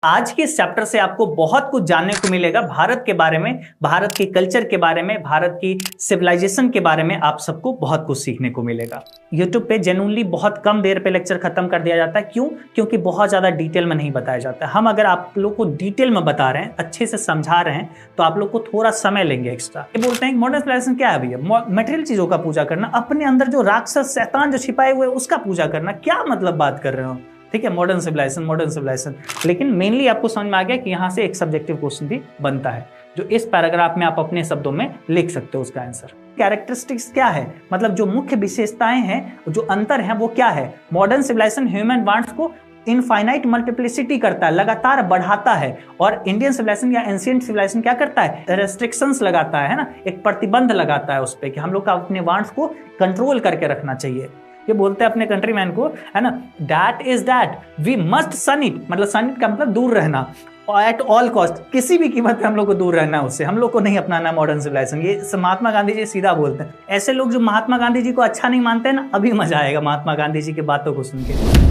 आज के इस चैप्टर से आपको बहुत कुछ जानने को मिलेगा भारत के बारे में, भारत के कल्चर के बारे में, भारत की सिविलाइजेशन के बारे में आप सबको बहुत कुछ सीखने को मिलेगा। यूट्यूब पे जेन्युइनली बहुत कम देर पे लेक्चर खत्म कर दिया जाता है। क्यों? क्योंकि बहुत ज्यादा डिटेल में नहीं बताया जाता है। हम अगर आप लोग को डिटेल में बता रहे हैं, अच्छे से समझा रहे हैं, तो आप लोग को थोड़ा समय लेंगे एक्स्ट्रा। ये बोलते हैं मॉडर्न सिविलाइजेशन क्या है भैया? मटेरियल चीजों का पूजा करना, अपने अंदर जो राक्षस शैतान जो छिपाए हुए उसका पूजा करना, क्या मतलब बात कर रहे हो? ठीक है, मॉडर्न सिविलाइजेशन। लेकिन मेनली आपको समझ में आ गया कि यहाँ से एक सब्जेक्टिव क्वेश्चन भी बनता है, जो इस पैराग्राफ में आप अपने शब्दों में लिख सकते हो उसका आंसर। कैरेक्टरिस्टिक्स क्या है, मतलब जो मुख्य विशेषताएं हैं, जो अंतर है वो क्या है? मॉडर्न सिविलाइजेशन ह्यूमन वांट्स को इनफाइनाइट मल्टीप्लिसिटी करता है, लगातार बढ़ाता है, और इंडियन सिविलाइजेशन या एंशिएंट सिविलाइजेशन क्या करता है? रेस्ट्रिक्शंस लगाता है ना, एक प्रतिबंध लगाता है उस पर कि हम लोग का अपने वांट्स को कंट्रोल करके रखना चाहिए। ये बोलते हैं अपने कंट्रीमैन को, है ना, that is that we must shun it, मतलब सन इट का मतलब दूर रहना, एट ऑल कॉस्ट, किसी भी कीमत पे हम लोग को दूर रहना है उससे, हम लोग को नहीं अपनाना मॉडर्न सिविलाइजेशन। ये महात्मा गांधी जी सीधा बोलते हैं। ऐसे लोग जो महात्मा गांधी जी को अच्छा नहीं मानते हैं ना, अभी मजा आएगा महात्मा गांधी जी की बातों को सुन के।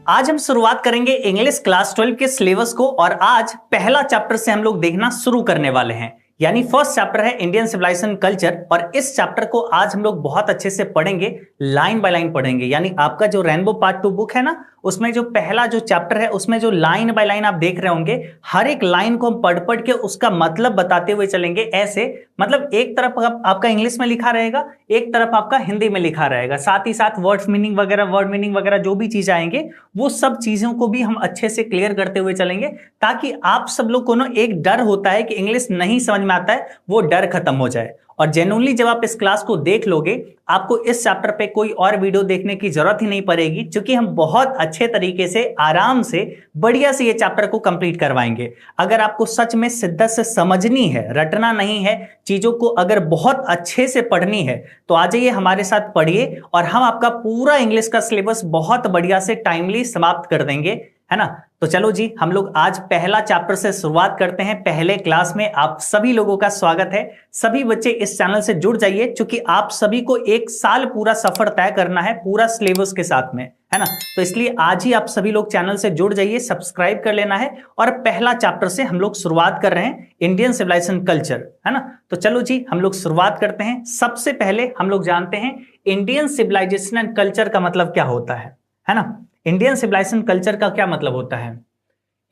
आज हम शुरुआत करेंगे इंग्लिश क्लास 12 के सिलेबस को, और आज पहला चैप्टर से हम लोग देखना शुरू करने वाले हैं। यानी फर्स्ट चैप्टर है इंडियन सिविलाइजेशन कल्चर, और इस चैप्टर को आज हम लोग बहुत अच्छे से पढ़ेंगे, लाइन बाय लाइन पढ़ेंगे। यानी आपका जो रेनबो पार्ट 2 बुक है ना, उसमें जो पहला जो चैप्टर है उसमें जो लाइन बाय लाइन आप देख रहे होंगे, हर एक लाइन को हम पढ़ पढ़ के उसका मतलब बताते हुए चलेंगे। ऐसे मतलब एक तरफ आपका इंग्लिश में लिखा रहेगा, एक तरफ आपका हिंदी में लिखा रहेगा, साथ ही साथ वर्ड मीनिंग वगैरह जो भी चीज आएंगे वो सब चीजों को भी हम अच्छे से क्लियर करते हुए चलेंगे, ताकि आप सब लोग को ना एक डर होता है कि इंग्लिश नहीं समझ में आता है, वो डर खत्म हो जाए। और जेन्युइनली जब आप इस क्लास को देख लोगे, आपको इस चैप्टर पे कोई और वीडियो देखने की जरूरत ही नहीं पड़ेगी, क्योंकि हम बहुत अच्छे तरीके से आराम से बढ़िया से ये चैप्टर को कंप्लीट करवाएंगे। अगर आपको सच में शिद्दत से समझनी है, रटना नहीं है, चीजों को अगर बहुत अच्छे से पढ़नी है, तो आ जाइए हमारे साथ पढ़िए, और हम आपका पूरा इंग्लिश का सिलेबस बहुत बढ़िया से टाइमली समाप्त कर देंगे, है ना। तो चलो जी, हम लोग आज पहला चैप्टर से शुरुआत करते हैं। पहले क्लास में आप सभी लोगों का स्वागत है। सभी बच्चे इस चैनल से जुड़ जाइए, क्योंकि आप सभी को एक साल पूरा सफर तय करना है पूरा सिलेबस के साथ में, है ना। तो इसलिए आज ही आप सभी लोग चैनल से जुड़ जाइए, सब्सक्राइब कर लेना है, और पहला चैप्टर से हम लोग शुरुआत कर रहे हैं, इंडियन सिविलाइजेशन कल्चर, है ना। तो चलो जी, हम लोग शुरुआत करते हैं। सबसे पहले हम लोग जानते हैं इंडियन सिविलाइजेशन एंड कल्चर का मतलब क्या होता है ना। इंडियन सिविलाइजेशन कल्चर का क्या मतलब होता है?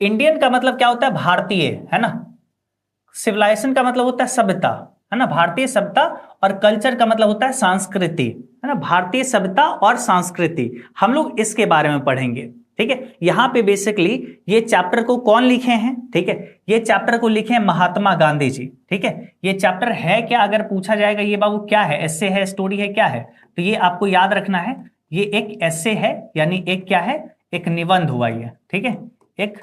इंडियन का मतलब क्या होता है? भारतीय, है ना। सिविलाइजेशन का मतलब होता है सभ्यता, है ना, भारतीय सभ्यता, और कल्चर का मतलब होता है संस्कृति, है ना, भारतीय सभ्यता और संस्कृति। हम लोग इसके बारे में पढ़ेंगे, ठीक है। यहाँ पे बेसिकली ये चैप्टर को कौन लिखे हैं? ठीक है, ये चैप्टर को लिखे हैं महात्मा गांधी जी, ठीक है। ये चैप्टर है क्या, अगर पूछा जाएगा ये बाबू क्या है, एस्से है, स्टोरी है, क्या है, तो ये आपको याद रखना है, ये एक एस्से है, यानी एक क्या है, एक निबंध हुआ ये, ठीक है, एक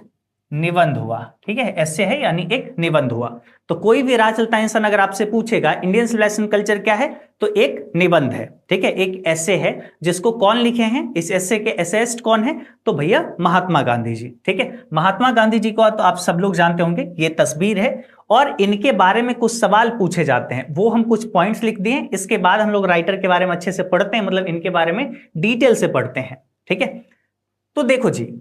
निबंध हुआ, ठीक है। एस्से है यानी एक निबंध हुआ। तो कोई भी राह चलता इंसान अगर आपसे पूछेगा इंडियन सिविलाइजेशन कल्चर क्या है, तो एक निबंध है, ठीक है, एक एस्से है, जिसको कौन लिखे हैं, इस एस्से के एसेस्ट कौन है, तो भैया महात्मा गांधी जी, ठीक है। महात्मा गांधी जी को तो आप सब लोग जानते होंगे, ये तस्वीर है, और इनके बारे में कुछ सवाल पूछे जाते हैं, वो हम कुछ पॉइंट्स लिख दिए। इसके बाद हम लोग राइटर के बारे में अच्छे से पढ़ते हैं, मतलब इनके बारे में डिटेल से पढ़ते हैं, ठीक है। तो देखो जी,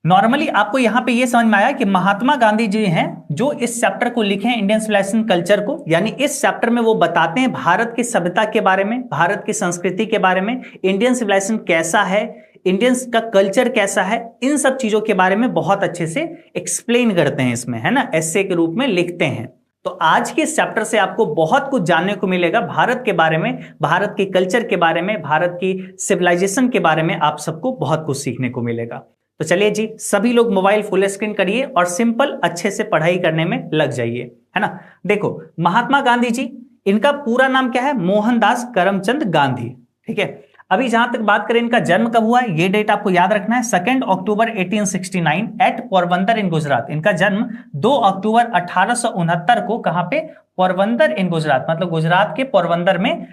नॉर्मली आपको यहां पे ये समझ में आया कि महात्मा गांधी जी हैं जो इस चैप्टर को लिखे हैं, इंडियन सिविलाइजेशन कल्चर को। यानी इस चैप्टर में वो बताते हैं भारत की सभ्यता के बारे में, भारत की संस्कृति के बारे में, इंडियन सिविलाइजेशन कैसा है, इंडियंस का कल्चर कैसा है, इन सब चीजों के बारे में बहुत अच्छे से एक्सप्लेन करते हैं इसमें, है ना, एस्से के रूप में लिखते हैं। तो आज के इस चैप्टर से आपको बहुत कुछ जानने को मिलेगा भारत के बारे में, भारत के कल्चर के बारे में, भारत की सिविलाइजेशन के बारे में, आप सबको बहुत कुछ सीखने को मिलेगा। तो चलिए जी, सभी लोग मोबाइल फुल स्क्रीन करिए और सिंपल अच्छे से पढ़ाई करने में लग जाइए, है ना। देखो, महात्मा गांधी जी, इनका पूरा नाम क्या है? मोहनदास करमचंद गांधी, ठीक है। अभी जहां तक बात करें इनका जन्म कब हुआ है, ये डेट आपको याद रखना है, 2 अक्टूबर 1869 एट पोरबंदर इन गुजरात। इनका जन्म 2 अक्टूबर 1869 को कहां पे? पोरबंदर इन गुजरात, मतलब गुजरात के पोरबंदर में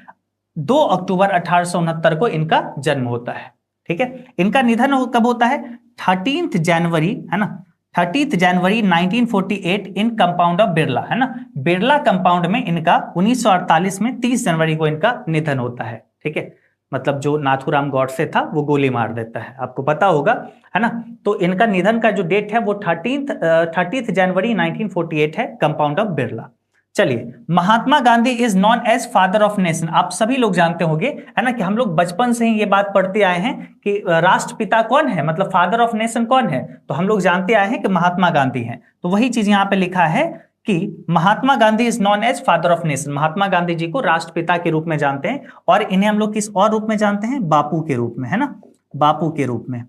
2 अक्टूबर 1869 को इनका जन्म होता है, ठीक है। इनका निधन कब होता है? 13 जनवरी, है ना, 30 जनवरी 1948 इन कंपाउंड ऑफ बिरला, है ना, बिरला कंपाउंड में इनका 1948 में 30 जनवरी को इनका निधन होता है, ठीक है, मतलब जो नाथूराम गॉडसे था वो गोली मार देता है, आपको पता होगा, है ना। तो इनका निधन का जो डेट है वो 30 जनवरी 1948 है, कंपाउंड ऑफ बिरला। चलिए, Mahatma Gandhi is known as father of nation. आप सभी लोग जानते होंगे, है ना, कि हम लोग बचपन से ही ये बात पढ़ते आए हैं कि राष्ट्रपिता कौन है, मतलब फादर ऑफ नेशन कौन है, तो हम लोग जानते आए हैं कि महात्मा गांधी हैं। तो वही चीज यहाँ पे लिखा है कि Mahatma Gandhi is known as father of nation. Mahatma Gandhi ji को राष्ट्रपिता के रूप में जानते हैं, और इन्हें हम लोग किस और रूप में जानते हैं, बापू के रूप में, है ना, बापू के रूप में।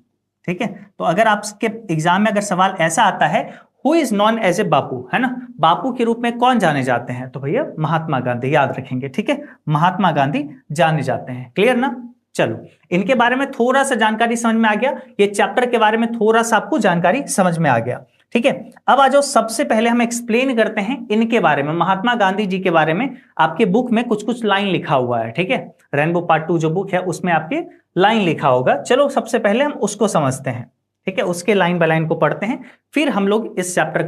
ठीक है, तो अगर आपके एग्जाम में अगर सवाल ऐसा आता है, who is known as a Bapu, है ना, बापू के रूप में कौन जाने जाते हैं, तो भैया महात्मा गांधी, याद रखेंगे। ठीक है, महात्मा गांधी जाने जाते हैं। क्लियर ना। चलो, इनके बारे में थोड़ा सा जानकारी समझ में आ गया, ये चैप्टर के बारे में थोड़ा सा आपको जानकारी समझ में आ गया। ठीक है, अब आ जाओ, सबसे पहले हम एक्सप्लेन करते हैं इनके बारे में, महात्मा गांधी जी के बारे में। आपके बुक में कुछ कुछ लाइन लिखा हुआ है, ठीक है, रेनबो पार्ट 2 जो बुक है उसमें आपके लाइन लिखा होगा। चलो, सबसे पहले हम उसको समझते हैं। ठीक है, उसके लाइन बाय लाइन को पढ़ते हैं, फिर हम लोग इस चैप्टर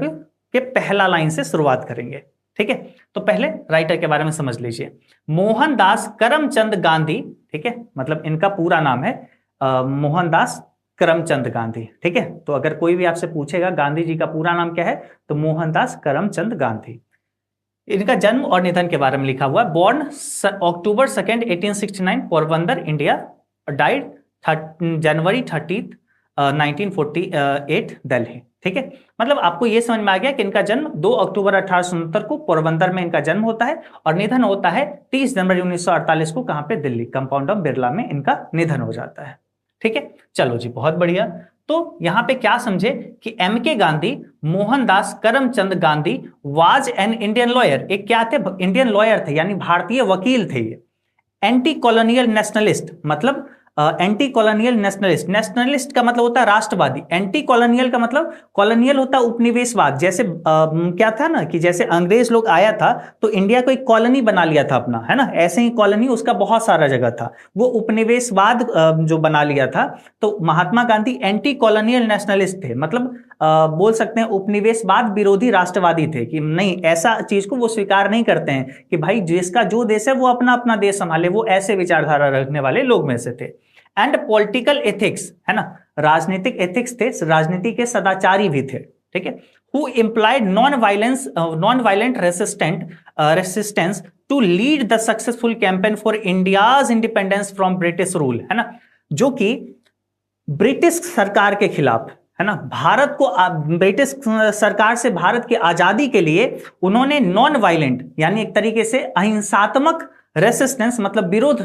के पहला लाइन से शुरुआत करेंगे। ठीक है, तो पहले राइटर के बारे में समझ लीजिए, मोहनदास करमचंद गांधी। ठीक है, मतलब इनका पूरा नाम है मोहनदास करमचंद गांधी। ठीक है, तो अगर कोई भी आपसे पूछेगा गांधी जी का पूरा नाम क्या है, तो मोहनदास करमचंद गांधी। इनका जन्म और निधन के बारे में लिखा हुआ है, बॉर्न अक्टूबर 2, 1869, पोरबंदर, इंडिया, डाइड जनवरी 30, 1948, दिल्ली। ठीक है, मतलब आपको यह समझ में आ गया कि इनका जन्म 2 अक्टूबर 1869 को पोरबंदर में इनका जन्म होता है, और निधन होता है 30 जनवरी 1948 को, कहां पे, दिल्ली, कंपाउंड ऑफ बिरला में इनका निधन हो जाता है। ठीक है, चलो जी, बहुत बढ़िया। तो यहां पे क्या समझे कि MK. Gandhi, Mohandas Karamchand Gandhi was an Indian lawyer. एक क्या थे, इंडियन लॉयर थे, यानी भारतीय वकील थे ये। एंटी कॉलोनियल नेशनलिस्ट, मतलब एंटी कॉलोनियल नेशनलिस्ट, नेशनलिस्ट का मतलब होता है राष्ट्रवादी, एंटी कॉलोनियल का मतलब, कॉलोनियल होता है उपनिवेशवाद। जैसे क्या था ना, कि जैसे अंग्रेज लोग आया था तो इंडिया को एक कॉलोनी बना लिया था अपना, है ना, ऐसे ही कॉलोनी उसका बहुत सारा जगह था, वो उपनिवेशवाद जो बना लिया था। तो Mahatma Gandhi anti colonial nationalist थे, मतलब बोल सकते हैं उपनिवेशवाद विरोधी राष्ट्रवादी थे, कि नहीं, ऐसा चीज को वो स्वीकार नहीं करते हैं कि भाई जिसका जो देश है वो अपना अपना देश संभाले, वो ऐसे विचारधारा रखने वाले लोग में से थे। एंड पॉलिटिकल एथिक्स, है ना, राजनीतिक एथिक्स थे, राजनीति के सदाचारी भी थे। ठीक है, who implied non violent resistance to lead the successful campaign for India's independence from British rule, है ना, जो कि ब्रिटिश सरकार के खिलाफ, है ना, भारत को ब्रिटिश सरकार से भारत की आजादी के लिए उन्होंने नॉन वायलेंट, यानी एक तरीके से अहिंसात्मक रेसिस्टेंस, मतलब विरोध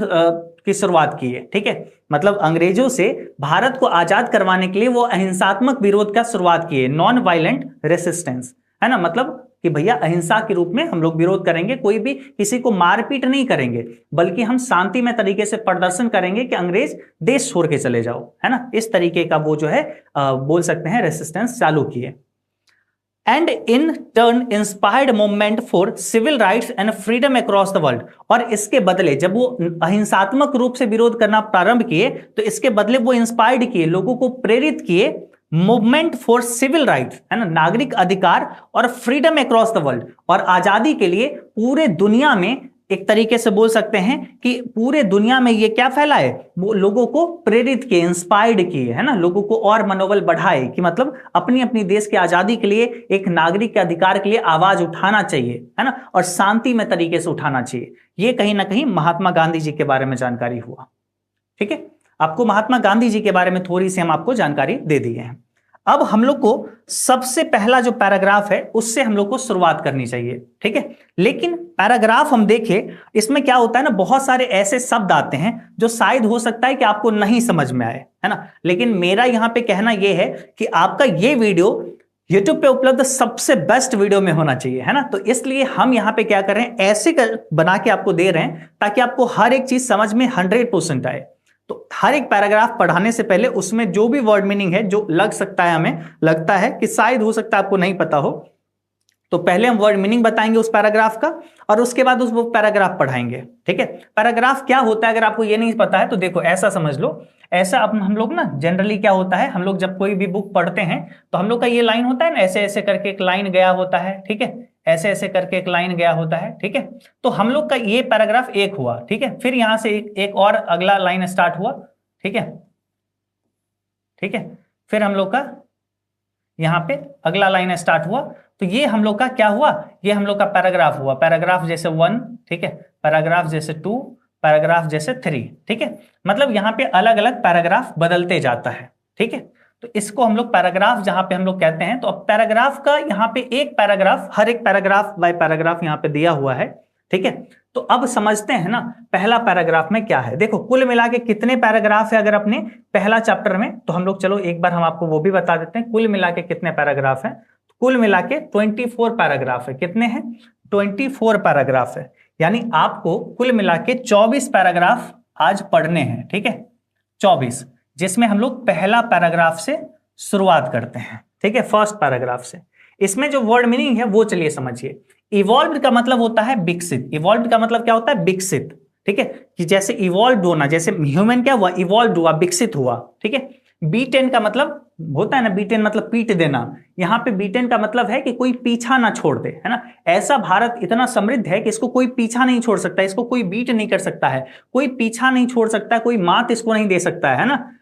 की शुरुआत की है। ठीक है, मतलब अंग्रेजों से भारत को आजाद करवाने के लिए वो अहिंसात्मक विरोध का शुरुआत की है, नॉन वायलेंट रेसिस्टेंस, है ना, मतलब कि भैया अहिंसा के रूप में हम लोग विरोध करेंगे, कोई भी किसी को मारपीट नहीं करेंगे, बल्कि हम शांति में तरीके से प्रदर्शन करेंगे कि अंग्रेज देश छोड़ के चले जाओ, है ना, इस तरीके का वो जो है बोल सकते हैं रेसिस्टेंस चालू किए। And in turn inspired movement for civil rights and freedom across the world. और इसके बदले जब वो अहिंसात्मक रूप से विरोध करना प्रारंभ किए, तो इसके बदले वो इंस्पायर्ड किए, लोगों को प्रेरित किए, मूवमेंट फॉर सिविल राइट्स, है ना, नागरिक अधिकार, और फ्रीडम अक्रॉस द वर्ल्ड, और आजादी के लिए पूरे दुनिया में, एक तरीके से बोल सकते हैं कि पूरे दुनिया में ये क्या फैलाए, वो लोगों को प्रेरित किए, इंस्पायर्ड किए, है ना, लोगों को और मनोबल बढ़ाए कि मतलब अपनी अपनी देश की आजादी के लिए, एक नागरिक के अधिकार के लिए आवाज उठाना चाहिए, है ना, और शांति में तरीके से उठाना चाहिए। ये कहीं ना कहीं महात्मा गांधी जी के बारे में जानकारी हुआ। ठीक है, आपको महात्मा गांधी जी के बारे में थोड़ी सी हम आपको जानकारी दे दी है। अब हम लोग को सबसे पहला जो पैराग्राफ है उससे हम लोग को शुरुआत करनी चाहिए। ठीक है, लेकिन पैराग्राफ हम देखें, इसमें क्या होता है ना, बहुत सारे ऐसे शब्द आते हैं जो शायद हो सकता है कि आपको नहीं समझ में आए, है ना, लेकिन मेरा यहां पे कहना यह है कि आपका ये वीडियो YouTube पे उपलब्ध सबसे बेस्ट वीडियो में होना चाहिए, है ना, तो इसलिए हम यहां पे क्या कर रहे हैं, ऐसे बना के आपको दे रहे हैं ताकि आपको हर एक चीज समझ में 100% आए। तो हर एक पैराग्राफ पढ़ाने से पहले उसमें जो भी वर्ड मीनिंग है, जो लग सकता है, हमें लगता है कि शायद हो सकता है आपको नहीं पता हो, तो पहले हम वर्ड मीनिंग बताएंगे उस पैराग्राफ का, और उसके बाद उस वो पैराग्राफ पढ़ाएंगे। ठीक है, पैराग्राफ क्या होता है अगर आपको ये नहीं पता है तो देखो, ऐसा समझ लो, ऐसा अब हम लोग ना जनरली क्या होता है, हम लोग जब कोई भी बुक पढ़ते हैं तो हम लोग का ये लाइन होता है ना, ऐसे ऐसे करके एक लाइन गया होता है। ठीक है, ऐसे ऐसे करके एक लाइन गया होता है, ठीक है। तो हम लोग का ये पैराग्राफ एक हुआ, ठीक है। फिर यहां से एक और अगला लाइन स्टार्ट हुआ, ठीक है, ठीक है। फिर हम लोग का यहाँ पे अगला लाइन स्टार्ट हुआ, तो ये हम लोग का क्या हुआ, ये हम लोग का पैराग्राफ हुआ। पैराग्राफ जैसे 1, ठीक है, पैराग्राफ जैसे 2, पैराग्राफ जैसे 3, ठीक है। मतलब यहाँ पे अलग अलग पैराग्राफ बदलते जाता है, ठीक है। तो इसको हम लोग पैराग्राफ जहां पे हम लोग कहते हैं। तो अब पैराग्राफ का यहाँ पे एक पैराग्राफ, हर एक पैराग्राफ बाय पैराग्राफ यहाँ पे दिया हुआ है, ठीक है। तो अब समझते हैं ना पहला पैराग्राफ में क्या है। देखो कुल मिला के कितने पैराग्राफ है अगर अपने पहला चैप्टर में, तो हम लोग चलो एक बार हम आपको वो भी बता देते हैं कुल मिला के कितने पैराग्राफ हैं। कुल मिला के 24 पैराग्राफ है। कितने हैं? 24 पैराग्राफ है। यानी आपको कुल मिला के 24 पैराग्राफ आज पढ़ने हैं, ठीक है, 24, जिसमें हम लोग पहला पैराग्राफ से शुरुआत करते हैं, ठीक है, फर्स्ट पैराग्राफ से। इसमें जो वर्ड मीनिंग है वो चलिए समझिए। इवॉल्व का मतलब होता है विकसित। इवॉल्व का मतलब क्या होता है? विकसित, ठीक है, कि जैसे इवॉल्व होना, जैसे ह्यूमन क्या हुआ, इवॉल्व हुआ, विकसित हुआ, ठीक है। बीटेन का मतलब होता है ना, बीटेन मतलब पीट देना। यहाँ पे बीटेन का मतलब है कि कोई पीछा ना छोड़ दे, है ना। ऐसा भारत इतना समृद्ध है कि इसको कोई पीछा नहीं छोड़ सकता, इसको कोई बीट नहीं कर सकता है, कोई पीछा नहीं छोड़ सकता, कोई मात इसको नहीं दे सकता है ना।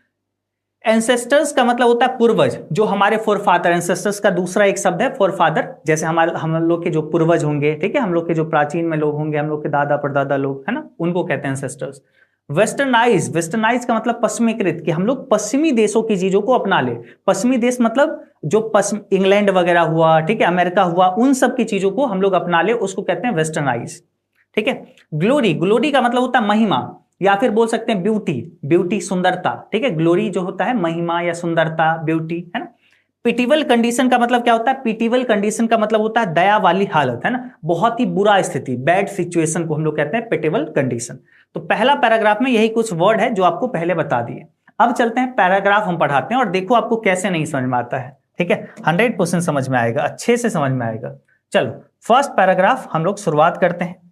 एंसेस्टर्स का मतलब होता है पूर्वज, जो हमारे फोरफादर। एंसेस्टर्स का दूसरा एक शब्द है फोरफादर, जैसे हम लोग के जो पूर्वज होंगे, ठीक है, हम लोग के जो प्राचीन में लोग होंगे, हम लोग के दादा परदादा लोग, है ना, उनको कहते हैं एंसेस्टर्स। वेस्टर्नाइज, वेस्टर्नाइज का मतलब पश्चिमीकृत, कि हम लोग पश्चिमी देशों की चीजों को अपना ले। पश्चिमी देश मतलब जो पश्चिम, इंग्लैंड वगैरह हुआ, ठीक है, अमेरिका हुआ, उन सब की चीजों को हम लोग अपना ले, उसको कहते हैं वेस्टर्नाइज, ठीक है। ग्लोरी, ग्लोरी का मतलब होता है महिमा, या फिर बोल सकते हैं ब्यूटी, ब्यूटी सुंदरता, ठीक है। ग्लोरी जो होता है महिमा या सुंदरता, ब्यूटी, है ना। पिटिबल कंडीशन का मतलब क्या होता है? पिटिबल कंडीशन का मतलब होता है दया वाली हालत, है ना, बहुत ही बुरा स्थिति, बैड सिचुएशन को हम लोग कहते हैं पिटिबल कंडीशन। तो पहला पैराग्राफ में यही कुछ वर्ड है जो आपको पहले बता दिए। अब चलते हैं पैराग्राफ हम पढ़ाते हैं और देखो आपको कैसे नहीं समझ में आता है, ठीक है। 100% समझ में आएगा, अच्छे से समझ में आएगा। चलो फर्स्ट पैराग्राफ हम लोग शुरुआत करते हैं।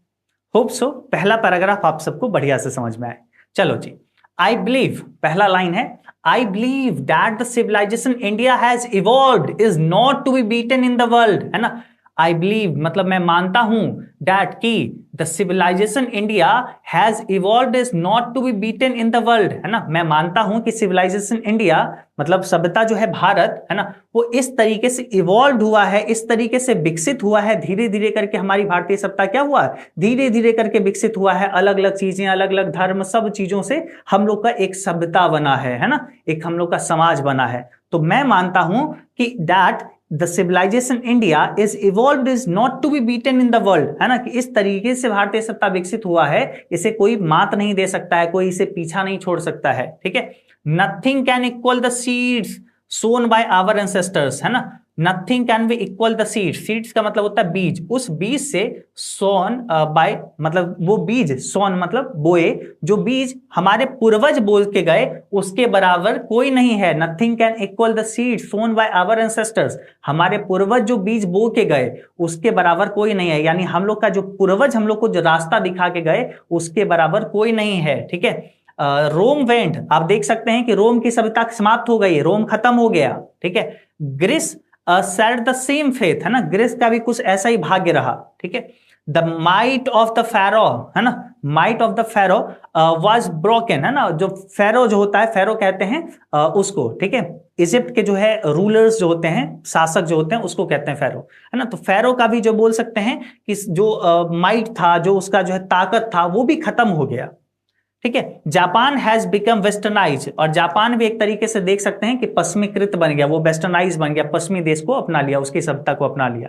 होप सो पहला पैराग्राफ आप सबको बढ़िया से समझ में आए। चलो जी, आई बिलीव, पहला लाइन है, I believe that the civilisation India has evolved is not to be beaten in the world, है ना। आई बिलीव मतलब मैं मानता हूं, दैट की the civilisation India has evolved is not to be beaten in the world, है ना। मैं मानता हूं कि सिविलाइजेशन इंडिया मतलब सभ्यता जो है भारत, है ना, वो इस तरीके से इवॉल्व हुआ है, इस तरीके से विकसित हुआ है, धीरे धीरे करके हमारी भारतीय सभ्यता क्या हुआ है, धीरे धीरे करके विकसित हुआ है। अलग अलग चीजें, अलग अलग धर्म, सब चीजों से हम लोग का एक सभ्यता बना है ना, एक हम लोग का समाज बना है। तो मैं मानता हूं कि that the civilisation India is evolved is not to be beaten in the world, है ना, कि इस तरीके से भारतीय सत्ता विकसित हुआ है, इसे कोई मात नहीं दे सकता है, कोई इसे पीछा नहीं छोड़ सकता है, ठीक है। Nothing can equal the seeds sown by our ancestors, है ना। Nothing can be equal the seeds, seeds का मतलब होता है बीज, उस बीज से सोन बाय मतलब वो बीज, सोन मतलब बोए, जो बीज हमारे पूर्वज बोल के गए उसके बराबर कोई नहीं है। Nothing can equal the seeds sown by our ancestors, हमारे पूर्वज जो बीज बो के गए उसके बराबर कोई नहीं है। यानी हम लोग का जो पूर्वज हम लोग को जो रास्ता दिखा के गए उसके बराबर कोई नहीं है, ठीक है। रोम वेंट, आप देख सकते हैं कि रोम की सभ्यता समाप्त हो गई, रोम खत्म हो गया, ठीक है। Greece said the same faith, है ना, ग्रीस का भी कुछ ऐसा ही भाग्य रहा, ठीक है। The might of the Pharaoh, है ना, might of the Pharaoh was broken, है ना, जो फेरो जो होता है, फेरो कहते हैं उसको, ठीक है। इजिप्ट के जो है रूलर्स जो होते हैं, शासक जो होते हैं, उसको कहते हैं फेरो, है ना। तो फेरो का भी जो बोल सकते हैं कि जो माइट था, जो उसका जो है ताकत था, वो भी खत्म हो गया, ठीक है। जापान हैज बिकम वेस्टर्नाइज, और जापान भी एक तरीके से देख सकते हैं कि पश्चिमीकृत बन गया, वो वेस्टर्नाइज बन गया, पश्चिमी देश को अपना लिया, उसकी सभ्यता को अपना लिया।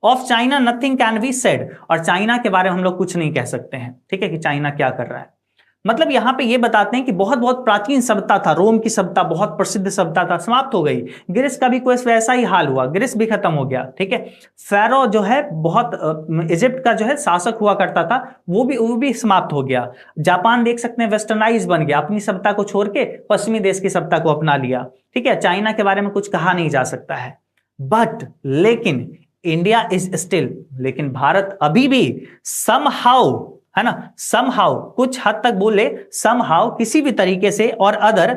Of China nothing can be said, और चाइना के बारे में हम लोग कुछ नहीं कह सकते हैं, ठीक है, कि चाइना क्या कर रहा है। मतलब यहां पे ये बताते हैं कि बहुत बहुत प्राचीन सभ्यता था, रोम की सभ्यता बहुत प्रसिद्ध सभ्यता था, समाप्त हो गई। ग्रीस का भी कोई वैसा ही हाल हुआ, ग्रीस भी खत्म हो गया, ठीक है। फेरो जो है बहुत इजिप्ट का जो है शासक हुआ करता था, वो भी समाप्त हो गया। जापान देख सकते हैं वेस्टर्नाइज बन गया, अपनी सभ्यता को छोड़ के पश्चिमी देश की सभ्यता को अपना लिया, ठीक है। चाइना के बारे में कुछ कहा नहीं जा सकता है। बट लेकिन इंडिया इज स्टिल, लेकिन भारत अभी भी समहाउ, है ना, समहाउ कुछ हद तक बोले, समहाउ किसी भी तरीके से और अदर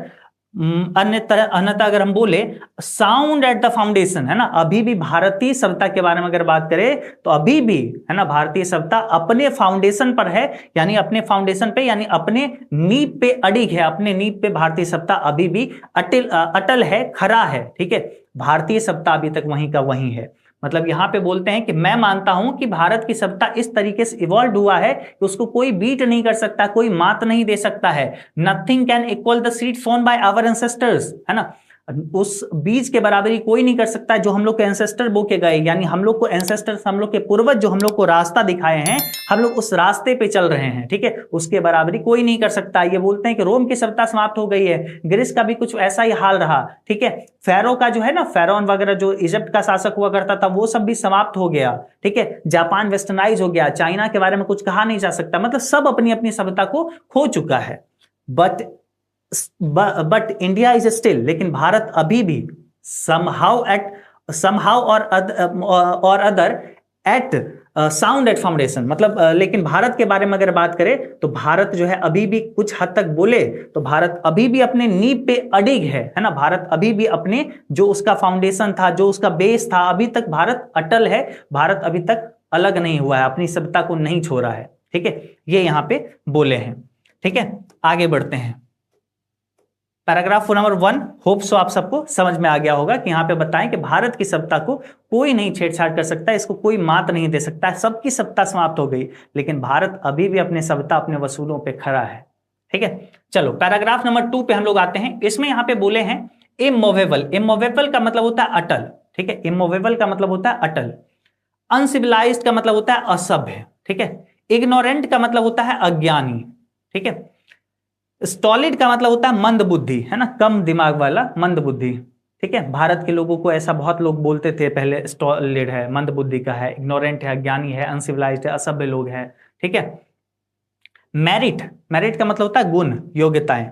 अन्यथा अगर हम बोले साउंड एट द फाउंडेशन, है ना, अभी भी भारतीय सभ्यता के बारे में अगर बात करें तो अभी भी, है ना, भारतीय सभ्यता अपने फाउंडेशन पर है, यानी अपने फाउंडेशन पे, यानी अपने नींव पे अडिग है, अपने नींव पे भारतीय सभ्यता अभी भी अटल है, खरा है। ठीक है, भारतीय सभ्यता अभी तक वहीं का वहीं है। मतलब यहां पे बोलते हैं कि मैं मानता हूं कि भारत की सभ्यता इस तरीके से इवॉल्व हुआ है कि उसको कोई बीट नहीं कर सकता, कोई मात नहीं दे सकता है। Nothing can equal the seed sown by our ancestors, है ना, उस बीज के बराबरी कोई नहीं कर सकता जो हम लोग के एंसेस्टर बो के गए, यानी हम लोग को एंसेस्टर्स, हम लोग के पूर्वज जो हम लोग को रास्ता दिखाए हैं, हम लोग उस रास्ते पे चल रहे हैं। ठीक है, उसके बराबरी कोई नहीं कर सकता। ये बोलते हैं कि रोम की सभ्यता समाप्त हो गई है, ग्रीस का भी कुछ ऐसा ही हाल रहा। ठीक है, फेरो का जो है ना, फेरोन वगैरह जो इजिप्ट का शासक हुआ करता था, वो सब भी समाप्त हो गया। ठीक है, जापान वेस्टर्नाइज हो गया, चाइना के बारे में कुछ कहा नहीं जा सकता, मतलब सब अपनी अपनी सभ्यता को खो चुका है। बट इंडिया इज स्टिल, लेकिन भारत अभी भी समहाउ और other at sound eight foundation, मतलब लेकिन भारत के बारे में अगर बात करें तो भारत जो है अभी भी कुछ हद तक बोले तो भारत अभी भी अपने नींव पे अडिग है ना, भारत अभी भी अपने जो उसका फाउंडेशन था, जो उसका बेस था, अभी तक भारत अटल है, भारत अभी तक अलग नहीं हुआ है, अपनी सभ्यता को नहीं छोड़ा है। ठीक है, ये यहां पे बोले हैं। ठीक है, आगे बढ़ते हैं। पैराग्राफ नंबर 1, होप सो आप सबको समझ में आ गया होगा कि यहाँ पे बताएं कि भारत की सत्ता को कोई नहीं छेड़छाड़ कर सकता, इसको कोई मात नहीं दे सकता, सबकी सत्ता समाप्त हो गई, लेकिन भारत अभी भी अपने सत्ता, अपने वसूलों पे खड़ा है। ठीक है, चलो पैराग्राफ नंबर 2 पे हम लोग आते हैं। इसमें यहाँ पे बोले हैं इमूवेबल। इमूवेबल का मतलब होता है अटल। ठीक है, इमूवेबल का मतलब होता है अटल। अनसिविलाइज्ड का मतलब होता है असभ्य। ठीक है, इग्नोरेंट का मतलब होता है अज्ञानी। ठीक है, स्टॉलिड का मतलब होता है मंद बुद्धि, है ना, कम दिमाग वाला, मंद बुद्धि। ठीक है, भारत के लोगों को ऐसा बहुत लोग बोलते थे पहले, स्टॉलिड है, मंद बुद्धि का है, इग्नोरेंट है, अज्ञानी है, अनसिविलाइज्ड है, असभ्य लोग हैं। ठीक है, मेरिट, मेरिट का मतलब होता है गुण, योग्यताएं।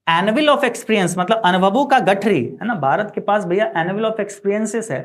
एनविल ऑफ एक्सपीरियंस मतलब अनुभवों का गठरी, है ना, भारत के पास भैया एनविल ऑफ एक्सपीरियंसेस है,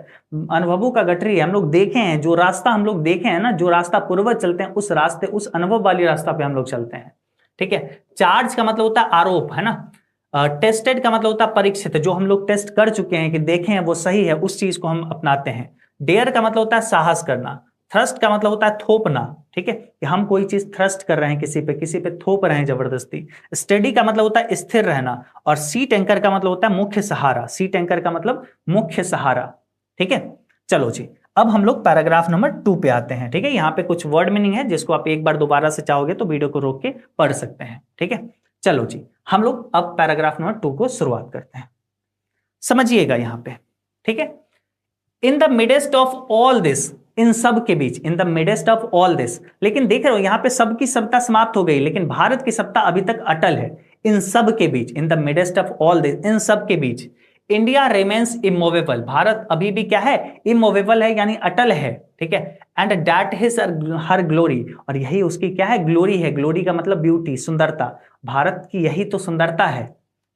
अनुभवों का गठरी है। हम लोग देखे हैं, जो रास्ता हम लोग देखे हैं ना, जो रास्ता पूर्वज चलते हैं, उस रास्ते, उस अनुभव वाली रास्ता पे हम लोग चलते हैं। ठीक है, चार्ज का मतलब होता है आरोप, है ना। टेस्टेड का मतलब होता है परीक्षित, जो हम लोग टेस्ट कर चुके हैं कि देखे हैं वो सही है, उस चीज को हम अपनाते हैं। डेयर का मतलब होता है साहस करना। थ्रस्ट का मतलब होता है थोपना। ठीक है, कि हम कोई चीज थ्रस्ट कर रहे हैं, किसी पे थोप रहे हैं जबरदस्ती। स्टेडी का मतलब होता है स्थिर रहना। और सीट एंकर का मतलब होता है मुख्य सहारा। सीट एंकर का मतलब मुख्य सहारा। ठीक है, चलो जी, अब हम लोग पैराग्राफ नंबर 2 पे आते हैं। ठीक है, यहाँ पे कुछ वर्ड मीनिंग है जिसको आप एक बार दोबारा से चाहोगे तो वीडियो को रोक के पढ़ सकते हैं। ठीक है, चलो जी, हम लोग अब पैराग्राफ नंबर 2 को शुरुआत करते हैं। समझिएगा यहाँ पे। ठीक है, in the midst of all this, इन सब के बीच, in the midst of all this, लेकिन देख रहे हो यहाँ पे सबकी सत्ता समाप्त हो गई, लेकिन भारत की सत्ता अभी तक अटल है। इन सब के बीच, in the midst of all this, इन सब के बीच, इंडिया रिमेन्स इमूवेबल, भारत अभी भी क्या है, इमूवेबल है, यानी अटल है। ठीक है, and that is her glory, और यही उसकी क्या है, ग्लोरी है। ग्लोरी का मतलब ब्यूटी, सुंदरता, भारत की यही तो सुंदरता है।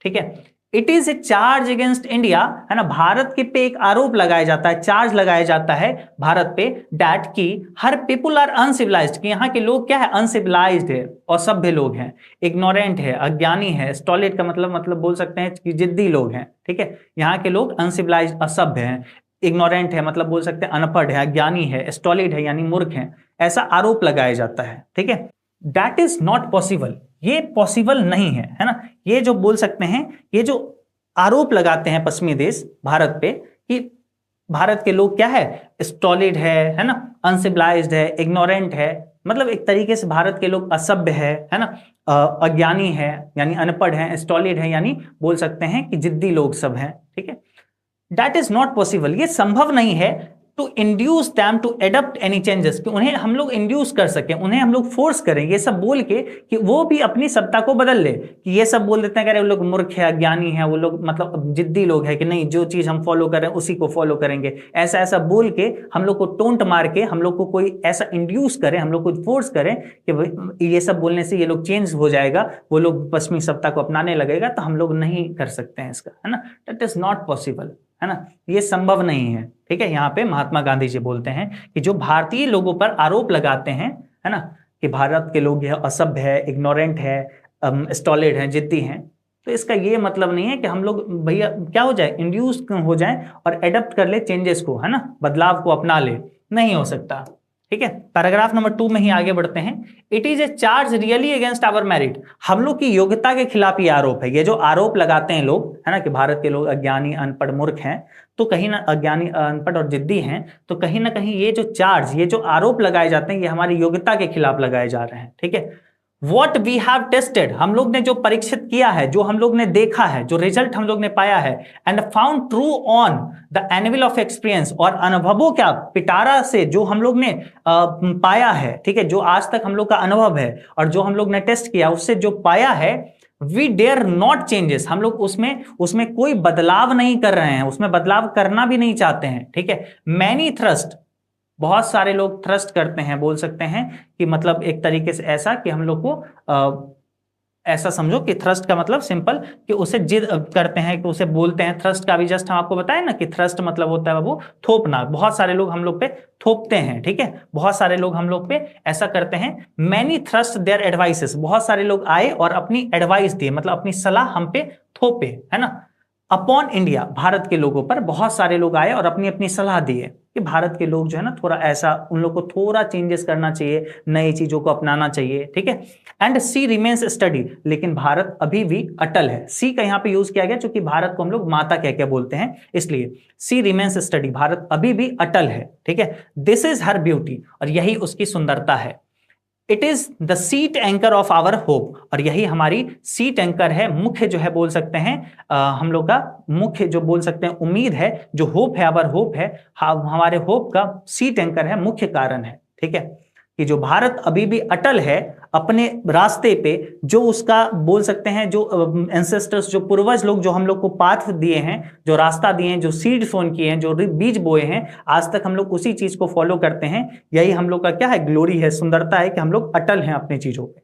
ठीक है, it is a charge against India, है ना, भारत के पे एक आरोप लगाया जाता है, चार्ज लगाया जाता है भारत पे, दैट की हर पीपुल आर अनसिविलाइज्ड, कि यहाँ के लोग क्या है, अनसिविलाइज्ड है, असभ्य लोग हैं, इग्नोरेंट है, अज्ञानी है। स्टॉलिड का मतलब बोल सकते हैं कि जिद्दी लोग हैं। ठीक है, यहाँ के लोग अनसिविलाइज्ड, असभ्य हैं। इग्नोरेंट है मतलब बोल सकते हैं अनपढ़ है, अज्ञानी है। स्टॉलिड है यानी मूर्ख है, ऐसा आरोप लगाया जाता है। ठीक है, दैट इज नॉट पॉसिबल, ये पॉसिबल नहीं है ना। ये जो बोल सकते हैं, ये जो आरोप लगाते हैं पश्चिमी देश भारत पे कि भारत के लोग क्या है, स्टॉलिड है ना, अनसिविलाइज्ड है, इग्नोरेंट है, मतलब एक तरीके से भारत के लोग असभ्य है ना, अज्ञानी है यानी अनपढ़ है, स्टॉलिड है यानी बोल सकते हैं कि जिद्दी लोग सब हैं। ठीक है, दैट इज नॉट पॉसिबल, ये संभव नहीं है to induce them to adapt any changes, कि उन्हें हम लोग इंड्यूस कर सकें, उन्हें हम लोग फोर्स करें ये सब बोल के कि वो भी अपनी सत्ता को बदल ले। कि ये सब बोल देते हैं कि वो लोग मूर्ख है, अज्ञानी है, वो लोग मतलब जिद्दी लोग है, कि नहीं जो चीज हम फॉलो करें उसी को फॉलो करेंगे, ऐसा ऐसा बोल के हम लोग को टोंट मार के हम लोग को कोई ऐसा इंड्यूस करे, हम लोग को फोर्स करें कि ये सब बोलने से ये लोग चेंज हो जाएगा, वो लोग पश्चिमी सत्ता को अपनाने लगेगा, तो हम लोग नहीं कर सकते हैं इसका, है ना। दैट इज नॉट पॉसिबल, है ना, ये संभव नहीं है। ठीक है, यहाँ पे महात्मा गांधी जी बोलते हैं कि जो भारतीय लोगों पर आरोप लगाते हैं, है ना, कि भारत के लोग यह असभ्य है, इग्नोरेंट है, स्टॉलिड है, जिद्दी हैं, तो इसका ये मतलब नहीं है कि हम लोग भैया क्या हो जाए, इंड्यूस हो जाए और एडप्ट कर ले चेंजेस को, है ना, बदलाव को अपना ले, नहीं हो सकता। ठीक है, पैराग्राफ नंबर 2 में ही आगे बढ़ते हैं। It is a charge really against our merit, हम लोग की योग्यता के खिलाफ ये आरोप है। ये जो आरोप लगाते हैं लोग, है ना, कि भारत के लोग अज्ञानी, अनपढ़, मूर्ख हैं, तो कहीं ना अज्ञानी, अनपढ़ और जिद्दी हैं, तो कहीं ना कहीं ये जो चार्ज, ये जो आरोप लगाए जाते हैं, ये हमारी योग्यता के खिलाफ लगाए जा रहे हैं। ठीक है, वॉट वी हैव टेस्टेड, हम लोग ने जो परीक्षित किया है, जो हम लोग ने देखा है, जो रिजल्ट हम लोग ने पाया है, and found true on the anvil of experience, और अनुभवों क्या पिटारा से जो हम लोग ने पाया है, ठीक है, जो आज तक हम लोग का अनुभव है और जो हम लोग ने टेस्ट किया उससे जो पाया है, वी डेयर नॉट चेंजेस, हम लोग उसमें कोई बदलाव नहीं कर रहे हैं, उसमें बदलाव करना भी नहीं चाहते हैं। ठीक है, मैनी थ्रस्ट, बहुत सारे लोग थ्रस्ट करते हैं, बोल सकते हैं कि मतलब एक तरीके से ऐसा कि हम लोग को ऐसा समझो कि थ्रस्ट का मतलब सिंपल कि उसे जिद करते हैं, कि उसे बोलते हैं। थ्रस्ट का भी जस्ट हम आपको बताएं ना कि थ्रस्ट मतलब होता है वो थोपना, बहुत सारे लोग हम लोग पे थोपते हैं। ठीक है, बहुत सारे लोग हम लोग पे ऐसा करते हैं। मैनी थ्रस्ट देयर एडवाइसेस, बहुत सारे लोग आए और अपनी एडवाइस दिए, मतलब अपनी सलाह हम पे थोपे, है ना। अपॉन इंडिया, भारत के लोगों पर बहुत सारे लोग आए और अपनी अपनी सलाह दिए कि भारत के लोग जो है ना थोड़ा ऐसा, उन लोग को थोड़ा चेंजेस करना चाहिए, नई चीजों को अपनाना चाहिए। ठीक है, एंड सी रिमेन्स स्टडी, लेकिन भारत अभी भी अटल है। सी का यहाँ पे यूज किया गया क्योंकि भारत को हम लोग माता कह के बोलते हैं, इसलिए सी रिमेन्स स्टडी, भारत अभी भी अटल है। ठीक है, दिस इज हर ब्यूटी, और यही उसकी सुंदरता है। It is the sheet anchor of our hope, और यही हमारी सीट एंकर है, मुख्य जो है बोल सकते हैं हम लोग का मुख्य जो बोल सकते हैं उम्मीद है, जो होप है, आवर होप है, हमारे होप का सीट एंकर है, मुख्य कारण है। ठीक है, कि जो भारत अभी भी अटल है अपने रास्ते पे, जो उसका बोल सकते हैं जो एंसेस्टर्स, जो पूर्वज लोग जो हम लोग को पाथ दिए हैं, जो रास्ता दिए हैं, जो सीड सोन किए हैं, जो बीज बोए हैं, आज तक हम लोग उसी चीज को फॉलो करते हैं। यही हम लोग का क्या है, ग्लोरी है, सुंदरता है कि हम लोग अटल हैं अपनी चीजों पे।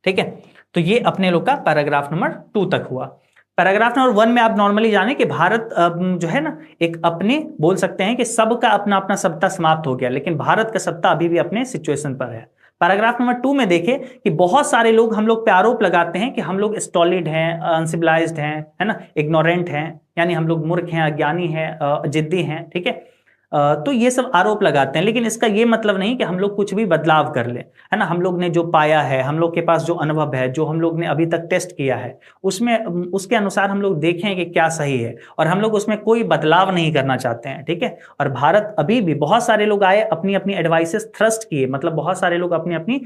ठीक है, तो ये अपने लोग का पैराग्राफ नंबर 2 तक हुआ। पैराग्राफ नंबर 1 में आप नॉर्मली जाने कि भारत जो है ना एक अपने बोल सकते हैं कि सबका अपना अपना सत्ता समाप्त हो गया, लेकिन भारत का सत्ता अभी भी अपने सिचुएशन पर है। पैराग्राफ नंबर 2 में देखें कि बहुत सारे लोग हम लोग पे आरोप लगाते हैं कि हम लोग स्टॉलिड हैं, अनसिविलाइज्ड हैं, है ना, इग्नोरेंट हैं, यानी हम लोग मूर्ख हैं, अज्ञानी हैं, जिद्दी हैं। ठीक है, तो ये सब आरोप लगाते हैं, लेकिन इसका ये मतलब नहीं कि हम लोग कुछ भी बदलाव कर ले, है ना। हम लोग ने जो पाया है, हम लोग के पास जो अनुभव है, जो हम लोग ने अभी तक टेस्ट किया है, उसमें उसके अनुसार हम लोग देखें कि क्या सही है, और हम लोग उसमें कोई बदलाव नहीं करना चाहते हैं। ठीक है, और भारत अभी भी बहुत सारे लोग आए, अपनी अपनी एडवाइसेस थ्रस्ट किए, मतलब बहुत सारे लोग अपनी अपनी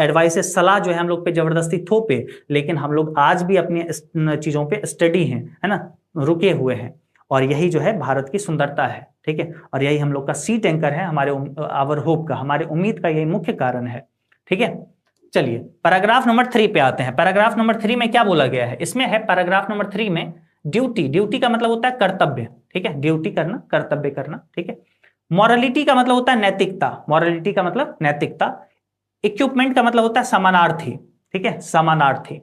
एडवाइसेस, सलाह जो है हम लोग पे जबरदस्ती थोपे, लेकिन हम लोग आज भी अपनी चीजों पे स्टडी हैं, है ना, रुके हुए हैं, और यही जो है भारत की सुंदरता है। ठीक है, और यही हम लोग का सीट एंकर है, हमारे आवर होप का, हमारे उम्मीद का यही मुख्य कारण है। ठीक है, चलिए पैराग्राफ नंबर 3 पे आते हैं। पैराग्राफ नंबर 3 में क्या बोला गया है, इसमें है पैराग्राफ नंबर 3 में ड्यूटी। ड्यूटी का मतलब होता है कर्तव्य। ठीक है, ड्यूटी करना, कर्तव्य करना। ठीक है, मॉरलिटी का मतलब होता है नैतिकता, मॉरलिटी का मतलब नैतिकता। इक्विपमेंट का मतलब होता है समानार्थी। ठीक है, समानार्थी।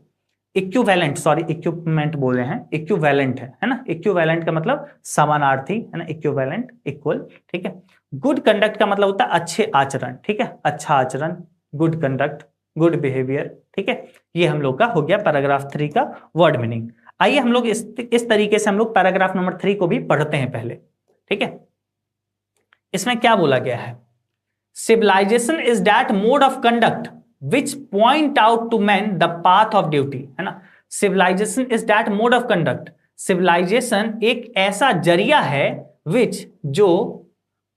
इक्विवेलेंट, सॉरी इक्विपमेंट बोल रहे हैं, इक्विवेलेंट है ना, इक्विवेलेंट का मतलब समानार्थी, है ना, इक्विवेलेंट, इक्वल। ठीक है, गुड कंडक्ट का मतलब होता है अच्छे आचरण। ठीक है, अच्छा आचरण, गुड कंडक्ट, गुड बिहेवियर। ठीक है, ये हम लोग का हो गया पैराग्राफ 3 का वर्ड मीनिंग। आइए हम लोग इस तरीके से हम लोग पैराग्राफ नंबर 3 को भी पढ़ते हैं पहले। ठीक है, इसमें क्या बोला गया है, civilisation is that mode of conduct which point out to men the path of duty, है ना। civilization is that mode of conduct, civilization एक ऐसा जरिया है which जो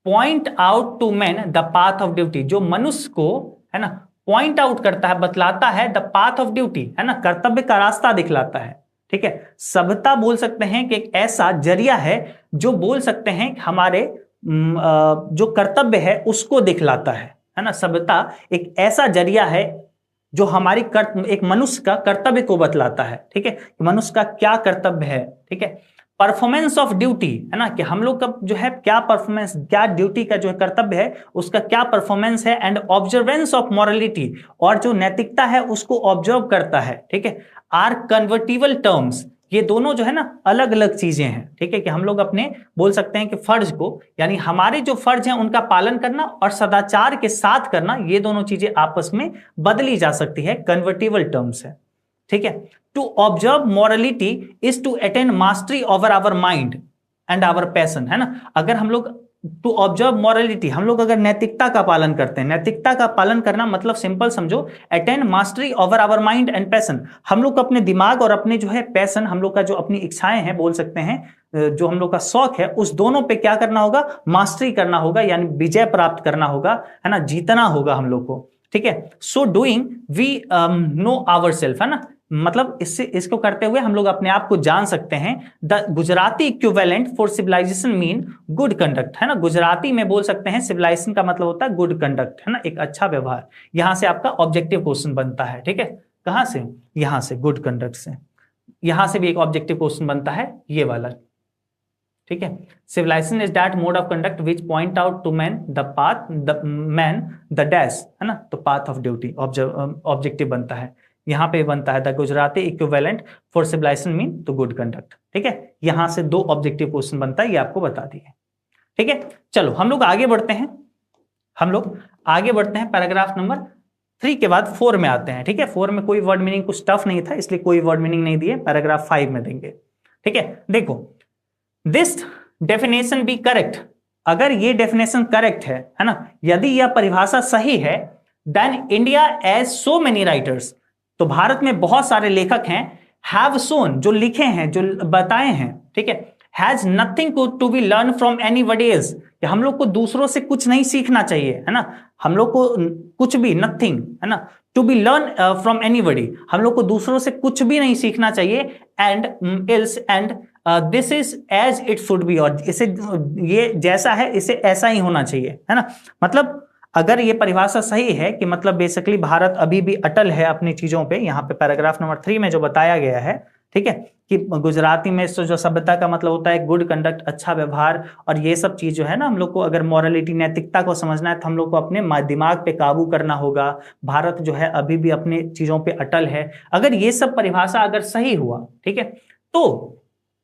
point out to men the path of duty, जो मनुष्य को, है ना, point out करता है, बतलाता है, the path of duty, है ना, कर्तव्य का रास्ता दिखलाता है। ठीक है, सभ्यता बोल सकते हैं कि एक ऐसा जरिया है जो बोल सकते हैं हमारे जो कर्तव्य है उसको दिखलाता है ना। सभ्यता एक ऐसा जरिया है जो हमारी एक मनुष्य का कर्तव्य को बतलाता है। ठीक है, मनुष्य का क्या कर्तव्य है। ठीक है, परफॉर्मेंस ऑफ ड्यूटी, है ना, कि हम लोग का जो है क्या परफॉर्मेंस, क्या ड्यूटी का जो है कर्तव्य है उसका क्या परफॉर्मेंस है। एंड ऑब्जर्वेंस ऑफ मॉरलिटी, और जो नैतिकता है उसको ऑब्जर्व करता है। ठीक है, आर कन्वर्टिबल टर्म्स, ये दोनों जो है ना अलग अलग चीजें हैं। ठीक है, कि हम लोग अपने बोल सकते हैं कि फर्ज को, यानी हमारे जो फर्ज हैं उनका पालन करना और सदाचार के साथ करना, ये दोनों चीजें आपस में बदली जा सकती है, कन्वर्टिबल टर्म्स है। ठीक है। To observe morality is to attain mastery over our mind and our passion, है ना। अगर हम लोग टू ऑब्जर्व मॉरलिटी, हम लोग अगर नैतिकता का पालन करते हैं, नैतिकता का पालन करना मतलब सिंपल समझो, attain mastery over our mind and passion, हम लोग अपने दिमाग और अपने जो है पैशन, हम लोग का जो अपनी इच्छाएं हैं बोल सकते हैं, जो हम लोग का शौक है, उस दोनों पे क्या करना होगा, मास्टरी करना होगा, यानी विजय प्राप्त करना होगा, है ना, जीतना होगा हम लोग को, ठीक है। So doing we know our self, है ना, मतलब इससे इसको करते हुए हम लोग अपने आप को जान सकते हैं। The Gujarati equivalent for civilisation mean good conduct, है ना, गुजराती में बोल सकते हैं सिविलाइजेशन का मतलब होता है गुड कंडक्ट, है ना, एक अच्छा व्यवहार। यहां से आपका ऑब्जेक्टिव क्वेश्चन बनता है, ठीक है। कहां से, यहां से, गुड कंडक्ट से। यहां से भी एक ऑब्जेक्टिव क्वेश्चन बनता है, ये वाला, ठीक है। Civilisation is that mode of conduct which point out to man the path, the man the dash, है ना, तो पाथ ऑफ ड्यूटी, ऑब्जेक्टिव बनता है। यहां पे बनता है the Gujarati equivalent for civilisation mean तो गुड कंडक्ट, ठीक है। यहां से 2 ऑब्जेक्टिव क्वेश्चन बनता है, ये आपको बता दिए, ठीक है। चलो हम लोग आगे बढ़ते हैं, हम लोग आगे बढ़ते हैं, पैराग्राफ नंबर 3 के बाद 4 में आते हैं, ठीक है। 4 में कोई वर्ड मीनिंग कुछ टफ नहीं था, इसलिए कोई वर्ड मीनिंग नहीं दिए, पैराग्राफ 5 में देंगे, ठीक है। देखो, दिस डेफिनेशन बी करेक्ट, अगर ये डेफिनेशन करेक्ट है ना, यदि यह परिभाषा सही है, then India as so many writers, तो भारत में बहुत सारे लेखक हैं, हैव शोन, जो लिखे हैं, जो बताए हैं, ठीक है, has nothing to be learn from anybody else, हम लोग को दूसरों से कुछ नहीं सीखना चाहिए, है ना, हम लोग को कुछ भी, नथिंग, है ना, to be learn from anybody, हम लोग को दूसरों से कुछ भी नहीं सीखना चाहिए, and else and this is as it should be, और इसे, ये जैसा है इसे ऐसा ही होना चाहिए, है ना। मतलब अगर ये परिभाषा सही है कि मतलब बेसिकली भारत अभी भी अटल है अपनी चीजों पे, यहाँ पे पैराग्राफ नंबर 3 में जो बताया गया है, ठीक है, कि गुजराती में जो सभ्यता का मतलब होता है गुड कंडक्ट, अच्छा व्यवहार, और ये सब चीज जो है ना, हम लोग को अगर मॉरलिटी, नैतिकता को समझना है तो हम लोग को अपने दिमाग पे काबू करना होगा। भारत जो है अभी भी अपने चीजों पे अटल है। अगर ये सब परिभाषा अगर सही हुआ, ठीक है, तो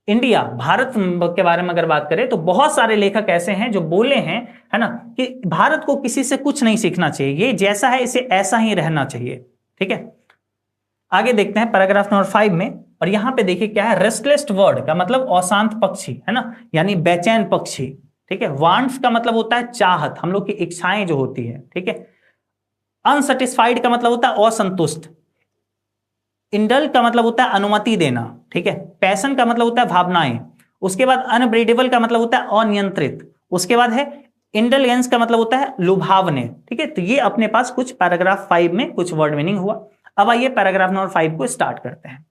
इंडिया, भारत के बारे में अगर बात करें तो बहुत सारे लेखक ऐसे हैं जो बोले हैं, है ना, कि भारत को किसी से कुछ नहीं सीखना चाहिए, ये जैसा है इसे ऐसा ही रहना चाहिए, ठीक है। आगे देखते हैं पैराग्राफ नंबर 5 में, और यहां पे देखिए क्या है, रेस्टलेस बर्ड का मतलब अशांत पक्षी, है ना, यानी बेचैन पक्षी, ठीक है। वांट्स का मतलब होता है चाहत, हम लोग की इच्छाएं जो होती है, ठीक है। अनसेटिस्फाइड का मतलब होता है असंतुष्ट। इंडल का मतलब होता है अनुमति देना, ठीक है। पैशन का मतलब होता है भावनाएं। उसके बाद अनब्रीडेबल का मतलब होता है अनियंत्रित। उसके बाद है इंडलिजेंस का मतलब होता है लुभावने, ठीक है। तो ये अपने पास कुछ पैराग्राफ 5 में कुछ वर्ड मीनिंग हुआ। अब आइए पैराग्राफ नंबर 5 को स्टार्ट करते हैं।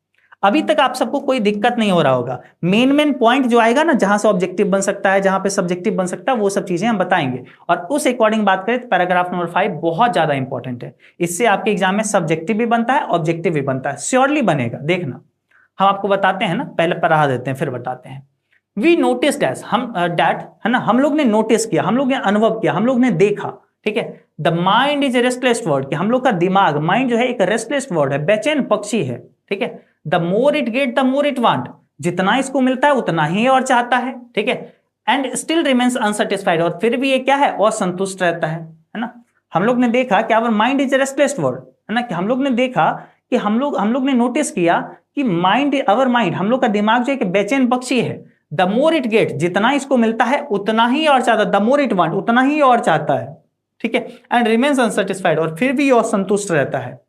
अभी तक आप सबको कोई दिक्कत नहीं हो रहा होगा, मेन पॉइंट जो आएगा ना, जहां से ऑब्जेक्टिव बन सकता है, जहां पे सब्जेक्टिव बन सकता है, वो सब चीजें हम बताएंगे। और उस अकॉर्डिंग बात करें तो पैराग्राफ नंबर 5 बहुत ज्यादा इंपॉर्टेंट है। इससे आपके एग्जाम में सब्जेक्टिव भी बनता है, ऑब्जेक्टिव भी बनता है, श्योरली बनेगा, देखना। हम आपको बताते हैं ना, पहले पढ़ा देते हैं फिर बताते हैं। वी नोटिस डैट, हम डैट, है ना, हम लोग ने नोटिस किया, हम लोग ने अनुभव किया, हम लोग ने देखा, ठीक है। The mind is a restless word, कि हम लोग का दिमाग, माइंड जो है एक रेस्टलेस वर्ड है, बेचैन पक्षी है, ठीक है। The more it get the more it want, जितना इसको मिलता है उतना ही और चाहता है, ठीक है। एंड स्टिल रिमेन्स अनसेटिस्फाइड, और फिर भी ये क्या है, असंतुष्ट रहता है ना। हम लोग ने देखा कि our mind is a restless word, है ना, कि हम लोग ने देखा कि हम लोग ने नोटिस किया कि माइंड, आवर माइंड, हम लोग का दिमाग जो एक बेचैन पक्षी है। द मोर इट गेट, जितना इसको मिलता है उतना ही और चाहता है, द मोर इट वांट, उतना ही और चाहता है, ठीक है। एंड रिमेन्स अनसेटिस्फाइड, और फिर भी असंतुष्ट रहता है,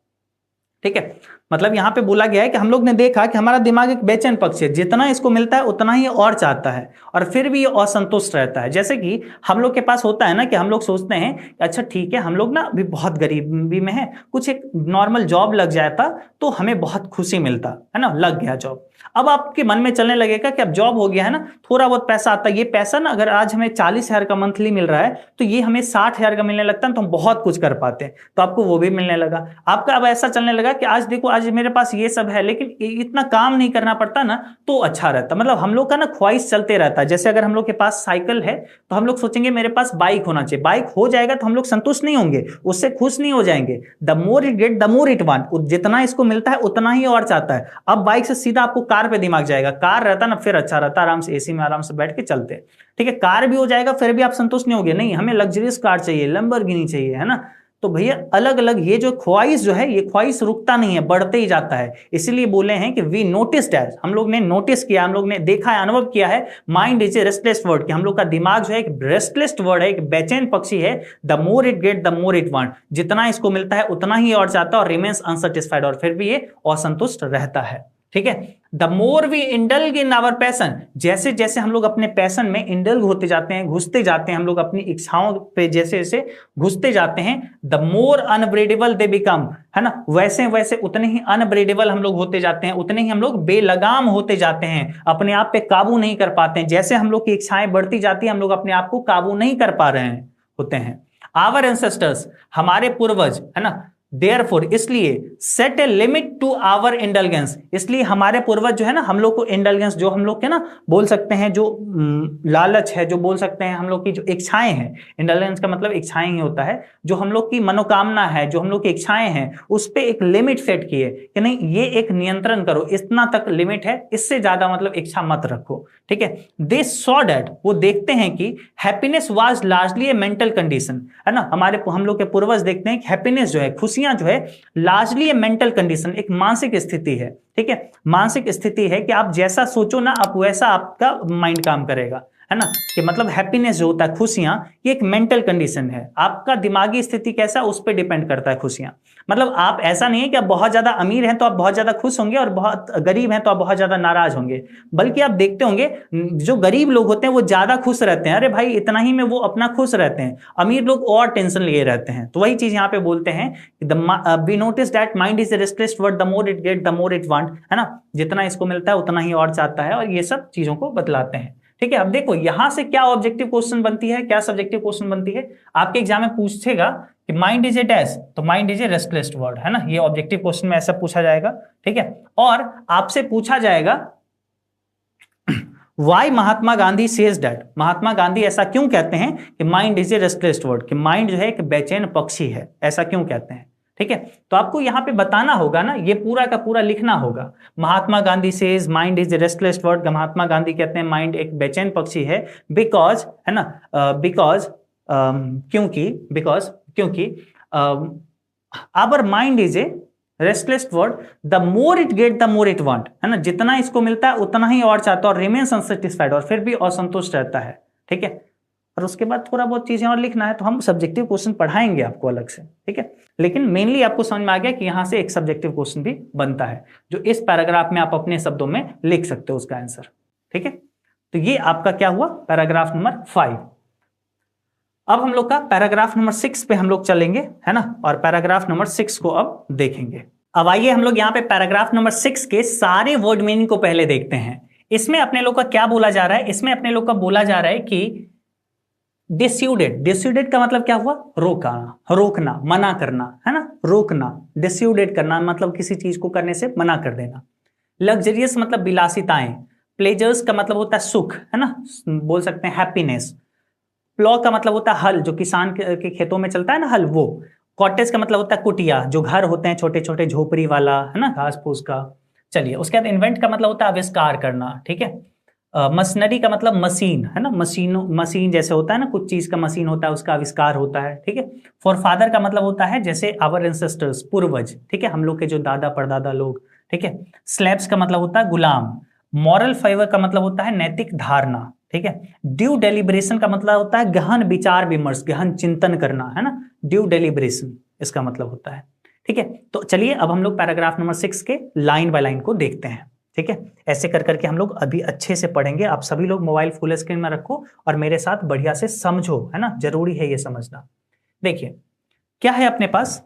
ठीक है। मतलब यहां पे बोला गया है कि हम लोग ने देखा कि हमारा दिमाग एक बेचैन पक्षी है, जितना इसको मिलता है उतना ही और चाहता है, और फिर भी ये असंतुष्ट रहता है। जैसे कि हम लोग के पास होता है ना, कि हम लोग सोचते हैं कि अच्छा ठीक है, हम लोग ना अभी बहुत गरीबी में है, कुछ एक नॉर्मल जॉब लग जाता तो हमें बहुत खुशी मिलता, है ना, लग गया जॉब। अब आपके मन में चलने लगेगा कि अब जॉब हो गया है ना, थोड़ा बहुत पैसा आता है, ये पैसा ना अगर आज हमें 40,000 का मंथली मिल रहा है तो ये हमें 60,000 का मिलने लगता है, तो हम बहुत कुछ कर पाते हैं, तो आपको वो भी मिलने लगा। आपका अब ऐसा चलने लगा कि आज देखो, आज मेरे पास ये सब है, लेकिन इतना काम नहीं करना पड़ता ना, तो अच्छा रहता। मतलब हम लोग का ना ख्वाहिश चलते रहता है। जैसे अगर हम लोग के पास साइकिल है तो हम लोग सोचेंगे मेरे पास बाइक होना चाहिए, बाइक हो जाएगा तो हम लोग संतुष्ट नहीं होंगे, उससे खुश नहीं हो जाएंगे। The more it get the more it want, जितना इसको मिलता है उतना ही और चाहता है। अब बाइक से सीधा आपको कार पे दिमाग जाएगा, कार रहता ना फिर अच्छा रहता, आराम से एसी में आराम से बैठ के चलते, ठीक है। कार भी हो जाएगा फिर भी आप संतुष्ट नहीं होगे, नहीं हमें लग्जरियस कार चाहिए, लैम्बोर्गिनी चाहिए, है ना। तो तो भैया अलग अलग ये जो ख्वाहिश जो है, ये ख्वाहिश रुकता नहीं है, बढ़ते ही जाता है। इसीलिए बोले हैं कि वी नोटिस्ड एज, हम लोग ने नोटिस किया, हम लोग ने देखा है, अनुभव किया है, mind is a restless word, कि हम लोग का दिमाग जो है एक रेस्टलेस वर्ड है, एक बेचैन पक्षी है। The more it get the more it want, जितना इसको मिलता है उतना ही और चाहता है, और रिमेन्स अनसेटिस्फाइड, और फिर भी ये असंतुष्ट रहता है। ठीक है, the more we indulge in our passion, जैसे जैसे हम लोग अपने पैशन में इंडल्ज होते जाते हैं, घुसते जाते हैं, हम लोग अपनी इच्छाओं पे जैसे जैसे घुसते जाते हैं, द मोर अनब्रेडेबल दे बिकम, है ना, वैसे वैसे उतने ही अनब्रेडेबल हम लोग होते जाते हैं, उतने ही हम लोग बेलगाम होते जाते हैं, अपने आप पे काबू नहीं कर पाते हैं। जैसे हम लोग की इच्छाएं बढ़ती जाती है, हम लोग अपने आप को काबू नहीं कर पा रहे हैं होते हैं। आवर एंसेस्टर्स, हमारे पूर्वज, है ना, Therefore, इसलिए set a limit to our indulgence, इसलिए हमारे पूर्वज जो है ना, हम लोग को इंडल्जेंस, जो हम लोग के ना बोल सकते हैं, जो लालच है, जो बोल सकते हैं हम लोग की जो इच्छाएं हैं, इंडल्जेंस का मतलब इच्छाएं ही होता है, जो हम लोग की मनोकामना है, जो हम लोग की इच्छाएं हैं, उस पे एक लिमिट सेट किए कि नहीं, ये एक नियंत्रण करो, इतना तक लिमिट है, इससे ज्यादा मतलब इच्छा मत रखो। ठीक है, दे सॉ दैट, वो देखते हैं कि happiness was largely A mental condition, है ना, हम लोग के पूर्वज देखते हैं कि हैप्पीनेस जो है, खुशियां जो है, लार्जली ए मेंटल कंडीशन, एक मानसिक स्थिति है। ठीक है, मानसिक स्थिति है कि आप जैसा सोचो ना, आप वैसा आपका माइंड काम करेगा, है ना, कि मतलब हैप्पीनेस जो होता है, खुशियां, ये एक मेंटल कंडीशन है, आपका दिमागी स्थिति कैसा, उस पर डिपेंड करता है खुशियां। मतलब आप, ऐसा नहीं है कि आप बहुत ज्यादा अमीर हैं तो आप बहुत ज्यादा खुश होंगे, और बहुत गरीब हैं तो आप बहुत ज्यादा नाराज होंगे, बल्कि आप देखते होंगे जो गरीब लोग होते हैं वो ज्यादा खुश रहते हैं, अरे भाई इतना ही में वो अपना खुश रहते हैं, अमीर लोग और टेंशन लिए रहते हैं। तो वही चीज यहाँ पे बोलते हैं, we notice that mind is a restless word, the more it get the more it want, है ना, जितना इसको मिलता है उतना ही और चाहता है, और ये सब चीजों को बतलाते हैं। ठीक है, अब देखो यहां से क्या ऑब्जेक्टिव क्वेश्चन बनती है, क्या सब्जेक्टिव क्वेश्चन बनती है। आपके एग्जाम में पूछेगा कि माइंड इज ए डैश, तो mind is a restless word, है ना, ये ऑब्जेक्टिव क्वेश्चन में ऐसा पूछा जाएगा। ठीक है, और आपसे पूछा जाएगा why Mahatma Gandhi says that, Mahatma Gandhi ऐसा क्यों कहते हैं कि mind is a restless word, कि माइंड जो है एक बेचैन पक्षी है, ऐसा क्यों कहते हैं। ठीक है, तो आपको यहां पे बताना होगा ना, ये पूरा का पूरा लिखना होगा। Mahatma Gandhi says mind is a restless word, Mahatma Gandhi कहते हैं माइंड एक बेचैन पक्षी है, बिकॉज, है ना, बिकॉज क्योंकि our mind is a restless word, the more it get the more it want, है ना, जितना इसको मिलता है उतना ही और चाहता है, और रिमेन्स अनसेटिस्फाइड, और फिर भी असंतुष्ट रहता है। ठीक है, और उसके बाद थोड़ा बहुत चीजें और लिखना है, तो हम सब्जेक्टिव क्वेश्चन पढ़ाएंगे आपको अलग से। ठीक है, लेकिन मेनली आपको समझ में आ गया कि यहां से एक सब्जेक्टिव क्वेश्चन भी बनता है, जो इस पैराग्राफ में आप अपने शब्दों में लिख सकते हो उसका आंसर। ठीक है, तो ये आपका क्या हुआ, पैराग्राफ नंबर 5। अब हम लोग का पैराग्राफ नंबर 6 पे हम लोग चलेंगे, है ना, और पैराग्राफ नंबर 6 को अब देखेंगे। अब आइए हम लोग यहाँ पे पैराग्राफ नंबर 6 के सारे वर्ड मीनिंग को पहले देखते हैं। इसमें अपने लोग का क्या बोला जा रहा है, इसमें अपने लोग का बोला जा रहा है कि डिस्यूडेड, डिस्यूडेड का मतलब क्या हुआ, रोकना, मना करना, है ना, रोकना, डिस्यूडेड करना मतलब किसी चीज को करने से मना कर देना। लग्जरियस मतलब विलासिताएं, प्लेजर्स का मतलब होता है सुख, है ना, बोल सकते हैं हैप्पीनेस। प्लॉ का मतलब होता है हल, जो किसान के खेतों में चलता है ना हल, वो। कॉटेज का मतलब होता है कुटिया, जो घर होते हैं छोटे छोटे झोपड़ी वाला, है ना, घास फूस का। चलिए, उसके बाद इन्वेंट का मतलब होता है आविष्कार करना। ठीक है, मशीनरी का मतलब मशीन, है ना, मशीन जैसे होता है ना, कुछ चीज का मशीन होता है, उसका आविष्कार होता है। ठीक है, फॉर फादर का मतलब होता है जैसे आवर एंसेस्टर्स, पूर्वज। ठीक है, हम लोग के जो दादा परदादा लोग। ठीक है, स्लेव्स का मतलब होता है गुलाम। मॉरल फेवर का मतलब होता है नैतिक धारणा। ठीक है, ड्यू डेलिब्रेशन का मतलब होता है गहन विचार विमर्श, गहन चिंतन करना, है ना, ड्यू डेलिब्रेशन इसका मतलब होता है। ठीक है, तो चलिए अब हम लोग पैराग्राफ नंबर 6 के लाइन बाय लाइन को देखते हैं। ठीक है, ऐसे कर करके हम लोग अभी अच्छे से पढ़ेंगे। आप सभी लोग मोबाइल फुल स्क्रीन में रखो और मेरे साथ बढ़िया से समझो, है ना, जरूरी है ये समझना। देखिए क्या है अपने पास,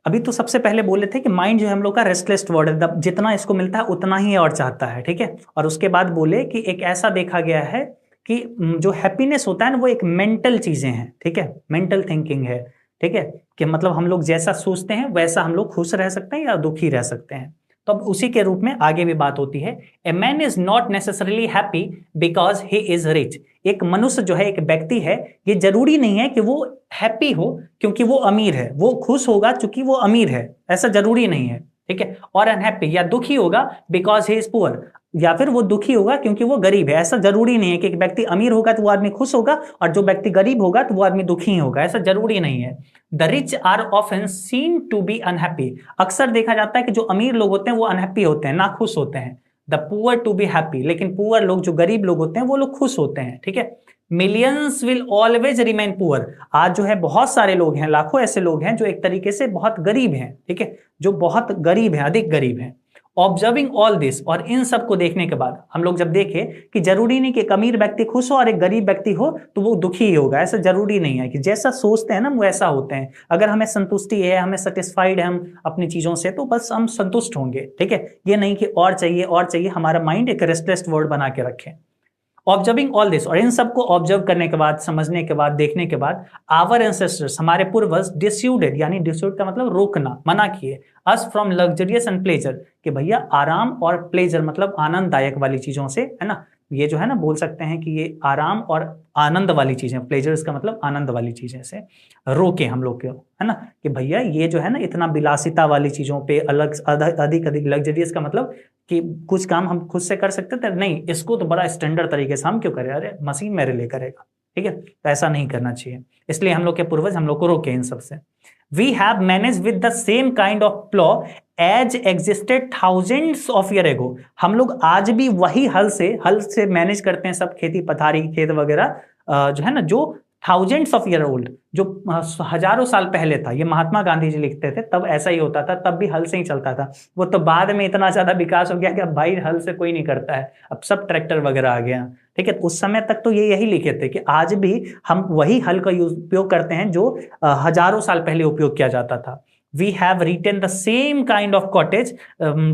अभी तो सबसे पहले बोले थे कि माइंड जो है हम लोग का रेस्टलेस वर्ड है, जितना इसको मिलता है उतना ही और चाहता है। ठीक है, और उसके बाद बोले कि एक ऐसा देखा गया है कि जो हैप्पीनेस होता है ना, वो एक मेंटल चीजें हैं। ठीक है, मेंटल थिंकिंग है। ठीक है, कि मतलब हम लोग जैसा सोचते हैं वैसा हम लोग खुश रह सकते हैं या दुखी रह सकते हैं। तो अब उसी के रूप में आगे भी बात होती है। A man is not necessarily happy because he is rich, एक मनुष्य जो है, एक व्यक्ति है, ये जरूरी नहीं है कि वो हैप्पी हो क्योंकि वो अमीर है, वो खुश होगा क्योंकि वो अमीर है, ऐसा जरूरी नहीं है। ठीक है, और अनहैप्पी या दुखी होगा बिकॉज ही इज पुअर, या फिर वो दुखी होगा क्योंकि वो गरीब है। ऐसा जरूरी नहीं है कि एक व्यक्ति अमीर होगा तो वो आदमी खुश होगा और जो व्यक्ति गरीब होगा तो वो आदमी दुखी ही होगा, ऐसा जरूरी नहीं है। The rich are often seen to be unhappy, अक्सर देखा जाता है कि जो अमीर लोग होते हैं वो अनहैप्पी होते हैं, ना खुश होते हैं। The poor to be happy, लेकिन पुअर लोग, जो गरीब लोग होते हैं, वो लोग खुश होते हैं। ठीक है, millions will always remain poor, आज जो है बहुत सारे लोग हैं, लाखों ऐसे लोग हैं जो एक तरीके से बहुत गरीब हैं। ठीक है, जो बहुत गरीब हैं, अधिक गरीब हैं। ऑब्जर्विंग ऑल दिस, और इन सब को देखने के बाद हम लोग जब देखें कि जरूरी नहीं कि एक अमीर व्यक्ति खुश हो और एक गरीब व्यक्ति हो तो वो दुखी ही होगा, ऐसा जरूरी नहीं है कि जैसा सोचते हैं ना वैसा होते हैं। अगर हमें संतुष्टि है, हमें सेटिस्फाइड है हम अपनी चीजों से, तो बस हम संतुष्ट होंगे। ठीक है, ये नहीं कि और चाहिए और चाहिए, हमारा माइंड एक रेस्टलेस वर्ड बना के रखें। ऑब्जर्विंग ऑल दिस, और इन सबको ऑब्जर्व करने के बाद, समझने के बाद, देखने के बाद, आवर एंसेस्टर्स, हमारे पूर्वज, डिस्यूडेड, यानी डिस्यूड का मतलब रोकना, मना किए, us from luxurious and pleasure, कि भैया आराम और प्लेजर मतलब आनंददायक वाली चीजों से, है ना, ये जो है ना बोल सकते हैं कि ये आराम और आनंद वाली चीजें, प्लेजर्स का मतलब आनंद वाली चीजें से रोके हम लोग को, है ना, कि भैया ये जो है ना इतना विलासिता वाली चीजों पे, अलग अधिक अधिक लग्जरियस का मतलब कि कुछ काम हम खुद से कर सकते थे, नहीं, इसको तो बड़ा स्टैंडर्ड तरीके से हम क्यों करें, अरे मशीन मेरे लिए करेगा। ठीक है, तो ऐसा नहीं करना चाहिए, इसलिए हम लोग के पूर्वज हम लोग को रोके इन सबसे। We have manage with the same kind of plough as existed thousands of year ago, हम लोग आज भी वही हल से मैनेज करते हैं सब खेती पथारी, खेत वगैरह, जो है ना, जो थाउजेंड्स ऑफ ईयर ओल्ड, जो हजारों साल पहले था। ये महात्मा गांधी जी लिखते थे, तब ऐसा ही होता था, तब भी हल से ही चलता था। वो तो बाद में इतना ज्यादा विकास हो गया कि अब भाई हल से कोई नहीं करता है, अब सब ट्रैक्टर वगैरह आ गया। ठीक है, उस समय तक तो ये यही लिखे थे कि आज भी हम वही हल का उपयोग करते हैं जो हजारों साल पहले उपयोग किया जाता था। We have written the same kind of cottage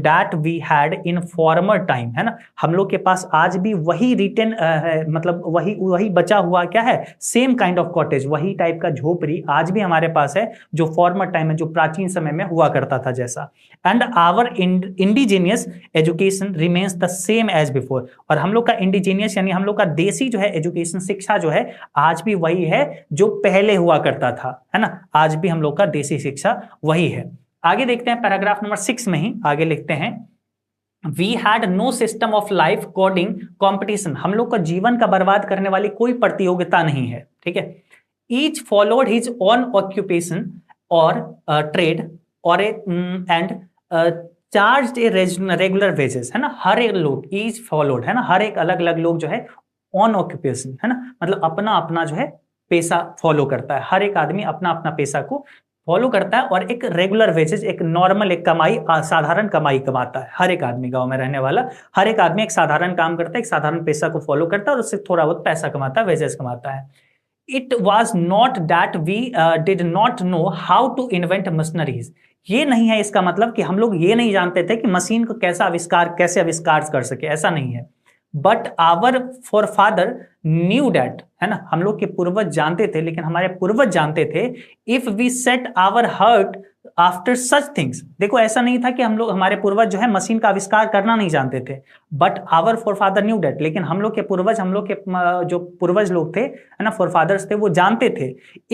that we had in former time, है ना, हम लोग के पास आज भी वही रिटर्न है, मतलब वही बचा हुआ क्या है, सेम काइंड ऑफ कॉटेज, वही टाइप का झोपड़ी आज भी हमारे पास है जो फॉर्मर टाइम में, जो प्राचीन समय में हुआ करता था जैसा। And our indigenous education remains the same as before, और हम लोग का इंडिजीनियस यानी हम लोग का देसी जो है एजुकेशन, शिक्षा जो है आज भी वही है जो पहले हुआ करता था, है ना, आज भी हम लोग का देसी शिक्षा वही है। आगे देखते हैं पैराग्राफ नंबर 6 में ही आगे लिखते हैं, we had no system of life coding competition, हम लोग का जीवन का बर्बाद करने वाली कोई प्रतियोगिता नहीं है। ठीक है, each followed his own occupation और ट्रेड और and charge a regular wages, है ना, हर एक लोग, ईच फॉलोड, है ना, हर एक अलग अलग लोग जो है ऑन ऑक्यूपेशन, है ना, मतलब अपना अपना जो है पेशा फॉलो करता है, हर एक आदमी अपना अपना पेशा को फॉलो करता है और एक रेगुलर वेजेस, एक नॉर्मल, एक कमाई, साधारण कमाई कमाता है। हर एक आदमी, गांव में रहने वाला हर एक आदमी एक साधारण काम करता है, एक साधारण पेशा को फॉलो करता है और उससे थोड़ा बहुत पैसा कमाता है, वेजेस कमाता है। It was not that we did not know how to invent machineries, ये नहीं है इसका मतलब कि हम लोग ये नहीं जानते थे कि मशीन को कैसे आविष्कार कर सके, ऐसा नहीं है। But hour for father new that, है ना, हम लोग के पूर्वज जानते थे, लेकिन हमारे पूर्वज जानते थे, if we set our heart after such things, देखो ऐसा नहीं था कि हम लोग, हमारे पूर्वज जो है मशीन का आविष्कार करना नहीं जानते थे, but hour for father new that, लेकिन हम लोग के पूर्वज, हम लोग के जो पूर्वज लोग थे, है ना, फॉर फादर्स थे, वो जानते थे,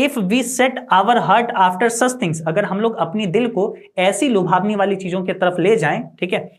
if we set our heart after such things, अगर हम लोग अपनी दिल को ऐसी लुभावनी वाली चीजों की तरफ ले जाएं, ठीक है,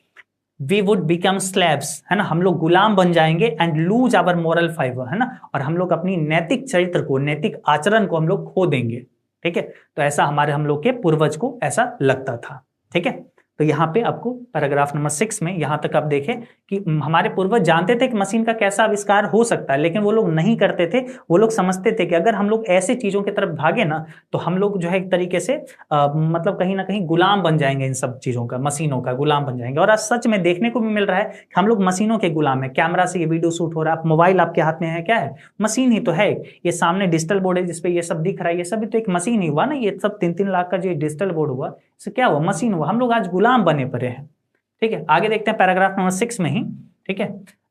वी वुड बिकम स्लैब्स, है ना, हम लोग गुलाम बन जाएंगे, and lose our moral fibre, है ना, और हम लोग अपनी नैतिक चरित्र को, नैतिक आचरण को हम लोग खो देंगे। ठीक है, तो ऐसा हम लोग के पूर्वज को ऐसा लगता था। ठीक है, तो यहाँ पे आपको पैराग्राफ नंबर 6 में यहाँ तक आप देखें कि हमारे पूर्वज जानते थे कि मशीन का कैसा आविष्कार हो सकता है, लेकिन वो लोग नहीं करते थे। वो लोग समझते थे कि अगर हम लोग ऐसे चीजों की तरफ भागे ना, तो हम लोग जो है एक तरीके से मतलब कहीं ना कहीं गुलाम बन जाएंगे, इन सब चीजों का, मशीनों का गुलाम बन जाएंगे। और आज सच में देखने को भी मिल रहा है कि हम लोग मशीनों के गुलाम है। कैमरा से ये वीडियो शूट हो रहा है, मोबाइल आपके हाथ में है, क्या है, मशीन ही तो है। ये सामने डिजिटल बोर्ड है जिसपे ये सब दिख रहा है, ये सब भी तो एक मशीन ही हुआ ना। ये सब 3-3 लाख का जो डिजिटल बोर्ड हुआ, इससे क्या हुआ, मशीन हुआ। हम लोग आज गुलाम बने पड़े हैं। ठीक है, आगे देखते हैं पैराग्राफ नंबर 6 में ही। ठीक है,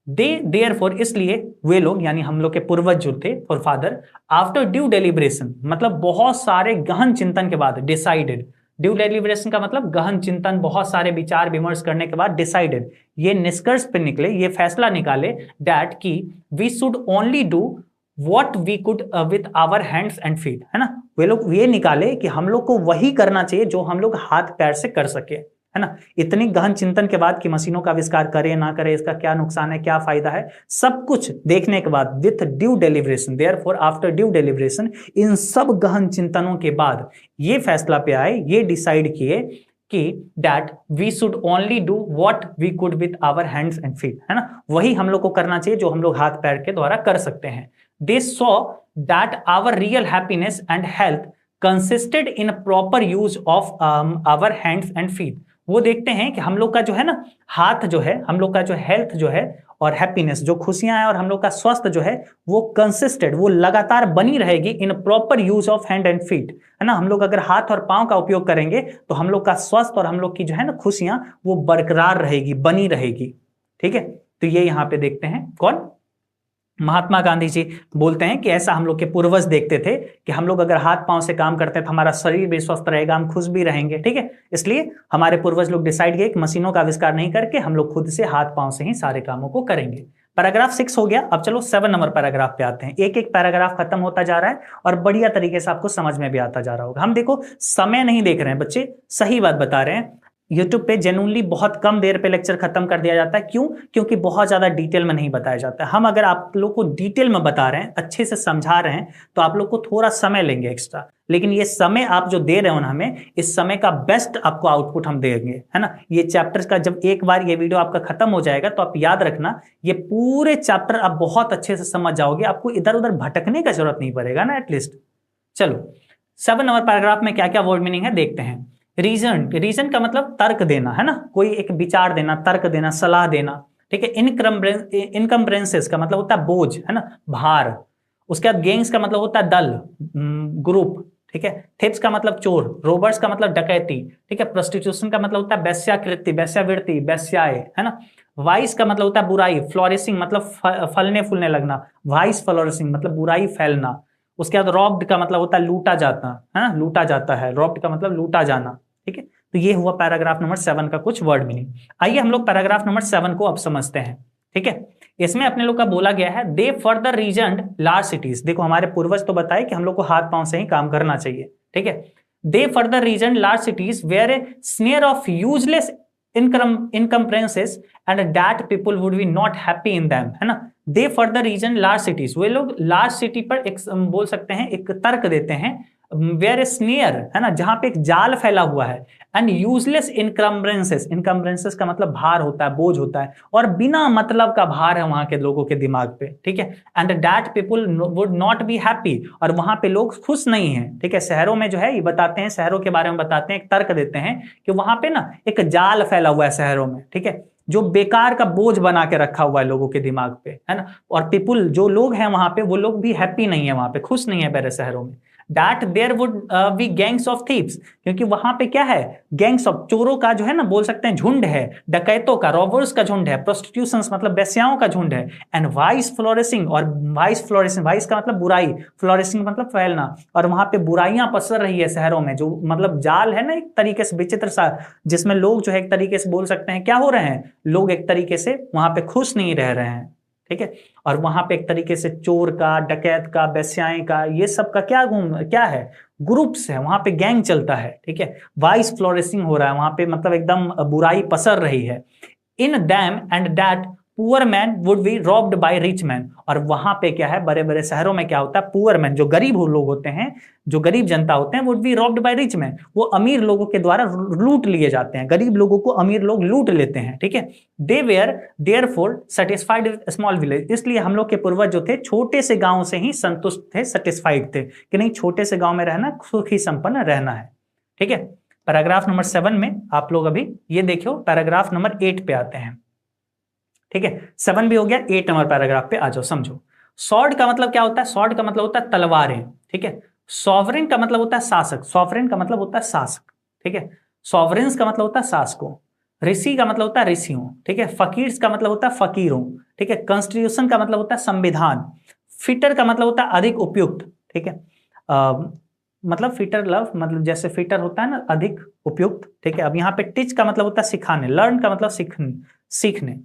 दे देयरफॉर, इसलिए वे लोग यानी हम लोग के पूर्वज जो थे, for father, after due deliberation, मतलब बहुत सारे गहन चिंतन के बाद, डिसाइडेड, ड्यू डेलिब्रेशन का मतलब गहन चिंतन, बहुत सारे विचार विमर्श करने के बाद डिसाइडेड, ये निष्कर्ष पे निकले, ये फैसला निकाले, दैट की we should only do what we could with our hands and feet, है ना। वे लोग ये निकाले कि हम लोग को वही करना चाहिए जो हम लोग हाथ पैर से कर सके, है ना। इतनी गहन चिंतन के बाद कि मशीनों का आविष्कार करे ना करे, इसका क्या नुकसान है, क्या फायदा है, सब कुछ देखने के बाद with due deliberation, therefore after due deliberation, इन सब गहन चिंतनों के बाद ये फैसला पे आए, ये डिसाइड किए कि that we should only do what we could with our hands and feet, है ना, वही हम लोग को करना चाहिए जो हम लोग हाथ पैर के द्वारा कर सकते हैं। They saw that our real happiness and health consisted in proper use of our hands and feet. वो देखते हैं कि हम लोग का जो है ना हाथ जो है, हम लोग का जो हेल्थ जो है और हैप्पीनेस जो खुशियां हैं और हम लोग का स्वास्थ्य जो है वो कंसिस्टेड, वो लगातार बनी रहेगी इन proper use of hand and feet, है ना। हम लोग अगर हाथ और पांव का उपयोग करेंगे तो हम लोग का स्वास्थ्य और हम लोग की जो है ना खुशियां वो बरकरार रहेगी, बनी रहेगी। ठीक है, तो ये यहां पे देखते हैं कौन, महात्मा गांधी जी बोलते हैं कि ऐसा हम लोग के पूर्वज देखते थे कि हम लोग अगर हाथ पांव से काम करते हैं तो हमारा शरीर भी स्वस्थ रहेगा, हम खुश भी रहेंगे। ठीक है, इसलिए हमारे पूर्वज लोग डिसाइड किए कि मशीनों का आविष्कार नहीं करके हम लोग खुद से हाथ पांव से ही सारे कामों को करेंगे। पैराग्राफ 6 हो गया। अब चलो 7 नंबर पैराग्राफ पे आते हैं। एक एक पैराग्राफ खत्म होता जा रहा है और बढ़िया तरीके से आपको समझ में भी आता जा रहा होगा। हम देखो समय नहीं देख रहे हैं बच्चे, सही बात बता रहे हैं। YouTube पे जेन्युइनली बहुत कम देर पे लेक्चर खत्म कर दिया जाता है। क्यों? क्योंकि बहुत ज्यादा डिटेल में नहीं बताया जाता है। हम अगर आप लोग को डिटेल में बता रहे हैं, अच्छे से समझा रहे हैं, तो आप लोग को थोड़ा समय लेंगे एक्स्ट्रा, लेकिन ये समय आप जो दे रहे हो ना हमें, इस समय का बेस्ट आपको आउटपुट हम देंगे, है ना। ये चैप्टर का जब एक बार ये वीडियो आपका खत्म हो जाएगा तो आप याद रखना ये पूरे चैप्टर आप बहुत अच्छे से समझ जाओगे, आपको इधर उधर भटकने का जरूरत नहीं पड़ेगा ना एटलीस्ट। चलो 7 नंबर पैराग्राफ में क्या क्या वर्ड मीनिंग है देखते हैं। रीजन, रीजन का मतलब तर्क देना, है ना, कोई एक विचार देना, तर्क देना, सलाह देना। ठीक है, इनकम्ब्रेंसेस का मतलब होता है बोझ, है ना, भार। उसके बाद गैंग्स का मतलब होता है दल, ग्रुप। ठीक है, थेप्स का मतलब चोर, रोबर्स का मतलब डकैती। ठीक है, प्रोस्टिट्यूशन का मतलब होता है वेश्याकृति, वेश्यावृत्ति, वेश्याएं, है ना। वाइस का मतलब होता है बुराई, फ्लोरिशिंग मतलब फलने फूलने लगना, वाइस फ्लोरिशिंग मतलब बुराई फैलना। उसके बाद रॉब्ड का मतलब होता है लूटा जाता, है ना, लूटा जाता है, रॉब्ड का मतलब लूटा जाना। ठीक है, तो ये हुआ पैराग्राफ नंबर 7 का कुछ वर्ड मीनिंग। आइए हम लोग पैराग्राफ नंबर 7 को अब समझते हैं। ठीक है, इसमें अपने लोग का बोला गया है they further reason large cities. देखो हमारे पूर्वज तो बताए कि हम लोग को हाथ पांव से ही काम करना चाहिए। ठीक है, they further reason large cities where a snare of useless encumbrances and that people would be not happy in them, है ना। They further reason large cities, वे लोग लार्ज सिटी पर एक बोल सकते हैं एक तर्क देते हैं, वेयर ए स्नेयर, है ना, जहां पे एक जाल फैला हुआ है, एंड यूजलेस इनकम्ब्रेंसेस, इनकम्ब्रेंसेस का मतलब भार होता है, बोझ होता है, और बिना मतलब का भार है वहां के लोगों के दिमाग पे। ठीक है, and that people would not be happy, और वहां पे लोग खुश नहीं है। ठीक है, शहरों में जो है ये बताते हैं, शहरों के बारे में बताते हैं, एक तर्क देते हैं कि वहां पे ना एक जाल फैला हुआ है शहरों में। ठीक है, जो बेकार का बोझ बना के रखा हुआ है लोगों के दिमाग पे, है ना, और पीपुल जो लोग हैं वहां पे वो लोग भी हैप्पी नहीं है, वहां पे खुश नहीं है मेरे शहरों में। That there would be gangs of thieves, क्योंकि वहां पे क्या है, गैंग्स ऑफ, चोरों का जो है ना बोल सकते हैं झुंड है, डकैतों का, रॉबर्स का झुंड है, प्रोस्टिट्यूशंस मतलब वेश्याओं का झुंड है, एंड वाइस फ्लोरिशिंग, और वाइस फ्लोरिशिंग, वाइस का मतलब बुराई, फ्लोरिशिंग मतलब फैलना, और वहां पे बुराइयां पसर रही है शहरों में, जो मतलब जाल है ना एक तरीके से विचित्र सा, जिसमें लोग जो है एक तरीके से बोल सकते हैं क्या हो रहे हैं, लोग एक तरीके से वहां पे खुश नहीं रह रहे हैं। ठीक है, और वहां पे एक तरीके से चोर का, डकैत का, वेश्याएं का, ये सब का क्या है, ग्रुप्स है, वहां पे गैंग चलता है। ठीक है, वाइस फ्लोरिशिंग हो रहा है वहां पे, मतलब एकदम बुराई पसर रही है। In them and that poor man would be robbed by rich man, और वहां पे क्या है, बड़े बड़े शहरों में क्या होता है, पुअर मैन जो गरीब लोग होते हैं, जो गरीब जनता होते हैं, would be robbed by rich man, वो अमीर लोगों के द्वारा लूट लिए जाते हैं, गरीब लोगों को अमीर लोग लूट लेते हैं। ठीक है, they were therefore satisfied with small village, इसलिए हम लोग के पूर्वज जो थे छोटे से गांव से ही संतुष्ट थे, सेटिस्फाइड थे कि नहीं छोटे से गांव में रहना, सुखी संपन्न रहना है। ठीक है, पैराग्राफ नंबर 7 में आप लोग अभी ये देखो, पैराग्राफ नंबर 8 पे आते हैं। ठीक है, 7 भी हो गया, 8 नंबर पैराग्राफ पे आ जाओ, समझो। स्वॉर्ड का मतलब क्या होता है, स्वॉर्ड का मतलब होता है तलवारें। ठीक है, सॉवरेन का मतलब होता है शासक, सॉवरेन का मतलब होता है शासक। ठीक है, सॉवरेंस का मतलब होता है शासकों, ऋषि का मतलब होता है ऋषियों। ठीक है, फकीर्स का मतलब होता है फकीरों। ठीक है, कॉन्स्टिट्यूशन का मतलब होता है संविधान। फिटर का मतलब होता है अधिक उपयुक्त। ठीक है, मतलब फिटर लव, मतलब जैसे फिटर होता है ना अधिक उपयुक्त। ठीक है, अब यहाँ पे टीच का मतलब होता है सिखाने, लर्न का मतलब सीखने।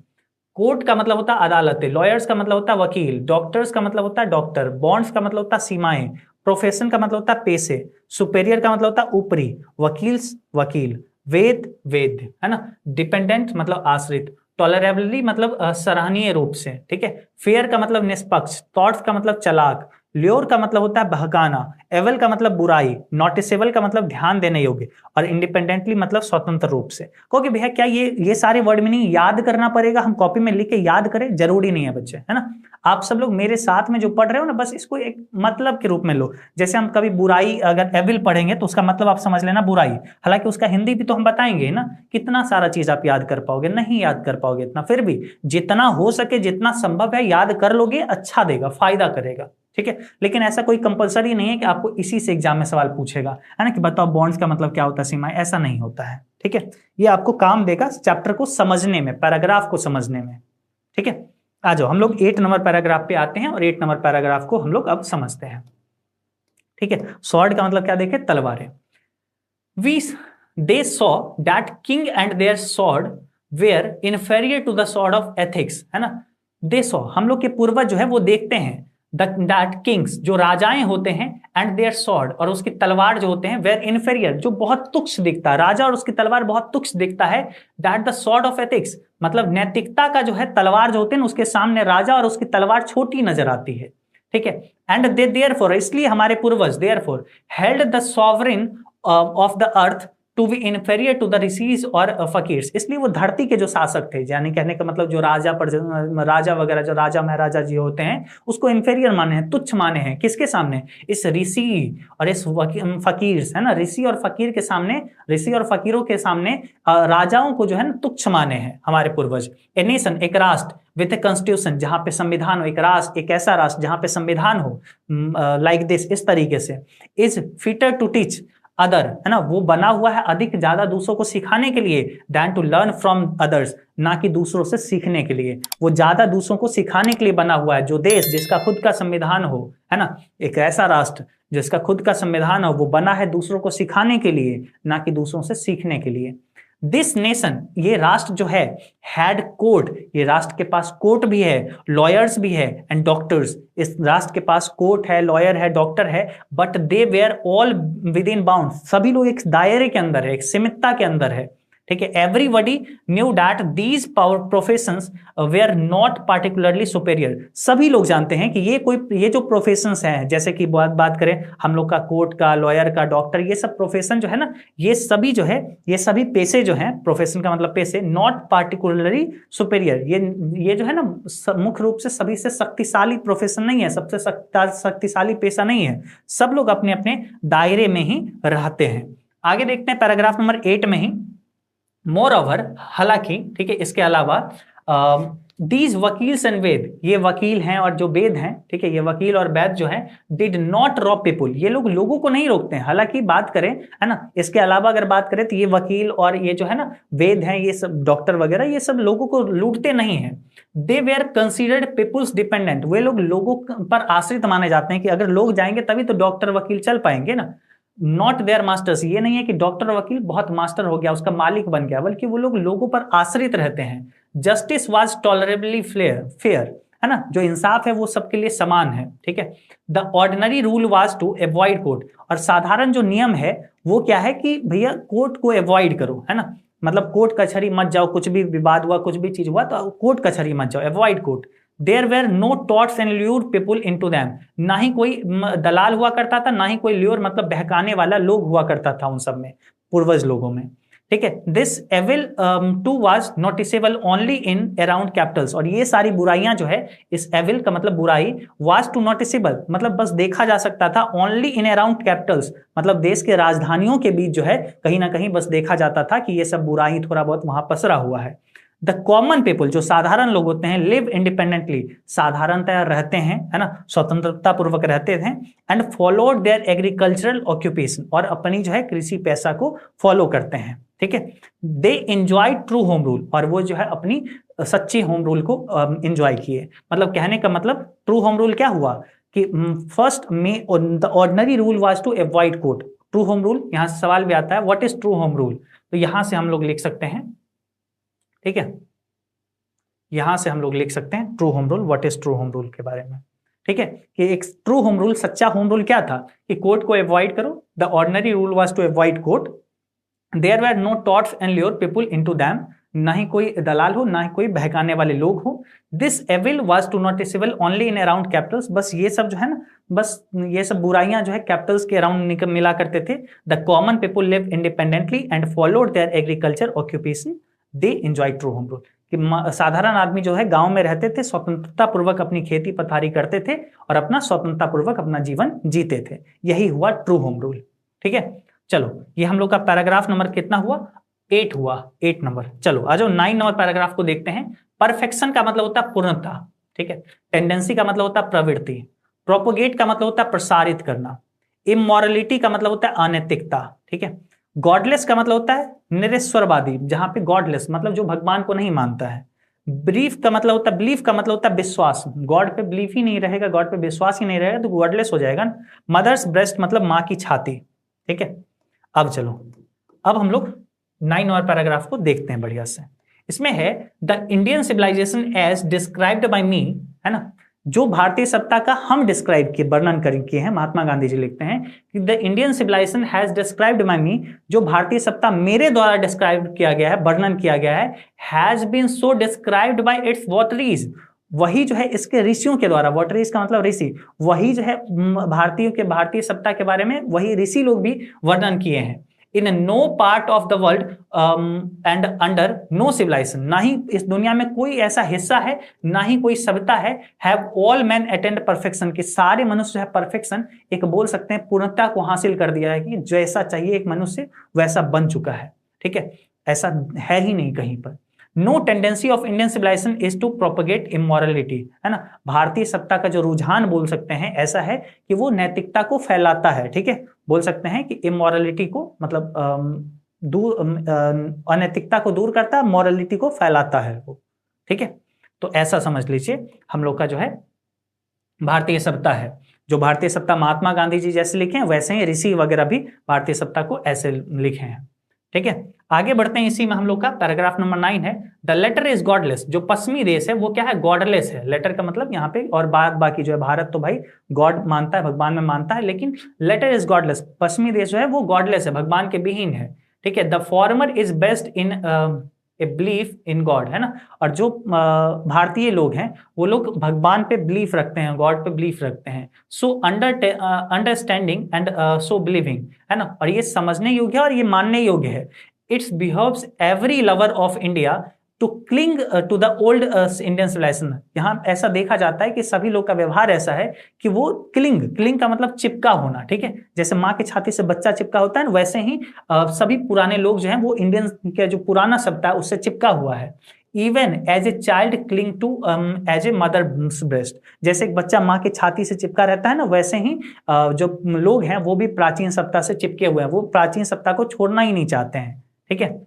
कोर्ट का मतलब होता है अदालतें, लॉयर्स का मतलब होता है वकील, डॉक्टर्स का मतलब होता है डॉक्टर, बॉन्ड्स का मतलब होता है सीमाएं, प्रोफेशन का मतलब होता है पेशे, सुपेरियर का मतलब होता है ऊपरी, वकील, वेद वेद, है ना। डिपेंडेंट मतलब आश्रित, टॉलरेबली मतलब सराहनीय रूप से, ठीक है। फेयर का मतलब निष्पक्ष, थॉट्स का मतलब चालाक, ल्योर का मतलब होता है बहकाना, एवल का मतलब बुराई, नोटिसेबल का मतलब ध्यान देने योग्य, और इंडिपेंडेंटली मतलब स्वतंत्र रूप से। क्योंकि भैया क्या ये सारे वर्ड मीनिंग याद करना पड़ेगा, हम कॉपी में लिख के याद करें, जरूरी नहीं है बच्चे, है ना। आप सब लोग मेरे साथ में जो पढ़ रहे हो ना, बस इसको एक मतलब के रूप में लो। जैसे हम कभी बुराई अगर एविल पढ़ेंगे तो उसका मतलब आप समझ लेना बुराई, हालांकि उसका हिंदी भी तो हम बताएंगे ना। कितना सारा चीज आप याद कर पाओगे, नहीं याद कर पाओगे इतना, फिर भी जितना हो सके जितना संभव है याद कर लोगे, अच्छा देगा, फायदा करेगा, ठीक है। लेकिन ऐसा कोई कंपलसरी नहीं है कि आपको इसी से एग्जाम में सवाल पूछेगा, है ना, कि बताओ बॉन्ड्स का मतलब क्या होता है सीमा, ऐसा नहीं होता है, ठीक है। ये आपको काम देगा चैप्टर को समझने में, पैराग्राफ को समझने में, ठीक है। आ जाओ हम लोग 8 नंबर पैराग्राफ पे आते हैं और 8 नंबर पैराग्राफ को हम लोग अब समझते हैं, ठीक है। स्वॉर्ड का मतलब क्या देखे, तलवारें। We they saw that king and their sword were inferior to the sword of ethics, है ना। दे सॉ, हम लोग के पूर्वज जो है वो देखते हैं, दैट किंग्स जो राजाएं होते हैं, एंड देयर स्वॉर्ड और उसकी तलवार जो होते हैं, वेयर इनफेरियर जो बहुत तुच्छ दिखता है, राजा और उसकी तलवार बहुत तुच्छ दिखता है, that the sword of ethics मतलब नैतिकता का जो है तलवार जो होते हैं उसके सामने राजा और उसकी तलवार छोटी नजर आती है, ठीक है। एंड दे देयरफॉर, इसलिए हमारे पूर्वज therefore held the sovereign of the earth to be inferior to the rishis और फकीर्स, इसलिए वो धरती के जो शासक थे, यानी कहने का मतलब जो राजा वगैरह जो राजा महाराजा जी होते हैं उसको इन्फेरियर माने हैं, तुच्छ माने हैं, किसके सामने, इस ऋषि और इस फकीर्स, है ना, ऋषि और फकीर के सामने, ऋषि और फकीरों के सामने राजाओं को जो है ना तुच्छ माने हैं हमारे पूर्वज। ए नेशन, एक राष्ट्र, विथ ए कॉन्स्टिट्यूशन जहां पे संविधान हो, एक राष्ट्र, एक ऐसा राष्ट्र जहां पे संविधान हो, लाइक दिस, इस तरीके से, is fitter to teach other, है ना, वो बना हुआ है अधिक ज्यादा दूसरों को सिखाने के लिए, than to learn from others, ना कि दूसरों से सीखने के लिए, वो ज्यादा दूसरों को सिखाने के लिए बना हुआ है। जो देश जिसका खुद का संविधान हो, है ना, एक ऐसा राष्ट्र जिसका खुद का संविधान हो, वो बना है दूसरों को सिखाने के लिए, ना कि दूसरों से सीखने के लिए। दिस नेशन, ये राष्ट्र जो है, हैड कोर्ट, ये राष्ट्र के पास कोर्ट भी है, लॉयर्स भी है, एंड डॉक्टर्स, इस राष्ट्र के पास कोर्ट है, लॉयर है, डॉक्टर है, but they were all within bound, सभी लोग एक दायरे के अंदर है, एक सीमितता के अंदर है, ठीक है। Everybody knew that these power professions were not particularly superior, सभी लोग जानते हैं कि ये जो प्रोफेशंस हैं, जैसे कि बात करें हम लोग का कोर्ट का, लॉयर का, डॉक्टर, ये सब प्रोफेशन जो है ना, ये सभी जो है, ये सभी पेशे जो हैं, प्रोफेशन का मतलब पेशे, नॉट पार्टिकुलरली सुपेरियर, ये जो है ना मुख्य रूप से सभी से शक्तिशाली प्रोफेशन नहीं है, सबसे शक्तिशाली पेशा नहीं है, सब लोग अपने अपने दायरे में ही रहते हैं। आगे देखते हैं पैराग्राफ नंबर 8 में ही, मोर ओवर, हालांकि, ठीक है, इसके अलावा दीज वकील्स एंड वेद, ये वकील हैं और जो वेद हैं, ठीक है, ये वकील और वैद जो है, डिड नॉट रॉब पीपुल, ये लोग लोगों को नहीं रोकते हैं। हालांकि बात करें, है ना, इसके अलावा अगर बात करें तो ये वकील और ये जो है ना वेद हैं, ये सब डॉक्टर वगैरह, ये सब लोगों को लूटते नहीं है। They where considered people's dependent, वे लोग लोगों पर आश्रित माने जाते हैं, कि अगर लोग जाएंगे तभी तो डॉक्टर वकील चल पाएंगे ना। नॉट देयर मास्टर्स, ये नहीं है कि डॉक्टर वकील बहुत मास्टर हो गया, उसका मालिक बन गया, बल्कि वो लोग लोगों पर आश्रित रहते हैं। जस्टिस वाज टॉलरेबली फेयर, है ना, जो इंसाफ है वो सबके लिए समान है, ठीक है। The ordinary rule was to avoid court, और साधारण जो नियम है वो क्या है कि भैया कोर्ट को अवॉइड करो, है ना, मतलब कोर्ट कचहरी मत जाओ, कुछ भी विवाद हुआ, कुछ भी चीज हुआ तो कोर्ट कचहरी मत जाओ, avoid court. There were no touts and lure people into them, ना ही कोई दलाल हुआ करता था, ना ही कोई ल्यूर मतलब बहकाने वाला लोग हुआ करता था उन सब में, पूर्वज लोगों में, ठीक है। This evil too was noticeable only in around capitals, और ये सारी बुराइयां जो है, इस एविल का मतलब बुराई, वाज टू नोटिसेबल मतलब बस देखा जा सकता था, ओनली इन अराउंड कैपिटल्स मतलब देश के राजधानियों के बीच जो है कहीं ना कहीं बस देखा जाता था कि ये सब बुराई थोड़ा बहुत वहां पसरा हुआ है। द कॉमन पीपल, जो साधारण लोग होते हैं, लिव इंडिपेंडेंटली, साधारणतः रहते हैं, है ना, स्वतंत्रता पूर्वक रहते थे, and followed there agricultural occupation, और अपनी जो है कृषि पैसा को फॉलो करते हैं, ठीक है। They enjoy true home rule, और वो जो है अपनी सच्ची होम रूल को एंजॉय किए। मतलब कहने का मतलब ट्रू होम रूल क्या हुआ कि फर्स्ट में the ordinary rule was to avoid court. True home rule, यहां से सवाल भी आता है what is true home rule, तो यहां से हम लोग लिख सकते हैं, ठीक है, यहां से हम लोग लिख सकते हैं true home rule, what is true home rule के बारे में, ठीक है, कि एक ट्रू होम रूल, सच्चा होम रूल क्या था कि कोर्ट को अवॉइड करो, the ordinary rule was to avoid court, there were no touts and lure people into them, ना ही कोई दलाल हो ना ही कोई बहकाने वाले लोग हो। This evil was too noticeable only in around capitals, बस ये सब जो है ना, बस ये सब बुराइयां जो है कैपिटल्स के अराउंड मिला करते थे। The common people live independently and followed there agriculture occupation, they enjoy true home rule, कि साधारण आदमी जो है गांव में रहते थे, स्वतंत्रता पूर्वक अपनी खेती पथारी करते थे और अपना स्वतंत्रता पूर्वक अपना जीवन जीते थे। यही हुआ ट्रू होम रूल। ठीक है, चलो ये हम लोग का पैराग्राफ नंबर कितना हुआ, 8 हुआ, 8 नंबर। चलो आ जाओ 9 नंबर पैराग्राफ को देखते हैं। परफेक्शन का मतलब होता है पूर्णता, ठीक है। टेंडेंसी का मतलब होता है प्रवृत्ति। प्रोपोगेट का मतलब होता है प्रसारित करना। इमोरलिटी का मतलब होता है अनैतिकता, ठीक है। गॉडलेस का मतलब होता है निरेश्वरवादी, जहां पे गॉडलेस मतलब जो भगवान को नहीं मानता है। बिलीफ का मतलब होता है विश्वास, गॉड पे बिलीफ ही नहीं रहेगा, गॉड पे विश्वास ही नहीं रहेगा तो गॉडलेस हो जाएगा। मदर्स ब्रेस्ट मतलब माँ की छाती, ठीक है। अब चलो, अब हम लोग 9 नंबर पैराग्राफ को देखते हैं बढ़िया से। इसमें है the Indian civilization as described by me, है ना, जो भारतीय सत्ता का हम डिस्क्राइब किए, वर्णन किए हैं, महात्मा गांधी जी लिखते हैं कि the Indian civilization has described by me, जो भारतीय सत्ता मेरे द्वारा डिस्क्राइब किया गया है, वर्णन किया गया है, has been so described by its votaries, वही जो है इसके ऋषियों के द्वारा, वोटरीज का मतलब ऋषि, वही जो है भारतीय सत्ता के बारे में वही ऋषि लोग भी वर्णन किए हैं। In no part of the world and under no civilization, ना ही इस दुनिया में कोई ऐसा हिस्सा है, ना ही कोई सभ्यता है, have all man attend perfection, कि सारे मनुष्य है परफेक्शन, एक बोल सकते हैं पूर्णता को हासिल कर दिया है, कि जैसा चाहिए एक मनुष्य वैसा बन चुका है, ठीक है। ऐसा है ही नहीं कहीं पर। No tendency of Indian civilization is to propagate immorality, है ना, भारतीय सत्ता का जो रुझान बोल सकते हैं ऐसा है कि वो नैतिकता को फैलाता है, ठीक है। बोल सकते हैं कि इमोरलिटी को मतलब अनैतिकता को दूर करता है, मॉरलिटी को फैलाता है वो, ठीक है। तो ऐसा समझ लीजिए हम लोग का जो है भारतीय सत्ता है। जो भारतीय सत्ता महात्मा गांधी जी जैसे लिखे हैं वैसे ही ऋषि वगैरह भी भारतीय सत्ता को ऐसे लिखे हैं, ठीक है। आगे बढ़ते हैं, इसी में हम लोग का पैराग्राफ नंबर 9 है। द लेटर इज गॉडलेस, जो पश्चिमी देश है वो क्या है, गॉडलेस है। लेटर का मतलब यहाँ पे, और बाकी जो है भारत तो भाई गॉड मानता है, भगवान में मानता है, लेकिन लेटर इज गॉडलेस, पश्चिमी देश जो है वो गॉडलेस है, भगवान के विहीन है, ठीक है। The former is best in a belief in God, है ना, और जो भारतीय लोग हैं वो लोग भगवान पे बिलीफ रखते हैं, गॉड पे बिलीफ रखते हैं। So understanding and so believing, है ना, और ये समझने योग्य है और ये मानने योग्य है। It's behoves every lover of India to cling to the old Indian civilization, यहाँ ऐसा देखा जाता है कि सभी लोग का व्यवहार ऐसा है कि वो क्लिंग का मतलब चिपका होना, ठीक है। जैसे माँ की छाती से बच्चा चिपका होता है ना, वैसे ही सभी पुराने लोग जो हैं वो इंडियन के जो पुराना सत्ता है उससे चिपका हुआ है। Even as a child cling to as a mother breast, जैसे एक बच्चा माँ की छाती से चिपका रहता है ना, वैसे ही जो लोग हैं वो भी प्राचीन सत्ता से चिपके हुए हैं, वो प्राचीन सत्ता को छोड़ना ही नहीं चाहते हैं, ठीक है,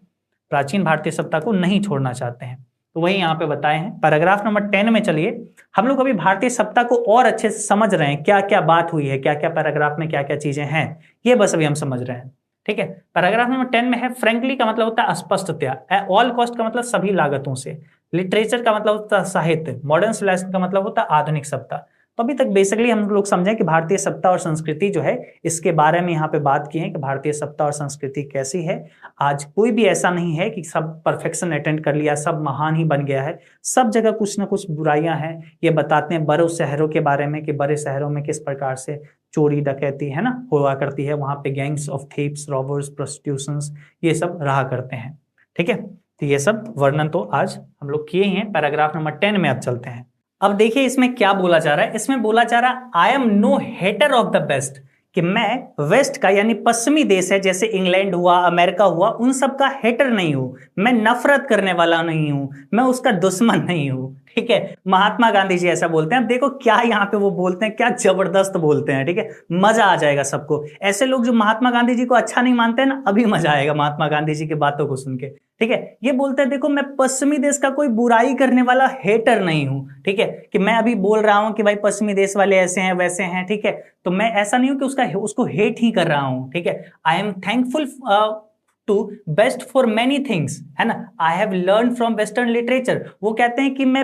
प्राचीन भारतीय सत्ता को नहीं छोड़ना चाहते हैं। तो वही यहाँ पे बताए हैं। पैराग्राफ नंबर 10 में चलिए, हम लोग अभी भारतीय सत्ता को और अच्छे से समझ रहे हैं, क्या क्या बात हुई है, क्या क्या पैराग्राफ में क्या क्या चीजें हैं, ये बस अभी हम समझ रहे हैं, ठीक है। पैराग्राफ नंबर 10 में है फ्रेंकली का मतलब होता है स्पष्टतया, ऑल कॉस्ट का मतलब सभी लागतों से, लिटरेचर का मतलब होता है साहित्य, मॉडर्न सिविलाइजेशन का मतलब होता है आधुनिक सत्ता। तो अभी तक बेसिकली हम लोग समझें कि भारतीय सत्ता और संस्कृति जो है इसके बारे में यहाँ पे बात की है कि भारतीय सत्ता और संस्कृति कैसी है। आज कोई भी ऐसा नहीं है कि सब परफेक्शन अटेंड कर लिया, सब महान ही बन गया है, सब जगह कुछ ना कुछ बुराइयां हैं। ये बताते हैं बड़े शहरों के बारे में कि बड़े शहरों में किस प्रकार से चोरी डकैती, है ना, हुआ करती है, वहां पे गैंग्स ऑफ थीव्स, रॉबर्स, प्रोस्टिट्यूशंस, ये सब रहा करते हैं, ठीक है। तो ये सब वर्णन तो आज हम लोग किए ही हैं। पैराग्राफ नंबर 10 में अब चलते हैं। अब देखिए इसमें क्या बोला जा रहा है, इसमें बोला जा रहा है I am no hater of the west, कि मैं वेस्ट का यानी पश्चिमी देश है जैसे इंग्लैंड हुआ, अमेरिका हुआ, उन सब का हेटर नहीं हूं, मैं नफरत करने वाला नहीं हूं, मैं उसका दुश्मन नहीं हूं, ठीक है। महात्मा गांधी जी ऐसा बोलते हैं। अब देखो क्या यहाँ पे वो बोलते हैं, क्या जबरदस्त बोलते हैं, ठीक है, मजा आ जाएगा सबको। ऐसे लोग जो महात्मा गांधी जी को अच्छा नहीं मानते हैं ना, अभी मजा आएगा महात्मा गांधी जी की बातों को सुन के, ठीक है। ये बोलते हैं देखो मैं पश्चिमी देश का कोई बुराई करने वाला हेटर नहीं हूं, ठीक है, कि मैं अभी बोल रहा हूं कि भाई पश्चिमी देश वाले ऐसे हैं वैसे हैं, ठीक है, तो मैं ऐसा नहीं हूं कि उसको हेट ही कर रहा हूं, ठीक है। I am thankful to west for many things, है ना। I have learn from western literature, वो कहते हैं कि मैं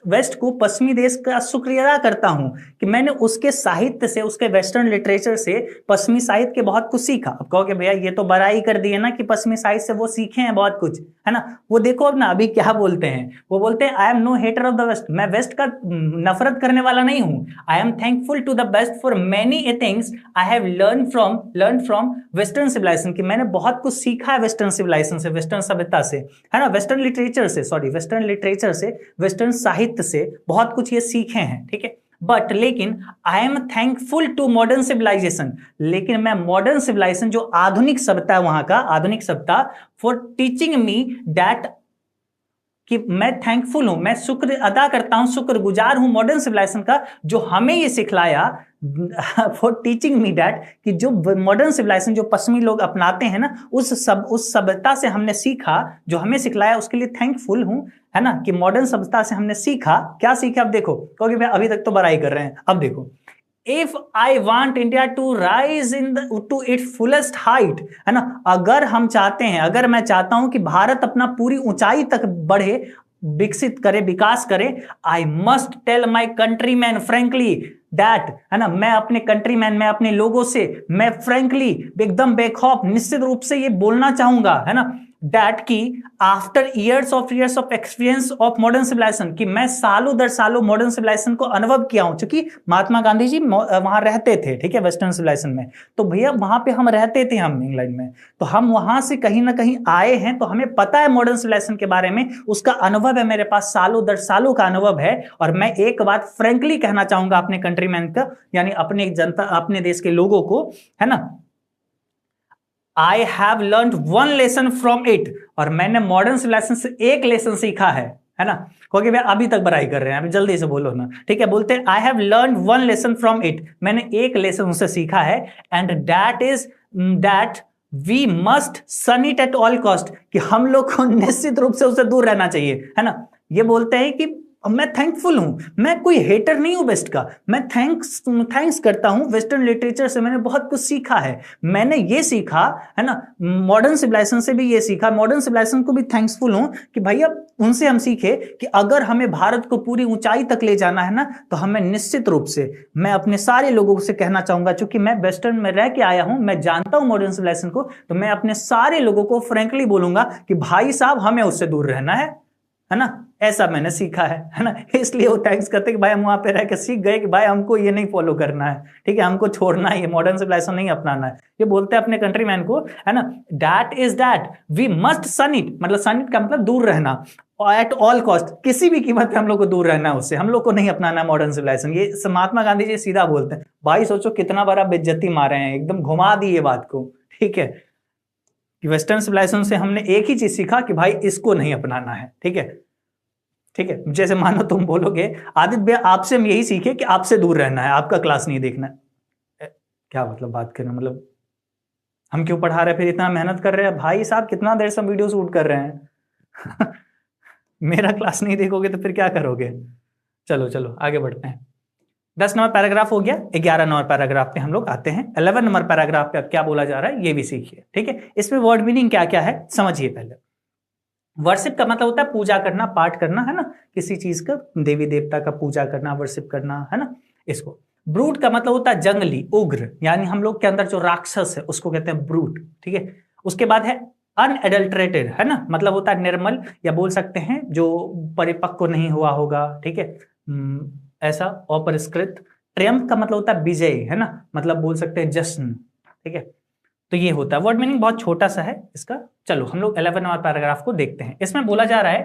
वेस्ट को, पश्चिमी देश का शुक्रिया अदा करता हूं कि मैंने उसके साहित्य से, उसके वेस्टर्न लिटरेचर से, पश्चिमी साहित्य के बहुत कुछ सीखा। अब कहोगे भैया ये तो बड़ाई कर दी है ना कि पश्चिमी साहित्य से वो सीखे हैं बहुत कुछ, है ना। वो देखो अब ना अभी क्या बोलते हैं, वो बोलते हैं I am no hater of the west, मैं वेस्ट का नफरत करने वाला नहीं हूं। I am thankful to the west for many things I have learn from western civilization, कि मैंने बहुत कुछ सीखा है वेस्टर्न सिविलाइजेशन से, वेस्टर्न सभ्यता से, है ना, वेस्टर्न लिटरेचर से, वेस्टर्न लिटरेचर से, वेस्टर्न साहित्य से बहुत कुछ ये सीखे हैं, ठीक है। बट लेकिन I am thankful to modern civilization, लेकिन मैं मॉडर्न सिविलाइजेशन जो आधुनिक सभ्यता है वहां का, आधुनिक सभ्यता, फॉर टीचिंग मी दैट, कि मैं थैंकफुल हूं, मैं शुक्र अदा करता हूं, शुक्रगुजार हूं मॉडर्न सिविलाइजेशन का जो हमें ये सिखलाया, फॉर टीचिंग मी दैट, कि जो मॉडर्न सिविलाइजेशन जो पश्चिमी लोग अपनाते हैं ना, उस सभ्यता से हमने सीखा, जो हमें सिखलाया उसके लिए थैंकफुल हूं, है ना, कि मॉडर्न सभ्यता से हमने सीखा। क्या सीखा अब देखो, क्योंकि मैं अभी तक तो बड़ाई कर रहे हैं, अब देखो, if I want India to rise to its fullest height, है ना, अगर हम चाहते हैं, अगर मैं चाहता हूं कि भारत अपना पूरी ऊंचाई तक बढ़े, विकसित करे, विकास करे, I must tell my countryman frankly that, है ना, मैं अपने कंट्रीमैन, मैं अपने लोगों से, मैं फ्रेंकली, एकदम बेखौफ, निश्चित रूप से ये बोलना चाहूंगा, है ना, दैट की after years of experience of modern civilization, कि मैं सालों दर सालों मॉडर्न सिविलाइजेशन को अनुभव किया हूं, क्योंकि महात्मा गांधी जी वहां रहते थे, ठीक है, वेस्टर्न सिविलाइजेशन में, तो भैया वहां पे हम रहते थे, हम इंग्लैंड में, तो हम वहां से कहीं ना कहीं आए हैं, तो हमें पता है मॉडर्न सिविलाइजेशन के बारे में, उसका अनुभव है मेरे पास, सालों दर सालों का अनुभव है। और मैं एक बात फ्रेंकली कहना चाहूंगा अपने कंट्रीमैन का, यानी अपने जनता, अपने देश के लोगों को, है ना, I have learn one lesson from it, और मैंने मॉडर्न सिविलाइजेशन से एक लेसन सीखा है ना, क्योंकि वे अभी तक बड़ाई कर रहे हैं, अभी जल्दी से बोलो ना, ठीक है। बोलते हैं I have learn one lesson from it, मैंने एक लेसन उनसे सीखा है, and that is that we must shun it at all cost, कि हम लोग को निश्चित रूप से उससे दूर रहना चाहिए, है ना। ये बोलते हैं कि मैं थैंकफुल हूं, मैं कोई हेटर नहीं हूं वेस्ट का, मैं थैंक्स करता हूं वेस्टर्न लिटरेचर से, मैंने बहुत कुछ सीखा है, मैंने ये सीखा, है ना, मॉडर्न सिविलाइजेशन से भी ये सीखा, मॉडर्न सिविलाइजेशन को भी थैंक्सफुल हूं कि भैया उनसे हम सीखे कि अगर हमें भारत को पूरी ऊंचाई तक ले जाना है ना, तो हमें निश्चित रूप से, मैं अपने सारे लोगों से कहना चाहूंगा, चूंकि मैं वेस्टर्न में रह के आया हूं, मैं जानता हूं मॉडर्न सिविलाइजेशन को, तो मैं अपने सारे लोगों को फ्रेंकली बोलूंगा कि भाई साहब हमें उससे दूर रहना है ना, ऐसा मैंने सीखा है ना। इसलिए वो थैंक्स करते कि भाई हम वहां पे रह के सीख गए कि भाई हमको ये नहीं फॉलो करना है, ठीक है, हमको छोड़ना है, ये मॉडर्न सिविलाइजेशन नहीं अपनाना है। ये बोलते हैं अपने कंट्रीमैन को, है ना, that is that we must shun it, मतलब सन इट का मतलब दूर रहना, एट ऑल कॉस्ट, किसी भी कीमत पे हम लोग को दूर रहना है उससे, हम लोग को नहीं अपनाना है मॉडर्न सिविलाइजेशन। ये महात्मा गांधी जी सीधा बोलते हैं। भाई सोचो कितना बड़ा बेइज्जती मारे हैं, एकदम घुमा दी ये बात को, ठीक है, कि वेस्टर्न सिविलाइजेशन से हमने एक ही चीज सीखा कि भाई इसको नहीं अपनाना है, ठीक है, ठीक है। जैसे मानो तुम बोलोगे आदित्य भैया आपसे हम यही सीखे कि आपसे दूर रहना है, आपका क्लास नहीं देखना है। क्या मतलब बात करना, मतलब हम क्यों पढ़ा रहे, फिर इतना मेहनत कर रहे हैं भाई साहब, कितना देर से वीडियो शूट कर रहे हैं मेरा क्लास नहीं देखोगे तो फिर क्या करोगे। चलो चलो आगे बढ़ते हैं। 10 नंबर पैराग्राफ हो गया, 11 नंबर पैराग्राफ पे हम लोग आते हैं। 11 नंबर पैराग्राफ पे अब क्या बोला जा रहा है ये भी सीखिए, ठीक है। इसमें वर्ड मीनिंग क्या क्या है समझिए पहले। वर्शिप का मतलब होता है पूजा करना, पाठ करना, है ना, किसी चीज का, देवी देवता का पूजा करना, वर्शिप करना, है ना, इसको। ब्रूट का मतलब होता है जंगली, उग्र, यानी हम लोग के अंदर जो राक्षस है उसको कहते हैं ब्रूट, ठीक है। उसके बाद है अनएडल्टरेटेड, है ना, मतलब होता है निर्मल, या बोल सकते हैं जो परिपक्व नहीं हुआ होगा, ठीक है, ऐसा, अपरिष्कृत। ट्रियम्फ का मतलब होता है विजय, है ना, मतलब बोल सकते हैं जश्न, ठीक है। तो ये होता है, वर्ड मीनिंग बहुत छोटा सा है इसका। चलो हम लोग 11 नंबर पैराग्राफ को देखते हैं। इसमें बोला जा रहा है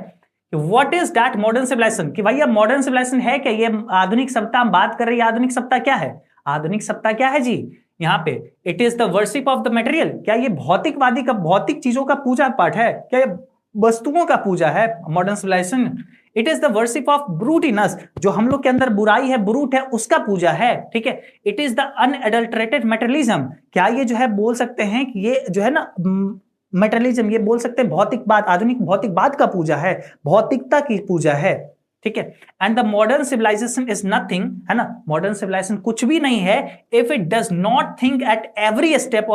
कि what is that modern civilization, कि भैया मॉडर्न सिविलाइजेशन है क्या, ये आधुनिक सभ्यता हम बात कर रहे हैं, आधुनिक सभ्यता क्या है, आधुनिक सभ्यता क्या है जी, यहाँ पे it is the worship of the material, क्या ये भौतिकवादी का, भौतिक चीजों का पूजा पाठ है, क्या ये वस्तुओं का पूजा है modern civilization. It is the worship of brute in us, जो हम लोग के अंदर बुराई है, ब्रूट है, उसका पूजा है, ठीक है। It is the unadulterated materialism, क्या ये जो है बोल सकते हैं कि ये जो है ना मेटेरियलिज्म, ये बोल सकते हैं भौतिकवाद, आधुनिक भौतिकवाद का पूजा है, भौतिकता की पूजा है, ठीक है। And the modern civilization is nothing, है ना, मॉडर्न सिविलाइजेशन कुछ भी नहीं है if it does not think at every step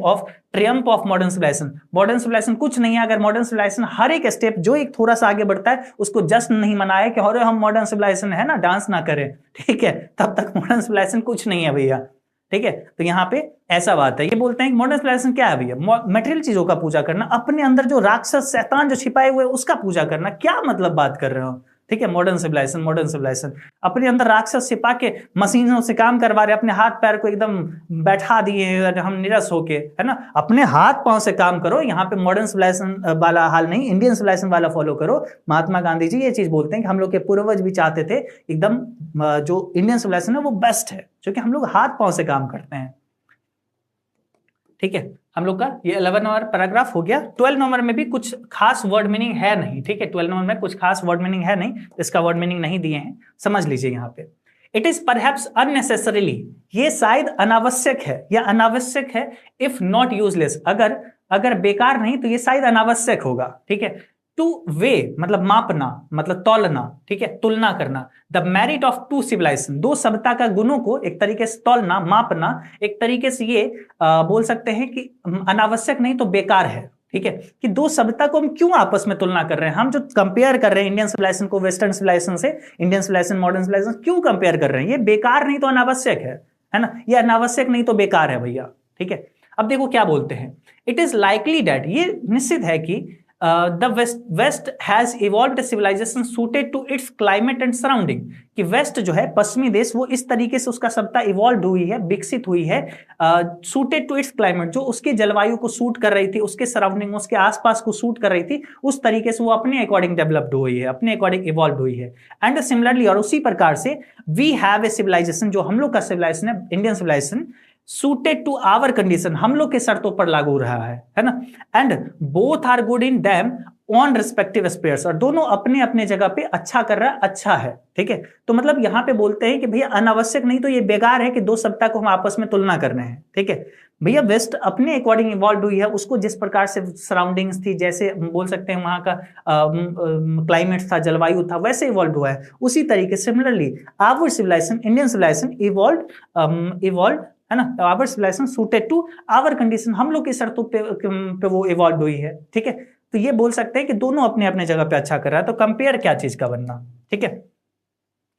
of triumph of modern civilization. Modern civilization कुछ नहीं है अगर मॉडर्न सिविलाइजेशन हर एक स्टेप जो एक थोड़ा सा आगे बढ़ता है उसको जस्ट नहीं मनाया कि अरे हम मॉडर्न सिविलाइजेशन है ना, डांस ना करें, ठीक है, तब तक मॉडर्न सिविलाइजेशन कुछ नहीं है भैया, ठीक है। तो यहाँ पे ऐसा बात है, ये बोलते हैं कि मॉडर्न सिविलाइजेशन क्या है भैया, मटेरियल चीजों का पूजा करना, अपने अंदर जो राक्षस शैतान जो छिपाए हुए उसका पूजा करना, क्या मतलब बात कर रहे हो, ठीक है। मॉडर्न सिविलाइजेशन अपने अंदर राक्षस छिपा के मशीनों से काम करवा रहे, अपने हाथ पैर को एकदम बैठा दिए हम निरस होके, है ना, अपने हाथ पांव से काम करो। यहाँ पे मॉडर्न सिविलाइजेशन वाला हाल नहीं, इंडियन सिविलाइजेशन वाला फॉलो करो। महात्मा गांधी जी ये चीज बोलते हैं कि हम लोग के पूर्वज भी चाहते थे एकदम जो इंडियन सिविलाइजेशन है वो बेस्ट है, क्योंकि हम लोग हाथ पांव से काम करते हैं, ठीक है। हम लोग का ये 11 नंबर पैराग्राफ हो गया। 12 नंबर में भी कुछ खास वर्ड मीनिंग है नहीं, ठीक है, 12 नंबर में कुछ खास वर्ड मीनिंग है नहीं, इसका वर्ड मीनिंग नहीं दिए हैं, समझ लीजिए यहाँ पे। इट इज परहैप्स अननेसेसरीली, ये शायद अनावश्यक है या अनावश्यक है, इफ नॉट यूजलेस, अगर बेकार नहीं तो ये शायद अनावश्यक होगा, ठीक है। टू वे मतलब मापना, मतलब तौलना, ठीक है, तुलना करना। The merit of two civilization, दो सभ्यता का गुणों को एक तरीके से तौलना, मापना, एक तरीके से ये बोल सकते हैं कि अनावश्यक नहीं तो बेकार है, ठीक है, कि दो सभ्यता को हम क्यों आपस में तुलना कर रहे हैं, हम जो कंपेयर कर रहे हैं इंडियन सिविलाइजेशन को वेस्टर्न सिविलाइजेशन से, इंडियन सिविलाइजेशन मॉडर्न सिविलाइजेशन क्यों कंपेयर कर रहे हैं, ये बेकार नहीं तो अनावश्यक है ना, ये अनावश्यक नहीं तो बेकार है भैया, ठीक है। अब देखो क्या बोलते हैं, इट इज लाइकली दैट, ये निश्चित है कि the west has evolved civilization suited to its climate and surrounding, कि वेस्ट जो है पश्चिमी देश वो इस तरीके से उसका सभ्यता इवॉल्व हुई है, विकसित हुई है, suited to its climate, जो उसके जलवायु को सूट कर रही थी, उसके सराउंडिंग उसके आसपास को सूट कर रही थी, उस तरीके से वो अपने अकॉर्डिंग डेवलप्ड हुई है, अपने अकॉर्डिंग इवॉल्व हुई है। एंड सिमिलरली, और उसी प्रकार से वी हैव ए सिविलाइजेशन, जो हम लोग का सिविलाइजेशन है Indian civilization, suited to our condition, हम लोग के शर्तों पर लागू रहा है ना। And both are good in them on respective spheres, और दोनों अपने अपने जगह पे अच्छा कर रहा है, अच्छा है, ठीक है। तो मतलब यहाँ पे बोलते हैं कि भैया अनावश्यक नहीं तो ये बेकार है कि दो सत्ता को हम आपस में तुलना कर रहे हैं, ठीक है। भैया वेस्ट अपने अकॉर्डिंग इवॉल्व हुई है, उसको जिस प्रकार से सराउंडिंग्स थी, जैसे बोल सकते हैं वहां का क्लाइमेट था, जलवायु था, वैसे इवॉल्व हुआ है। उसी तरीके similarly our civilization, Indian civilization evolve है ना, our civilization suited to our condition, हम लोग की शर्तों पे वो इवॉल्व हुई है, ठीक है। तो ये बोल सकते हैं कि दोनों अपने अपने जगह पे अच्छा कर रहा है, तो कंपेयर क्या चीज का बनना, ठीक है।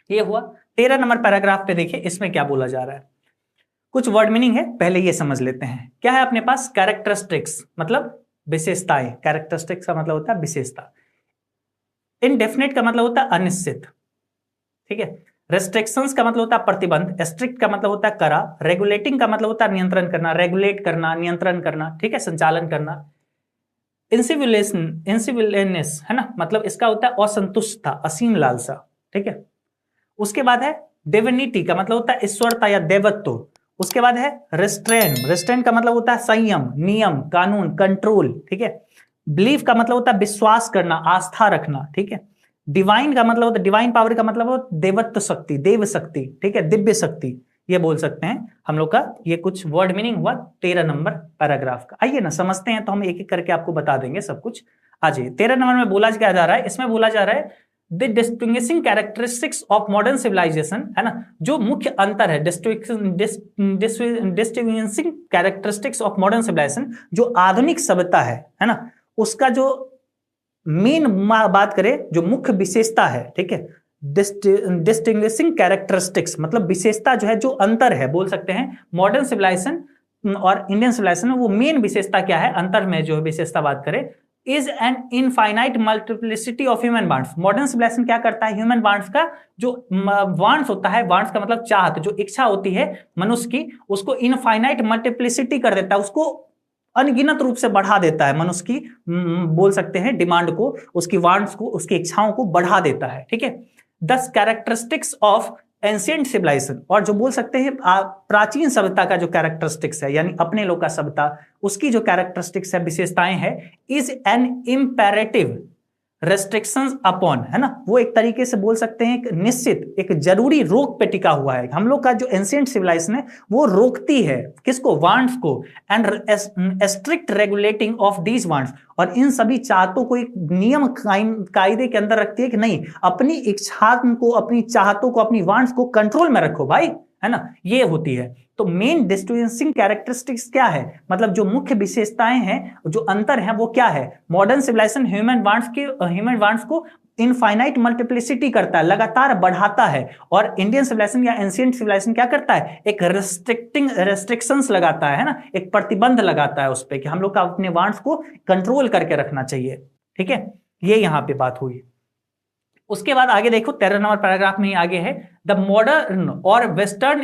ये हुआ 13 नंबर पैराग्राफ पे। देखिए इसमें क्या बोला जा रहा है, कुछ वर्ड मीनिंग है, पहले ये समझ लेते हैं। क्या है अपने पास, कैरेक्टरिस्टिक्स मतलब विशेषताएं, कैरेक्टरिस्टिक्स का मतलब होता है विशेषता, इनडेफिनेट का मतलब होता है अनिश्चित, ठीक है। रेस्ट्रिक्शंस का मतलब होता है प्रतिबंध, स्ट्रिक्ट का मतलब होता है कड़ा, रेगुलेटिंग का मतलब होता है नियंत्रण करना, रेगुलेट करना, नियंत्रण करना, ठीक है, संचालन करना। इंसिविलनेस है ना, मतलब इसका होता है असंतुष्टता, असीम लालसा, ठीक है। उसके बाद है डिविनिटी का मतलब होता है ईश्वरता या देवत्व। उसके बाद है रेस्ट्रेन का मतलब होता है संयम, नियम, कानून, कंट्रोल, ठीक है। बिलीफ का मतलब होता है विश्वास करना, आस्था रखना, ठीक है। डिवाइन का मतलब होता है, डिवाइन पावर का मतलब होता है देवत्व शक्ति, देव शक्ति, ठीक है, दिव्य शक्ति, ये बोल सकते हैं हम लोग का। ये कुछ वर्ड मीनिंग हुआ 13 नंबर पैराग्राफ का। आइए ना समझते हैं, तो हम एक एक करके आपको बता देंगे सब कुछ। आज 13 नंबर में बोला क्या जा रहा है, इसमें बोला जा रहा है the distinguishing characteristics of modern civilization, है ना, जो मुख्य अंतर है, distinguishing characteristics of modern civilization, जो आधुनिक सभ्यता है ना, उसका जो मेन बात करें, जो मुख्य विशेषता है, ठीक है, डिस्टिंग्विशिंग कैरेक्टरिस्टिक्स मतलब विशेषता जो है, जो अंतर है, बोल सकते हैं मॉडर्न सिविलाइजेशन और इंडियन सिविलाइजेशन में, वो मेन विशेषता क्या है, अंतर में जो विशेषता बात करें, is an infinite multiplicity of human wants. Modern civilization क्या करता है, ह्यूमन वांट्स का जो वांट्स होता है, वांट्स का मतलब चाहत, जो इच्छा होती है मनुष्य की, उसको इनफाइनाइट मल्टीप्लिसिटी कर देता है, उसको अनगिनत रूप से बढ़ा देता है, मनुष्य की बोल सकते हैं डिमांड को, उसकी वांट्स को, उसकी इच्छाओं को बढ़ा देता है, ठीक है। दस कैरेक्टरिस्टिक्स ऑफ एंशिएंट सिविलाइजेशन, और जो बोल सकते हैं प्राचीन सभ्यता का जो कैरेक्टरिस्टिक्स है, यानी अपने लोग का सभ्यता, उसकी जो कैरेक्टरिस्टिक्स है, विशेषताएं हैं, is an imperative restrictions upon, है ना, वो एक तरीके से बोल सकते हैं एक निश्चित एक जरूरी रोक पे टिका हुआ है। हम लोग का जो एंशिएंट सिविलाइजेशन है वो रोकती है किसको, वांट्स को, and strict regulating of these wants, और इन सभी चाहतों को एक नियम कायदे के अंदर रखती है कि नहीं, अपनी इच्छा को, अपनी चाहतों को, अपनी वांट्स को कंट्रोल में रखो भाई, है ना, ये होती है। तो मेन डिस्टिंग्विशिंग कैरेक्टरिस्टिक्स क्या है, मतलब जो मुख्य विशेषताएं हैं, जो अंतर है वो क्या है। मॉडर्न सिविलाइजेशन ह्यूमन वांट्स को इनफाइनाइट मल्टीप्लिसिटी करता है, लगातार बढ़ाता है, और इंडियन सिविलाइजेशन या एंशिएंट सिविलाइजेशन क्या करता है, एक रेस्ट्रिक्शंस लगाता है ना, एक प्रतिबंध लगाता है उस पर कि हम लोग का अपने वांट्स को कंट्रोल करके रखना चाहिए। ठीक है, ये यहां पे बात हुई। उसके बाद आगे देखो 13 नंबर पैराग्राफ में ही आगे है, द मॉडर्न और वेस्टर्न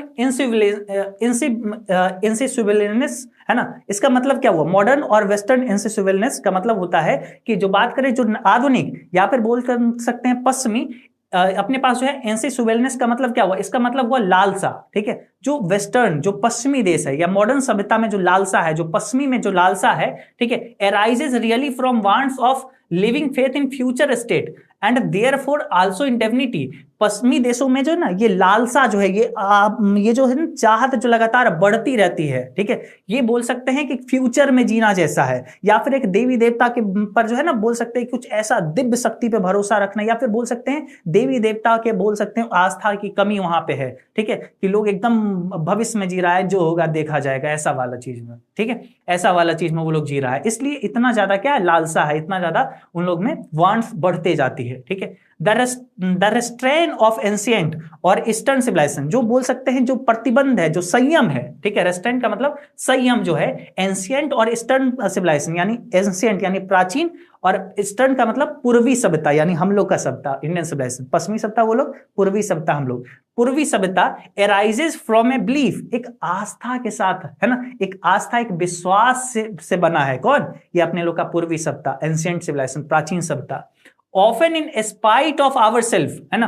इंसिविलिनेस, है ना, इसका मतलब क्या हुआ, मॉडर्न और वेस्टर्न इंसिविलिनेस का मतलब होता है कि जो बात करें जो आधुनिक या फिर बोल सकते हैं पश्चिमी, अपने पास जो है इंसिविलिनेस का मतलब क्या हुआ, इसका मतलब हुआ लालसा। ठीक है, जो वेस्टर्न जो पश्चिमी देश है या मॉडर्न सभ्यता में जो लालसा है, जो पश्चिमी में जो लालसा है, ठीक है, arises really from wants of living faith in future state and therefore also indefinity. पश्चिमी देशों में जो है ना ये लालसा जो है, ये जो है ना चाहत जो लगातार बढ़ती रहती है। ठीक है, ये बोल सकते हैं कि फ्यूचर में जीना जैसा है, या फिर एक देवी देवता के पर जो है ना बोल सकते हैं कुछ ऐसा दिव्य शक्ति पे भरोसा रखना, या फिर बोल सकते हैं देवी देवता के बोल सकते हैं आस्था की कमी वहां पे है। ठीक है, कि लोग एकदम भविष्य में जी रहा है, जो होगा देखा जाएगा, ऐसा वाला चीज में। ठीक है, ऐसा वाला चीज में वो लोग जी रहा है, इसलिए इतना ज्यादा क्या है, लालसा है, इतना ज्यादा उन लोग में वांट्स बढ़ते जाती है। ठीक है, द रेस्ट्रेन ऑफ एंशिएंट और ईस्टर्न सिविलाइजेशन, जो बोल सकते हैं जो प्रतिबंध है, जो संयम है। ठीक है, रेस्ट्रेन का मतलब संयम जो है, एंशिएंट और ईस्टर्न सिविलाइजेशन, यानी एंशिएंट यानी प्राचीन, और ईस्टर्न का मतलब पूर्वी सभ्यता, यानी हम लोग का सभ्यता इंडियन सिविलाइजेशन, पश्चिमी सभ्यता वो लोग, पूर्वी सभ्यता हम लोग। पूर्वी सभ्यता एराइजेस फ्रॉम ए बिलीफ, एक आस्था के साथ, है ना, एक आस्था एक विश्वास से बना है। कौन, ये अपने लोग का पूर्वी सभ्यता, एंशिएंट सिविलाइजेशन, प्राचीन सभ्यता। Often in spite of our self, है ना,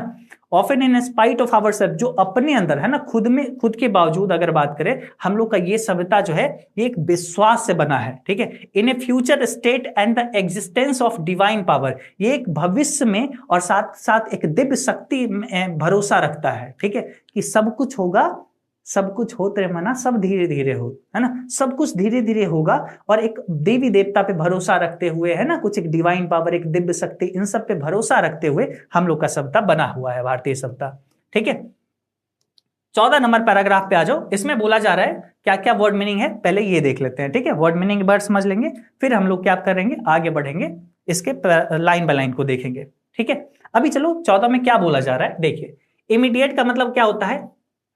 often in spite of our self, जो अपने अंदर है ना, खुद के बावजूद अगर बात करें, हम लोग का ये सभ्यता जो है ये एक विश्वास से बना है। ठीक है, in a future state and the existence of divine power, ये एक भविष्य में और साथ साथ एक दिव्य शक्ति में भरोसा रखता है। ठीक है, कि सब कुछ होगा, सब कुछ हो तेरे मना, सब धीरे धीरे हो, है ना, सब कुछ धीरे धीरे होगा, और एक देवी देवता पे भरोसा रखते हुए, है ना, कुछ एक डिवाइन पावर, एक दिव्य शक्ति, इन सब पे भरोसा रखते हुए हम लोग का सभ्यता बना हुआ है, भारतीय सभ्यता। ठीक है, 14 नंबर पैराग्राफ पे आ जाओ। इसमें बोला जा रहा है क्या क्या वर्ड मीनिंग है, पहले ये देख लेते हैं। ठीक है, वर्ड मीनिंग वर्ड समझ लेंगे, फिर हम लोग क्या करेंगे, आगे बढ़ेंगे, इसके लाइन बाय लाइन को देखेंगे। ठीक है, अभी चलो 14 में क्या बोला जा रहा है, देखिए। इमीडिएट का मतलब क्या होता है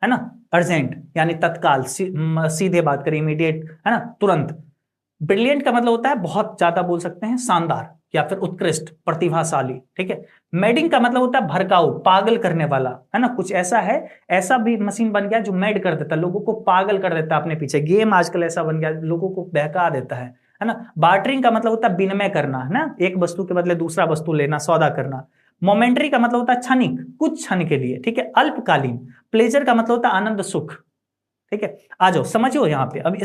ना, अर्जेंट यानी तत्काल, सीधे बात करें, इमीडिएट, है ना, तुरंत। ब्रिलियंट का मतलब होता है बहुत ज्यादा, बोल सकते हैं शानदार या फिर उत्कृष्ट, प्रतिभाशाली। ठीक है, मैडिंग का मतलब होता है भड़काऊ, पागल करने वाला, है ना, कुछ ऐसा है, ऐसा भी मशीन बन गया जो मैड कर देता है, लोगों को पागल कर देता है अपने पीछे। गेम आजकल ऐसा बन गया, लोगों को बहका देता है ना। बार्टरिंग का मतलब होता है विनिमय करना, है ना, एक वस्तु के बदले दूसरा वस्तु लेना, सौदा करना। मोमेंटरी का मतलब होता है क्षणिक, कुछ क्षण के लिए। ठीक है, अल्पकालीन। प्लेजर का मतलब होता है आनंद, सुख। ठीक है, आ जाओ समझियो यहाँ पे। अब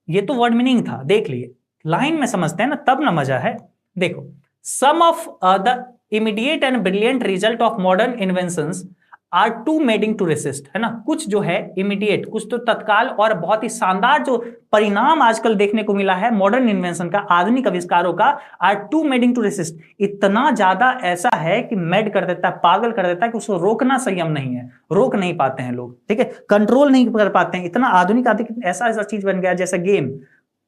ये तो वर्ड मीनिंग था, देख लिए, लाइन में समझते हैं ना, तब ना मजा है। देखो, some of the immediate and brilliant result of modern inventions are too maddening to resist, है ना, कुछ जो है इमीडिएट, कुछ तो तत्काल, और बहुत ही शानदार जो परिणाम आजकल देखने को मिला है मॉडर्न इन्वेंशन का, आधुनिक आविष्कारों का, are too maddening to resist, इतना ज्यादा ऐसा है कि मेड कर देता है, पागल कर देता है, कि उसको रोकना संयम नहीं है, रोक नहीं पाते हैं लोग। ठीक है, कंट्रोल नहीं कर पाते हैं, इतना आधुनिक ऐसा चीज बन गया जैसे गेम,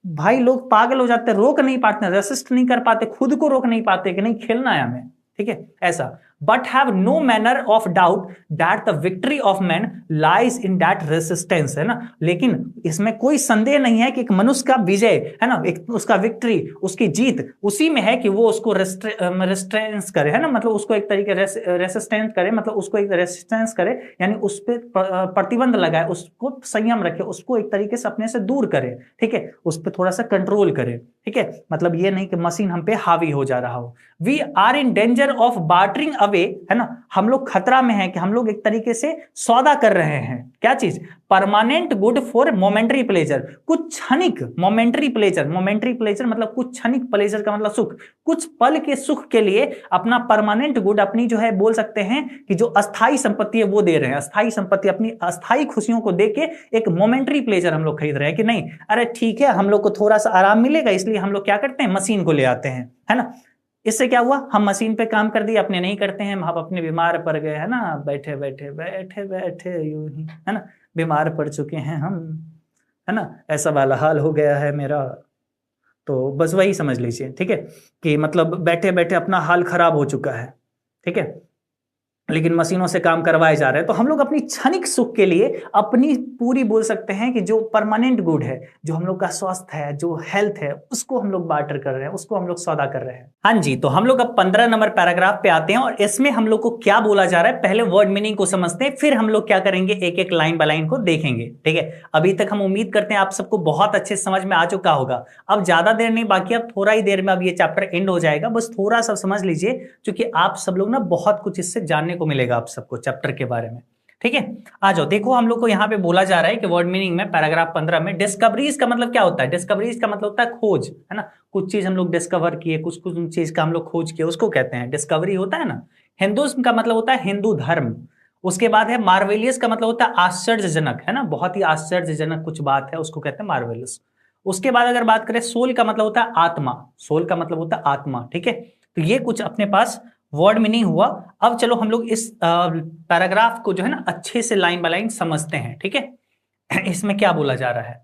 भाई लोग पागल हो जाते हैं, रोक नहीं पाते, रेसिस्ट नहीं कर पाते, खुद को रोक नहीं पाते कि नहीं खेलना है हमें। ठीक है, ऐसा। But have no manner of doubt that the victory of man lies in that resistance, है ना, लेकिन इसमें कोई संदेह नहीं है कि एक मनुष्य का विजय, है ना, एक उसका विक्ट्री, उसकी जीत उसी में है कि वो उसको रेसिस्टेंस करे, है ना, मतलब उसको एक तरीके रेसिस्टेंस करे, मतलब उसको एक रेसिस्टेंस करे, यानी उस पर प्रतिबंध लगाए, उसको संयम रखे, उसको एक तरीके से अपने से दूर करे। ठीक है, उस पर थोड़ा सा कंट्रोल करे। ठीक है, मतलब ये नहीं कि मशीन हम पे हावी हो जा रहा हो। We are in danger of bartering way, है ना, हम लोग खतरा में हैं कि हम लोग एक तरीके से सौदा कर रहे हैं। क्या चीज? Permanent good for momentary pleasure, कुछ क्षणिक, मोमेंटरी प्लेजर, मोमेंटरी प्लेजर मतलब कुछ क्षणिक, प्लेजर का मतलब सुख, कुछ पल के सुख के लिए अपना परमानेंट गुड, अपनी जो है बोल सकते हैं कि जो अस्थाई संपत्ति है वो दे रहे हैं, अस्थाई संपत्ति, अपनी अस्थाई खुशियों को देके एक मोमेंटरी प्लेजर हम लोग खरीद रहे हैं कि नहीं, अरे ठीक है हम लोग को थोड़ा सा आराम मिलेगा इसलिए हम लोग क्या करते हैं, मशीन को ले आते हैं, है ना। इससे क्या हुआ, हम मशीन पे काम कर दिए, अपने नहीं करते हैं, हम अपने बीमार पड़ गए, है ना, बैठे बैठे बैठे बैठे यूं ही, है ना, बीमार पड़ चुके हैं हम, है ना, ऐसा वाला हाल हो गया है मेरा। तो बस वही समझ लीजिए, ठीक है, कि मतलब बैठे बैठे अपना हाल खराब हो चुका है, ठीक है, लेकिन मशीनों से काम करवाए जा रहे हैं। तो हम लोग अपनी क्षणिक सुख के लिए अपनी पूरी बोल सकते हैं कि जो परमानेंट गुड है, जो हम लोग का स्वास्थ्य है, जो हेल्थ है, उसको हम लोग बार्टर कर रहे हैं, उसको हम लोग सौदा कर रहे हैं। हाँ जी, तो हम लोग अब 15 नंबर पैराग्राफ पे आते हैं और इसमें हम लोग को क्या बोला जा रहा है, पहले वर्ड मीनिंग को समझते हैं, फिर हम लोग क्या करेंगे, एक एक लाइन बाय लाइन को देखेंगे, ठीक है। अभी तक हम उम्मीद करते हैं आप सबको बहुत अच्छे समझ में आ चुका होगा। अब ज्यादा देर नहीं बाकी, अब थोड़ा ही देर में अब ये चैप्टर एंड हो जाएगा, बस थोड़ा सा समझ लीजिए क्योंकि आप सब लोग ना बहुत कुछ इससे जानने को मिलेगा आप सबको चैप्टर के बारे में, ठीक है। आ जाओ, देखो हम लोग को यहाँ पे बोला जा रहा है कि वर्ड मीनिंग में पैराग्राफ 15 में डिस्कवरीज का मतलब क्या होता है, डिस्कवरीज का मतलब होता है खोज, है ना, कुछ चीज हम लोग डिस्कवर किए, कुछ कुछ चीज का हम लोग खोज किए, उसको कहते हैं डिस्कवरी होता है ना। हिंदुइज्म का मतलब होता है हिंदू धर्म। उसके बाद है मार्वेलियस का मतलब होता है आश्चर्यजनक, है ना, बहुत ही आश्चर्यजनक कुछ बात है, उसको कहते हैं मार्वेलियस। उसके बाद अगर बात करें सोल का मतलब होता है आत्मा, सोल का मतलब होता है आत्मा, ठीक है। तो ये कुछ अपने पास वर्ड मीनिंग हुआ। अब चलो हम लोग इस पैराग्राफ को जो है ना अच्छे से लाइन बाय लाइन समझते हैं, ठीक है। इसमें क्या बोला जा रहा है,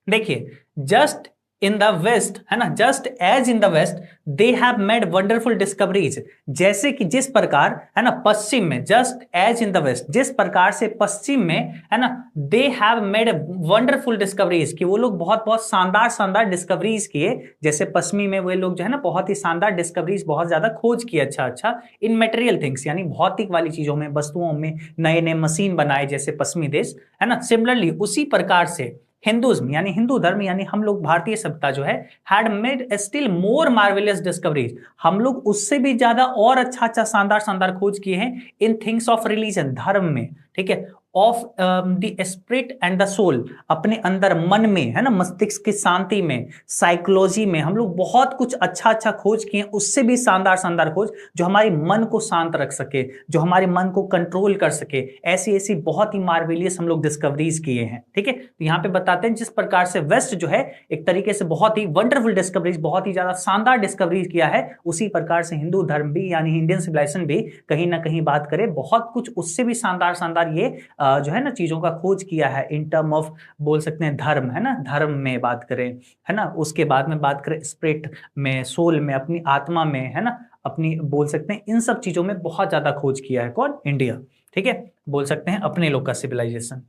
देखिए, जस्ट इन द वेस्ट, है ना, just as in the west they have made wonderful discoveries, जैसे कि जिस प्रकार, है ना, पश्चिम में, just as in the west, जिस प्रकार से पश्चिम में, है ना, they have made wonderful discoveries, कि वो लोग बहुत बहुत शानदार शानदार डिस्कवरीज किए, जैसे पश्चिमी में वे लोग जो है ना बहुत ही शानदार डिस्कवरीज, बहुत ज्यादा खोज किए, अच्छा अच्छा, इन मटेरियल थिंग्स यानी भौतिक वाली चीजों में, वस्तुओं में नए नए मशीन बनाए जैसे पश्चिमी देश, है ना। सिमिलरली उसी प्रकार से हिंदुइज्म यानी हिंदू धर्म यानी हम लोग भारतीय सभ्यता जो है had made still more marvellous discoveries, हम लोग उससे भी ज्यादा और अच्छा अच्छा शानदार शानदार खोज किए हैं इन थिंग्स ऑफ रिलीजन, धर्म में, ठीक है, of the spirit and the soul, अपने अंदर मन में, है ना, मस्तिष्क की शांति में, साइकोलॉजी में हम लोग बहुत कुछ अच्छा अच्छा खोज किए, उससे भी शानदार शानदार खोज जो हमारे मन को शांत रख सके, जो हमारे मन को कंट्रोल कर सके, ऐसी ऐसी बहुत ही मार्वेलियस हम लोग डिस्कवरीज किए हैं, ठीक है। तो यहाँ पे बताते हैं जिस प्रकार से वेस्ट जो है एक तरीके से बहुत ही वंडरफुल डिस्कवरीज, बहुत ही ज्यादा शानदार डिस्कवरीज किया है, उसी प्रकार से हिंदू धर्म भी यानी इंडियन सिविलाइजेशन भी कहीं ना कहीं बात करे बहुत कुछ उससे भी शानदार शानदार ये जो है ना चीजों का खोज किया है इन टर्म ऑफ बोल सकते हैं धर्म, है ना, धर्म में बात करें, है ना। उसके बाद में बात करें स्पिरिट में, सोल में, अपनी आत्मा में, है ना, अपनी बोल सकते हैं इन सब चीजों में बहुत ज्यादा खोज किया है कौन, इंडिया, ठीक है, बोल सकते हैं अपने लोग का सिविलाइजेशन,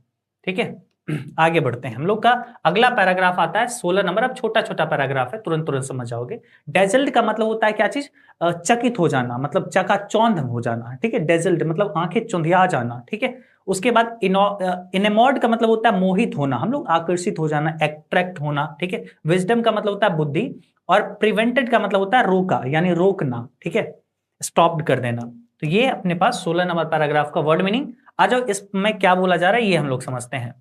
ठीक है। आगे बढ़ते हैं, हम लोग का अगला पैराग्राफ आता है 16 नंबर। अब छोटा छोटा पैराग्राफ है, तुरंत तुरंत समझ जाओगे। डेजल्ट का मतलब होता है क्या चीज, चकित हो जाना, मतलब चकाचौंध हो जाना, ठीक है, डेजल्ट मतलब आंखें चुंधिया जाना, ठीक है। उसके बाद इनेमोर्ड का मतलब होता है मोहित होना, हम लोग आकर्षित हो जाना, एट्रैक्ट होना, ठीक है। विजडम का मतलब होता है बुद्धि, और प्रिवेंटेड का मतलब होता है रोका यानी रोकना, ठीक है, स्टॉप कर देना। तो ये अपने पास 16 नंबर पैराग्राफ का वर्ड मीनिंग। आ जाओ इसमें क्या बोला जा रहा है ये हम लोग समझते हैं।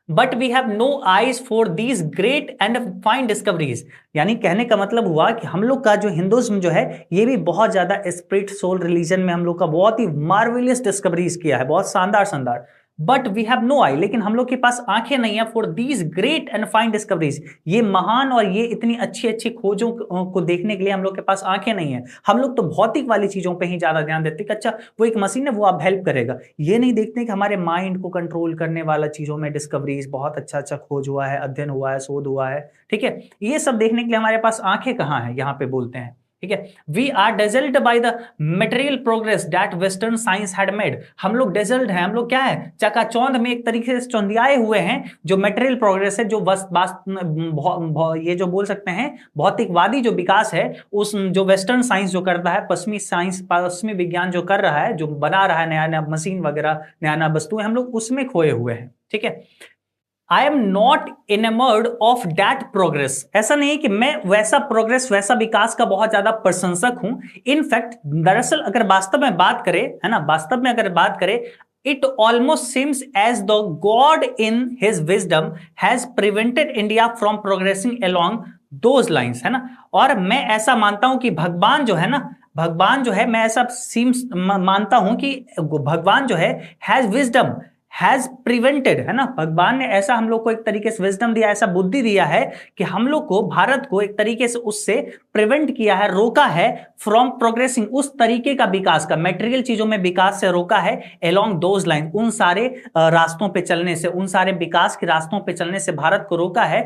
But we have no eyes for these great and fine discoveries, यानी कहने का मतलब हुआ कि हम लोग का जो हिंदुइज्म जो है ये भी बहुत ज्यादा स्पिरिट सोल रिलीजन में हम लोग का बहुत ही मार्वेलियस डिस्कवरीज किया है, बहुत शानदार शानदार। बट वी हैव नो आई, लेकिन हम लोग के पास आंखें नहीं है for these great and fine discoveries, ये महान और ये इतनी अच्छी अच्छी खोजों को देखने के लिए हम लोग के पास आंखें नहीं है। हम लोग तो भौतिक वाली चीजों पे ही ज्यादा ध्यान देते कि अच्छा वो एक मशीन है वो आप हेल्प करेगा, ये नहीं देखते कि हमारे माइंड को कंट्रोल करने वाला चीजों में डिस्कवरीज बहुत अच्छा अच्छा खोज हुआ है, अध्ययन हुआ है, शोध हुआ है, ठीक है। ये सब देखने के लिए हमारे पास आंखें कहाँ है, यहाँ पे बोलते हैं, ठीक है। We are dazzled by the material progress that western science had made, हम लोग डेजल्ट हैं, हम लोग क्या है, चकाचौंध में एक तरीके से चौंधियाए हुए हैं जो मटेरियल प्रोग्रेस है, जो ये जो बोल सकते हैं भौतिकवादी जो विकास है, उस जो वेस्टर्न साइंस जो करता है, पश्चिमी साइंस पश्चिमी विज्ञान जो कर रहा है, जो बना रहा है नया नया मशीन वगैरह, नया नया वस्तुएं, हम लोग उसमें खोए हुए हैं, ठीक है। I am not enamoured of that progress. ऐसा नहीं है कि मैं वैसा प्रोग्रेस, वैसा विकास का बहुत ज्यादा प्रशंसक हूं। इनफैक्ट दरअसल अगर वास्तव में बात करें, है ना, वास्तव में अगर बात करें, it almost seems as though God in his wisdom has prevented India from progressing along those lines, है ना। और मैं ऐसा मानता हूं कि भगवान जो है ना, भगवान जो है, मैं ऐसा मानता हूं कि भगवान जो है हैज विजडम, हैज प्रिवेंटेड, है ना, भगवान ने ऐसा हम लोग को एक तरीके से विजडम दिया, ऐसा बुद्धि दिया है कि हम लोग को, भारत को एक तरीके से उससे प्रिवेंट किया है, रोका है फ्रॉम प्रोग्रेसिंग, उस तरीके का विकास का, मेटेरियल चीजों में विकास से रोका है, अलोंग दोज लाइन, उन सारे रास्तों पे चलने से, उन सारे विकास के रास्तों पे चलने से भारत को रोका है।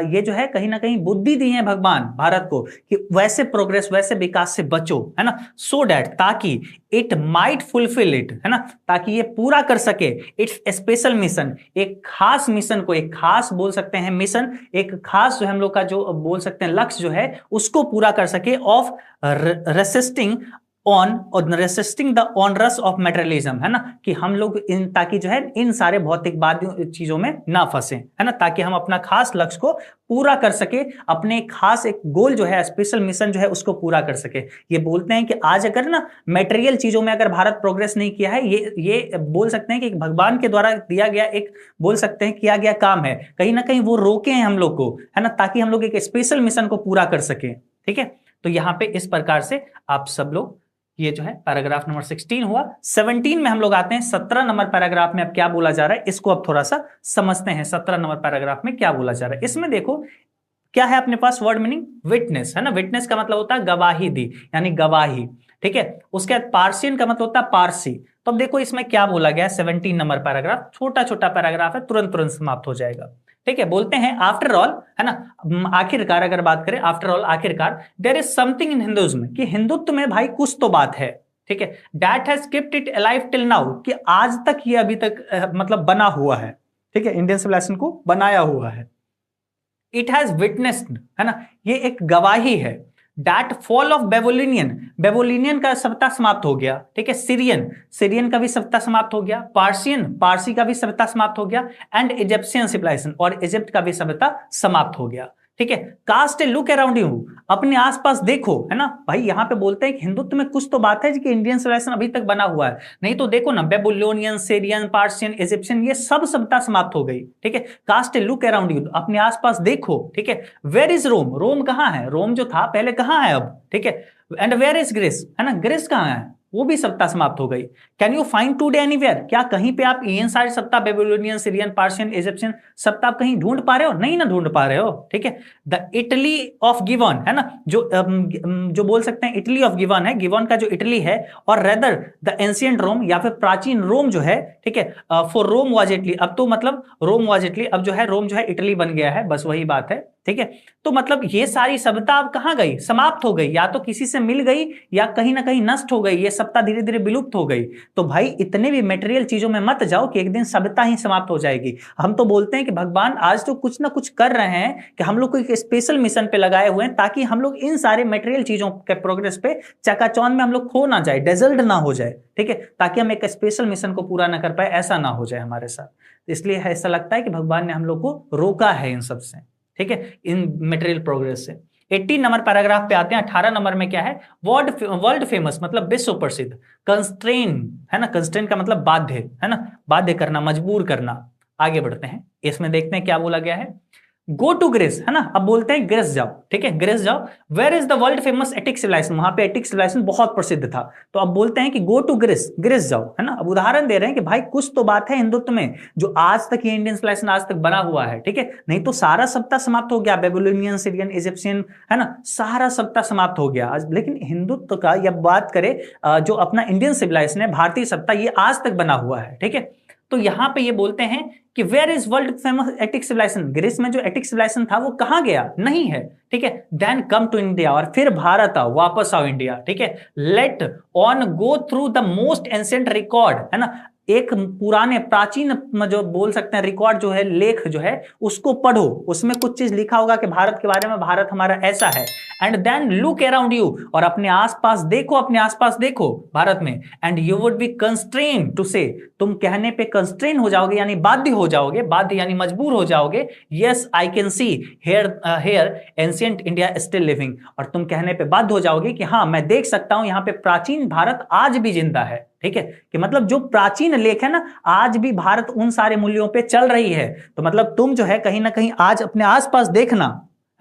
ये जो है कहीं ना कहीं बुद्धि दी है भगवान भारत को कि वैसे प्रोग्रेस, वैसे विकास से बचो, है ना, सो डैट, ताकि इट माइट फुलफिल इट, है ना, ताकि ये पूरा कर सके इट्स स्पेशल मिशन, एक खास मिशन को, एक खास बोल सकते हैं मिशन, एक खास जो हम लोग का जो बोल सकते हैं लक्ष्य जो है उसको पूरा कर सके, of resisting resisting the onerous of materialism, है ना, कि हम लोग इन, ताकि जो है इन सारे भौतिकवादी चीजों में ना फंसे, है ना, ताकि हम अपना खास लक्ष्य को पूरा कर सके, अपने खास एक गोल जो है, स्पेशल मिशन जो है उसको पूरा कर सके। ये बोलते हैं कि आज अगर ना मेटेरियल चीजों में अगर भारत प्रोग्रेस नहीं किया है, ये बोल सकते हैं कि भगवान के द्वारा दिया गया एक, बोल सकते हैं किया गया काम है, कहीं ना कहीं वो रोके हैं हम लोग को, है ना, ताकि हम लोग एक स्पेशल मिशन को पूरा कर सके। ठीक है, तो यहां पे इस प्रकार से आप सब लोग, ये जो है पैराग्राफ नंबर 16 हुआ। 17 में हम लोग आते हैं 17 नंबर पैराग्राफ में अब क्या बोला जा रहा है, इसको अब थोड़ा सा समझते हैं। 17 नंबर पैराग्राफ में क्या बोला जा रहा है, इसमें देखो क्या है अपने पास वर्ड मीनिंग, विटनेस, है ना, विटनेस का मतलब होता है गवाही दी, यानी गवाही। ठीक है, उसके बाद पार्सियन का मतलब होता है पारसी। तो अब देखो इसमें क्या बोला गया है, 17 नंबर पैराग्राफ, छोटा छोटा पैराग्राफ है, तुरंत तुरंत समाप्त हो जाएगा। ठीक है, बोलते हैं आफ्टर ऑल, है ना, आखिरकार अगर बात करें, आफ्टर ऑल आखिरकार, there is something in Hinduism, कि हिंदुत्व में भाई कुछ तो बात है। ठीक है, that has kept it alive till now, कि आज तक ये अभी तक मतलब बना हुआ है। ठीक है, इंडियन सिविलाइजेशन को बनाया हुआ है। इट हैज विटनेस्ड, है ना, ये एक गवाही है। दैट फॉल ऑफ बेबोलिनियन, बेबोलिनियन का सत्ता समाप्त हो गया। ठीक है, सीरियन, सीरियन का भी सत्ता समाप्त हो गया। पार्सियन, पारसी का भी सत्ता समाप्त हो गया। एंड इजिप्शियन सिविलाइजेशन, और इजिप्ट का भी सत्ता समाप्त हो गया। ठीक है, cast a look around you, अपने आसपास देखो, है ना, भाई यहां पे बोलते हैं कि हिंदुत्व में कुछ तो बात है कि इंडियन सिविलाइजेशन अभी तक बना हुआ है, नहीं तो देखो ना, बेबुलोनियन, सीरियन, पार्सियन, इजिप्शियन, ये सब सत्ता समाप्त हो गई। ठीक है, cast a look around you, अपने आसपास देखो। ठीक है, वेयर इज रोम, रोम कहां है, रोम जो था पहले कहां है अब। ठीक है, एंड वेयर इज ग्रीस, है ना, ग्रीस कहां है, वो भी सत्ता समाप्त हो गई। Can you find today anywhere, क्या कहीं पे आप ये सारी सत्ता, बेबीलोनियन, सीरियन, पार्शियन, इजिप्शियन सत्ता आप कहीं ढूंढ पा रहे हो, नहीं ना ढूंढ पा रहे हो। ठीक है, द इटली ऑफ गिवन, है ना, जो बोल सकते हैं इटली ऑफ गिवन है, गिवन का जो इटली है, और रेदर द एंशियंट रोम, या फिर प्राचीन रोम जो है। ठीक है, फॉर रोम वाज इटली, अब तो मतलब रोम वाज इटली, अब जो है रोम जो है इटली बन गया है, बस वही बात है। ठीक है, तो मतलब ये सारी सभ्यता अब कहां गई, समाप्त हो गई, या तो किसी से मिल गई या कहीं ना कहीं नष्ट हो गई, ये सभ्यता धीरे धीरे विलुप्त हो गई। तो भाई इतने भी मटेरियल चीजों में मत जाओ कि एक दिन सभ्यता ही समाप्त हो जाएगी। हम तो बोलते हैं कि भगवान आज तो कुछ ना कुछ कर रहे हैं, कि हम लोग को एक स्पेशल मिशन पे लगाए हुए हैं, ताकि हम लोग इन सारे मटेरियल चीजों के प्रोग्रेस पे चकाचौंध में हम लोग खो ना जाए, डेजल्ट ना हो जाए। ठीक है, ताकि हम एक स्पेशल मिशन को पूरा ना कर पाए, ऐसा ना हो जाए हमारे साथ। इसलिए ऐसा लगता है कि भगवान ने हम लोग को रोका है इन सबसे। ठीक है, इन मटेरियल प्रोग्रेस से। 18 नंबर पैराग्राफ पे आते हैं। 18 नंबर में क्या है, वर्ल्ड फेमस मतलब विश्व प्रसिद्ध, कंस्ट्रेन, है ना, कंस्ट्रेन का मतलब बाध्य, है ना, बाध्य करना, मजबूर करना। आगे बढ़ते हैं, इसमें देखते हैं क्या बोला गया है। गो टू ग्रीस, है ना, अब बोलते हैं ग्रीस जाओ। ठीक है, ग्रीस जाओ। Where is the world famous Attic civilization, वहां पे एटिक सिविलाइजेशन बहुत प्रसिद्ध था। तो अब बोलते हैं कि गो टू ग्रीस, ग्रीस जाओ, है ना। अब उदाहरण दे रहे हैं कि भाई कुछ तो बात है हिंदुत्व में, जो आज तक ये इंडियन सिविलाइजेशन आज तक बना हुआ है। ठीक है, नहीं तो सारा सत्ता समाप्त हो गया, बेबीलोनियन, सीरियन, इजिप्शियन, है ना, सारा सत्ता समाप्त हो गया। लेकिन हिंदुत्व का या बात करें, जो अपना इंडियन सिविलाइजेशन है, भारतीय सत्ता, ये आज तक बना हुआ है। ठीक है, तो यहां पे ये बोलते हैं कि where is world famous Attic civilization, Greece में जो एटिक सिविलाइजेशन था वो कहां गया, नहीं है। ठीक है, देन कम टू इंडिया, और फिर भारत आओ, वापस आओ इंडिया। ठीक है, let on go through the most ancient record, है ना, एक पुराने प्राचीन जो बोल सकते हैं रिकॉर्ड जो है, लेख जो है, उसको पढ़ो, उसमें कुछ चीज लिखा होगा कि भारत के बारे में, भारत हमारा ऐसा है। And then look around you, और अपने आसपास देखो, अपने आसपास देखो भारत में, and you would be constrain to say, तुम कहने पे कंस्ट्रेन हो जाओगे, यानी बाध्य हो जाओगे, बाध्य यानी मजबूर हो जाओगे, yes I can see here ancient India still living, और तुम कहने पे बाध्य हो जाओगे कि हाँ मैं देख सकता हूं यहाँ पे प्राचीन भारत आज भी जिंदा है। ठीक है, कि मतलब जो प्राचीन लेख है ना, आज भी भारत उन सारे मूल्यों पे चल रही है। तो मतलब तुम जो है कहीं ना कहीं आज अपने आसपास देखना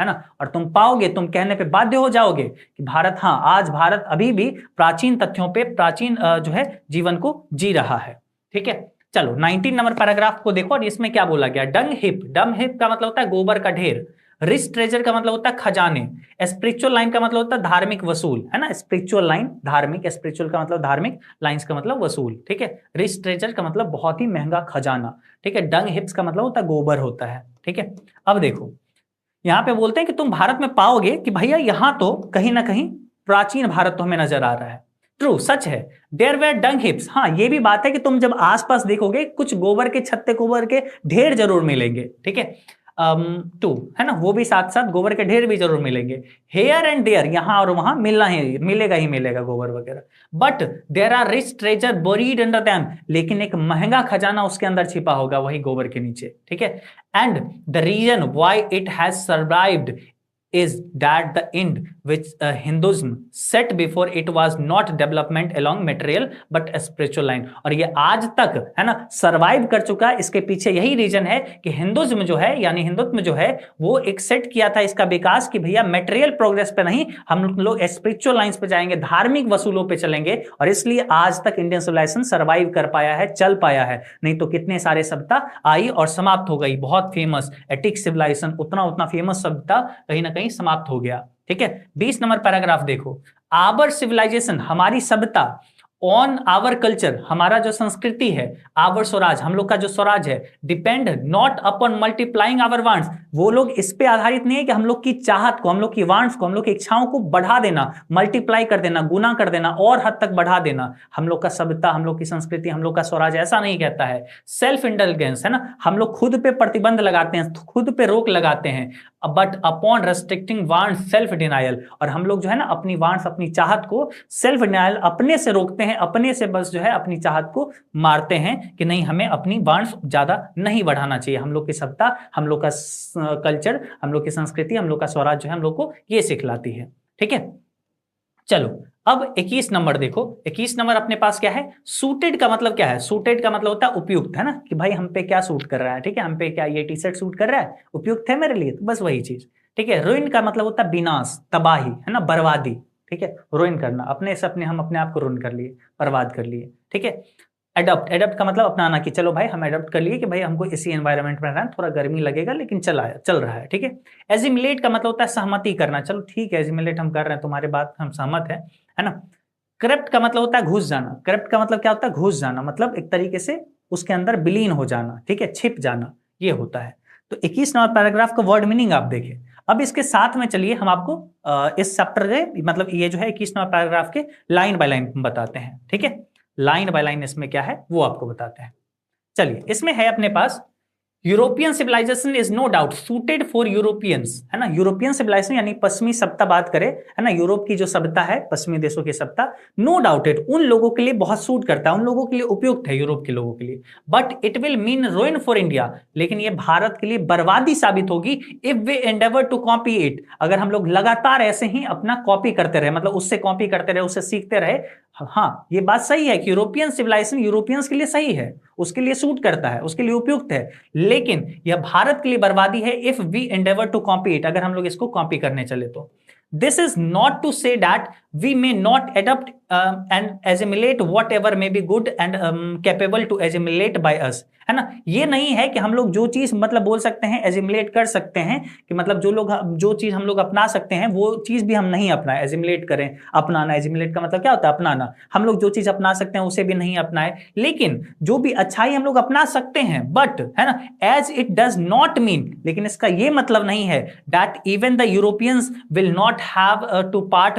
है ना, और तुम पाओगे, तुम कहने पे बाध्य हो जाओगे कि भारत, हाँ आज भारत अभी भी प्राचीन तथ्यों पे, प्राचीन जो है जीवन को जी रहा है। ठीक है, चलो 19 नंबर पैराग्राफ को देखो, और इसमें क्या बोला गया, डंग हिप, डंग हिप का मतलब होता है गोबर का ढेर, रिच ट्रेजर का मतलब होता है खजाने, स्पिरिचुअल लाइन का मतलब होता है धार्मिक वसूल, है ना, स्पिरिचुअल लाइन धार्मिक, स्पिरिचुअल का मतलब धार्मिक, लाइंस का मतलब वसूल। ठीक है, रिच ट्रेजर का मतलब बहुत ही महंगा खजाना। ठीक है, डंग हिप्स का मतलब होता है गोबर होता है। ठीक है, अब देखो यहां पे बोलते हैं कि तुम भारत में पाओगे कि भैया यहां तो कहीं ना कहीं प्राचीन भारत तो हमें नजर आ रहा है। ट्रू, सच है, देयर वेयर डंग हिप्स, हाँ ये भी बात है कि तुम जब आसपास देखोगे कुछ गोबर के छत्ते, गोबर के ढेर जरूर मिलेंगे। ठीक है, टू है ना, वो भी साथ साथ गोबर के ढेर भी जरूर मिलेंगे। हेयर एंड देयर, यहां और वहां मिलना ही मिलेगा गोबर वगैरह। But there are rich treasure buried under them, लेकिन एक महंगा खजाना उसके अंदर छिपा होगा वही गोबर के नीचे। ठीक है, and the reason why it has survived is that the end which Hinduism set before it was not development along material but a spiritual line, और ये आज तक है ना सरवाइव कर चुका है। इसके पीछे यही रीजन है कि हिंदुज्म जो है, यानी हिंदुत्व जो है, वो एक सेट किया था इसका विकास कि भैया मेटेरियल प्रोग्रेस पे नहीं, हम लोग स्पिरिचुअल लाइंस पे जाएंगे, धार्मिक वसूलों पे चलेंगे, और इसलिए आज तक इंडियन सिविलाइजेशन सर्वाइव कर पाया है, चल पाया है। नहीं तो कितने सारे सभ्यता आई और समाप्त हो गई। बहुत फेमस एटिक सिविलाइजेशन, उतना फेमस सभ्यता कहीं ना कहीं समाप्त हो गया। ठीक है, 20 नंबर पैराग्राफ देखो, आवर सिविलाइजेशन, हमारी सभ्यता, ऑन आवर कल्चर, हमारा जो संस्कृति है, आवर स्वराज, हम लोग का जो स्वराज है, depend not upon multiplying our wants, वो लोग इस पे आधारित नहीं है कि हम लोग की चाहत को, हम लोग की वांट्स को, हम लोग की इच्छाओं को बढ़ा देना, मल्टीप्लाई कर देना, गुना कर देना, और हद तक बढ़ा देना। हम लोग का सभ्यता, हम लोग की संस्कृति, हम लोग का स्वराज ऐसा नहीं कहता है। सेल्फ इंटेलिजेंस है ना, हम लोग खुद पे प्रतिबंध लगाते हैं, खुद पे रोक लगाते हैं, but upon restricting wants self denial, और हम लोग जो है ना अपनी वांट्स, अपनी चाहत को सेल्फ डिनायल, अपने से रोकते हैं, अपने से बस जो है अपनी चाहत को मारते हैं कि नहीं हमें अपनी वांट्स ज्यादा नहीं बढ़ाना चाहिए। हम लोग की सभ्यता, हम लोग का कल्चर, हम लोग की संस्कृति, हम लोग का स्वराज जो है हम लोग को ये सिखलाती है। ठीक है, चलो अब 21 नंबर देखो। 21 नंबर अपने पास क्या है, सूटेड का मतलब क्या है, सूटेड का मतलब होता है उपयुक्त, है ना, कि भाई हम पे क्या सूट कर रहा है। ठीक है, हम पे क्या ये टी शर्ट सूट कर रहा है, उपयुक्त है मेरे लिए, तो बस वही चीज। ठीक है, रुइन का मतलब होता है विनाश, तबाही, है ना, बर्बादी। ठीक है, रुइन करना, अपने से अपने, हम अपने आप को रुइन कर लिए, बर्बाद कर लिए। ठीक है, एडप्ट, एडप्ट का मतलब अपनाना, कि चलो भाई हम एडप्ट कर लिए कि भाई हमको इसी एनवायरनमेंट में रहना है, थोड़ा गर्मी लगेगा लेकिन चल रहा है। ठीक है, एजिमुलेट का मतलब होता है सहमति करना, चलो ठीक है एजिमुलेट हम कर रहे हैं, तुम्हारे बात हम सहमत है ना। करप्ट का मतलब होता है घुस जाना, करप्ट का मतलब क्या होता है, घुस जाना, मतलब एक तरीके से उसके अंदर विलीन हो जाना। ठीक है, छिप जाना, ये होता है। तो 21 नंबर पैराग्राफ का वर्ड मीनिंग आप देखिए। अब इसके साथ में चलिए हम आपको इस चैप्टर के मतलब ये जो है 21 नंबर पैराग्राफ के लाइन बाय लाइन बताते हैं। ठीक है, लाइन बाय लाइन इसमें क्या है वो आपको बताते हैं। चलिए, इसमें है अपने पास, European civilization is no doubt suited for Europeans, है ना, यूरोपियन सिविलाइजेशन यानी पश्चिमी सभ्यता बात करें, है ना, यूरोप की जो सभ्यता है, पश्चिमी देशों की सभ्यता, नो डाउटेड उन लोगों के लिए बहुत सूट करता है, उन लोगों के लिए उपयुक्त है, यूरोप के लोगों के लिए। But it will mean ruin for India, लेकिन ये भारत के लिए बर्बादी साबित होगी if we endeavour to copy it, अगर हम लोग लगातार ऐसे ही अपना कॉपी करते रहे, मतलब उससे कॉपी करते रहे, उससे सीखते रहे। हाँ, ये बात सही है कि यूरोपियन सिविलाइजेशन यूरोपियंस के लिए सही है, उसके लिए सूट करता है, उसके लिए उपयुक्त है, लेकिन यह भारत के लिए बर्बादी है if we endeavour to copy it, अगर हम लोग इसको कॉपी करने चले तो। This is not to say that we may not adapt and assimilate what ever may be good and capable to assimilate by us, है ना, ये नहीं है कि हम लोग जो चीज मतलब बोल सकते हैं, एजिमुलेट कर सकते हैं, कि मतलब जो चीज हम लोग अपना सकते हैं वो चीज भी हम नहीं अपनाएं, एजिमुलेट करें, अपनाना, एजिमुलेट का मतलब क्या होता है, अपनाना, हम लोग जो चीज अपना सकते हैं उसे भी नहीं अपनाए, लेकिन जो भी अच्छाई हम लोग अपना सकते हैं, बट है ना, as it does not mean, लेकिन इसका ये मतलब नहीं है that even the Europeans will not have to part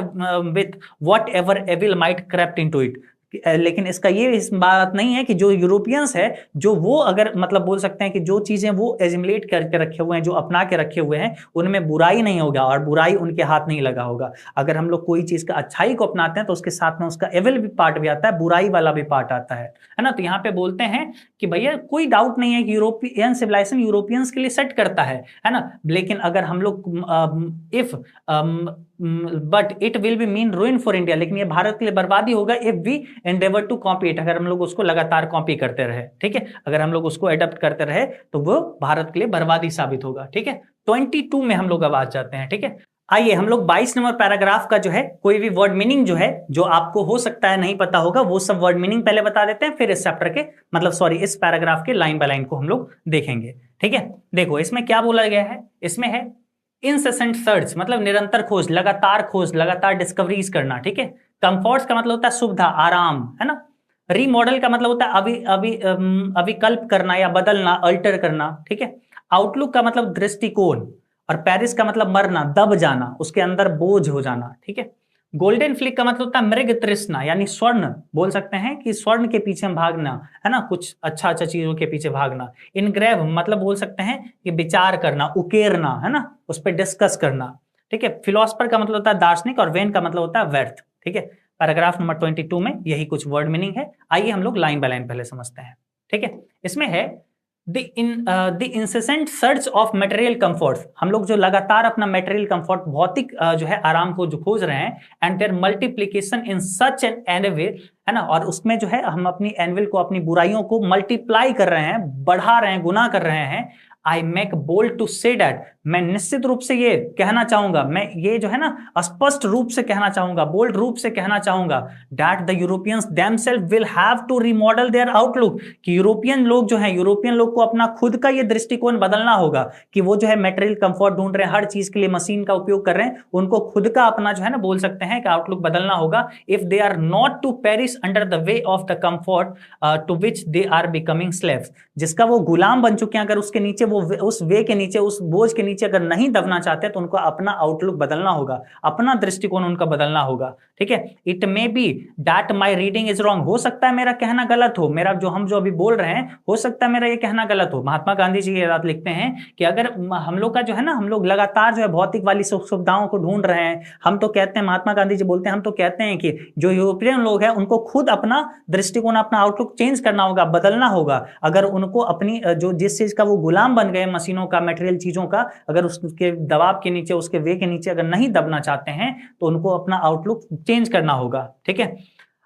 with whatever evil might crept into it, लेकिन इसका ये इस बात नहीं है कि जो यूरोपियंस है जो वो अगर मतलब बोल सकते हैं कि जो चीजें वो एजिमुलेट करके रखे हुए हैं, जो अपना के रखे हुए हैं, उनमें बुराई नहीं होगा और बुराई उनके हाथ नहीं लगा होगा। अगर हम लोग कोई चीज का अच्छाई को अपनाते हैं तो उसके साथ में उसका एविल भी पार्ट भी आता है, बुराई वाला भी पार्ट आता है ना। तो यहाँ पे बोलते हैं कि भैया कोई डाउट नहीं है कि यूरोपियन सिविलाइजेशन यूरोपियंस के लिए सेट करता है ना, लेकिन अगर हम लोग if but it will be mean ruin for India, लेकिन ये भारत के लिए बर्बादी होगा if we endeavour to copy it, अगर हम लोग उसको लगातार कॉपी करते रहे, ठीक है, अगर हम लोग उसको एडप्ट करते रहे तो वो भारत के लिए बर्बादी साबित होगा, ठीक है। 22 में हम लोग अब आ जाते हैं, ठीक है। आइए हम लोग 22 नंबर पैराग्राफ का जो है कोई भी वर्ड मीनिंग जो है जो आपको हो सकता है नहीं पता होगा वो सब वर्ड मीनिंग पहले बता देते हैं, फिर इस चैप्टर के मतलब सॉरी इस पैराग्राफ के लाइन बाय लाइन को हम लोग देखेंगे, ठीक है। देखो इसमें क्या बोला गया है, इसमें है इंसेसेंट सर्च मतलब निरंतर खोज, लगातार डिस्कवरीज करना, ठीक है। कंफर्ट्स का मतलब होता है सुविधा, आराम, है ना। रीमॉडल का मतलब होता है अभिकल्प करना या बदलना, अल्टर करना, ठीक है। आउटलुक का मतलब दृष्टिकोण, और पेरिस का मतलब मरना, दब जाना, उसके अंदर बोझ हो जाना, ठीक है। गोल्डन फ्लिक का मतलब होता है मृग तृष्णा यानी स्वर्ण, बोल सकते हैं कि स्वर्ण के पीछे भागना, है ना, कुछ अच्छा चीजों के पीछे भागना। इनग्रेव मतलब बोल सकते हैं कि विचार करना, उकेरना, है ना, उस पर डिस्कस करना, ठीक है। फिलोसफर का मतलब होता है दार्शनिक, और वेन का मतलब होता है व्यर्थ, ठीक है। पैराग्राफ नंबर 22 में यही कुछ वर्ड मीनिंग है। आइए हम लोग लाइन बाय लाइन पहले समझते हैं, ठीक है। इसमें है the incessant search of material comforts, हम लोग जो लगातार अपना मटेरियल कंफर्ट भौतिक जो है आराम को जो खोज रहे हैं, and their multiplication in such an anvil, है ना, और उसमें जो है हम अपनी एनविल को, अपनी बुराइयों को मल्टीप्लाई कर रहे हैं, बढ़ा रहे हैं, गुना कर रहे हैं। I make bold to say that, मैं निश्चित रूप से ये कहना चाहूंगा, मैं ये जो है ना स्पष्ट रूप से कहना चाहूंगा, बोल्ड रूप से कहना चाहूंगा, that the Europeans themself will have to remodel their outlook, कि यूरोपियन लोग जो है, यूरोपियन लोग को अपना खुद का ये दृष्टिकोण बदलना होगा, कि वो जो है मेटेरियल कंफर्ट ढूंढ रहे हैं, हर चीज के लिए मशीन का उपयोग कर रहे हैं, उनको खुद का अपना जो है ना बोल सकते हैं कि आउटलुक बदलना होगा। If they are not to perish under the weight of the comfort to which they are becoming slaves, जिसका वो गुलाम बन चुके हैं, अगर उसके नीचे वो उस वे के नीचे, उस बोझ के नीचे अगर नहीं दबना चाहते तो उनको अपना आउटलुक बदलना होगा, अपना दृष्टिकोण उनका बदलना होगा, ठीक है। It may be that my reading is wrong, हो सकता है मेरा कहना गलत हो, मेरा जो हम जो अभी बोल रहे हैं हो सकता है मेरा ये कहना गलत हो। महात्मा गांधी जी ये बात लिखते हैं कि अगर हम लोग का जो है ना, हम लोग लगातार जो है भौतिक वाली सुविधाओं को ढूंढ रहे हैं, हम तो कहते हैं, महात्मा गांधी जी बोलते हैं, हम तो कहते हैं कि जो यूरोपियन लोग हैं उनको खुद अपना दृष्टिकोण, अपना आउटलुक चेंज करना होगा, बदलना होगा। अगर उनको अपनी जो जिस चीज का वो गुलाम बन गए, मशीनों का, मटेरियल चीजों का, अगर उसके दबाव के नीचे, उसके वे के नीचे अगर नहीं दबना चाहते हैं तो उनको अपना आउटलुक चेंज करना होगा, ठीक है।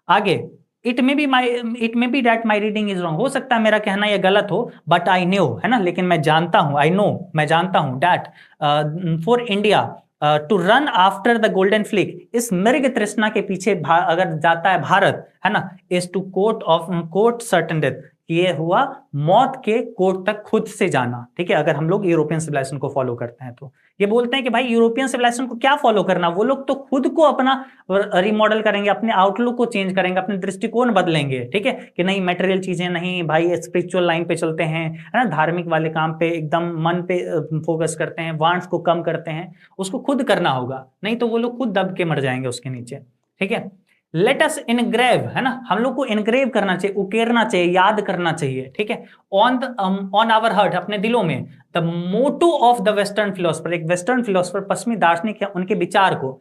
आगे it may be that my reading is wrong, हो सकता है मेरा कहना यह गलत हो, बट आई न्यू, है ना, लेकिन मैं जानता हूं, आई नो, मैं जानता हूं, that for India to run after the golden fleece, इस मृग तृष्णा के पीछे अगर जाता है भारत, है ना, is to court certain death, ये हुआ मौत के कोर्ट तक खुद से जाना, ठीक है। अगर हम लोग यूरोपियन सिविलाइजेशन को फॉलो करते हैं तो ये बोलते हैं कि भाई यूरोपियन सिविलाइजेशन को क्या फॉलो करना, वो लोग तो खुद को अपना रिमॉडल करेंगे, अपने आउटलुक को चेंज करेंगे, अपने दृष्टिकोण बदलेंगे, ठीक है, कि नहीं मटेरियल चीजें नहीं भाई, स्पिरिचुअल लाइन पे चलते हैं, है ना, धार्मिक वाले काम पे एकदम मन पे फोकस करते हैं, वांट्स को कम करते हैं, उसको खुद करना होगा, नहीं तो वो लोग खुद दब के मर जाएंगे उसके नीचे, ठीक है। लेट अस इनग्रेव, है ना, हम लोग को इनग्रेव करना चाहिए, उकेरना चाहिए, याद करना चाहिए, ठीक है, ऑन आवर हार्ट, अपने दिलों में, the motto of the western philosopher, एक वेस्टर्न फिलोसफर, पश्चिमी दार्शनिक है, उनके विचार को,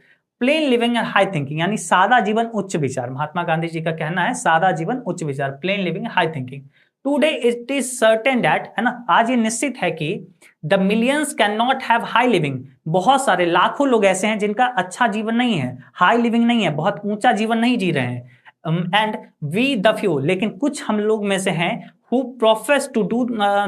plain living and high thinking, यानी सादा जीवन उच्च विचार, महात्मा गांधी जी का कहना है सादा जीवन उच्च विचार, plane living high thinking. Today it is certain that, है ना, आज ये निश्चित है कि the millions can not have high living, बहुत सारे लाखों लोग ऐसे हैं जिनका अच्छा जीवन नहीं है, हाई लिविंग नहीं है, बहुत ऊंचा जीवन नहीं जी रहे हैं, एंड वी द फ्यू, लेकिन कुछ हम लोग में से हैं who profess to do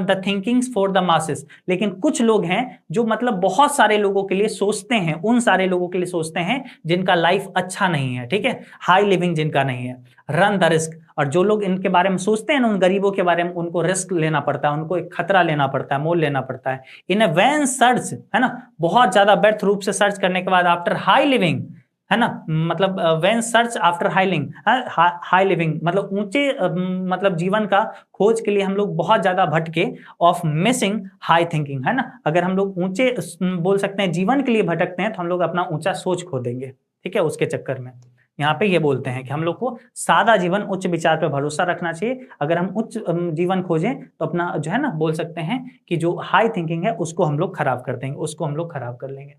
the thinkings for the masses, लेकिन कुछ लोग हैं जो मतलब बहुत सारे लोगों के लिए सोचते हैं, उन सारे लोगों के लिए सोचते हैं जिनका लाइफ अच्छा नहीं है, ठीक है, हाई लिविंग जिनका नहीं है। रन द रिस्क, और जो लोग इनके बारे में सोचते हैं, उन गरीबों के बारे में, उनको रिस्क लेना पड़ता है, उनको एक खतरा लेना पड़ता है, मोल लेना पड़ता है। इन ए वैन सर्च, है ना, बहुत ज्यादा व्यर्थ रूप से सर्च करने के बाद, आफ्टर हाई लिविंग, है ना, मतलब when search after high living मतलब ऊंचे मतलब जीवन का खोज के लिए हम लोग बहुत ज्यादा भटके, ऑफ मिसिंग हाई थिंकिंग, है ना, अगर हम लोग ऊंचे बोल सकते हैं जीवन के लिए भटकते हैं तो हम लोग अपना ऊंचा सोच खो देंगे, ठीक है, उसके चक्कर में, यहाँ पे ये बोलते हैं कि हम लोग को सादा जीवन उच्च विचार पे भरोसा रखना चाहिए। अगर हम उच्च जीवन खोजें तो अपना जो है ना बोल सकते हैं कि जो हाई थिंकिंग है उसको हम लोग खराब कर देंगे, उसको हम लोग खराब कर लेंगे।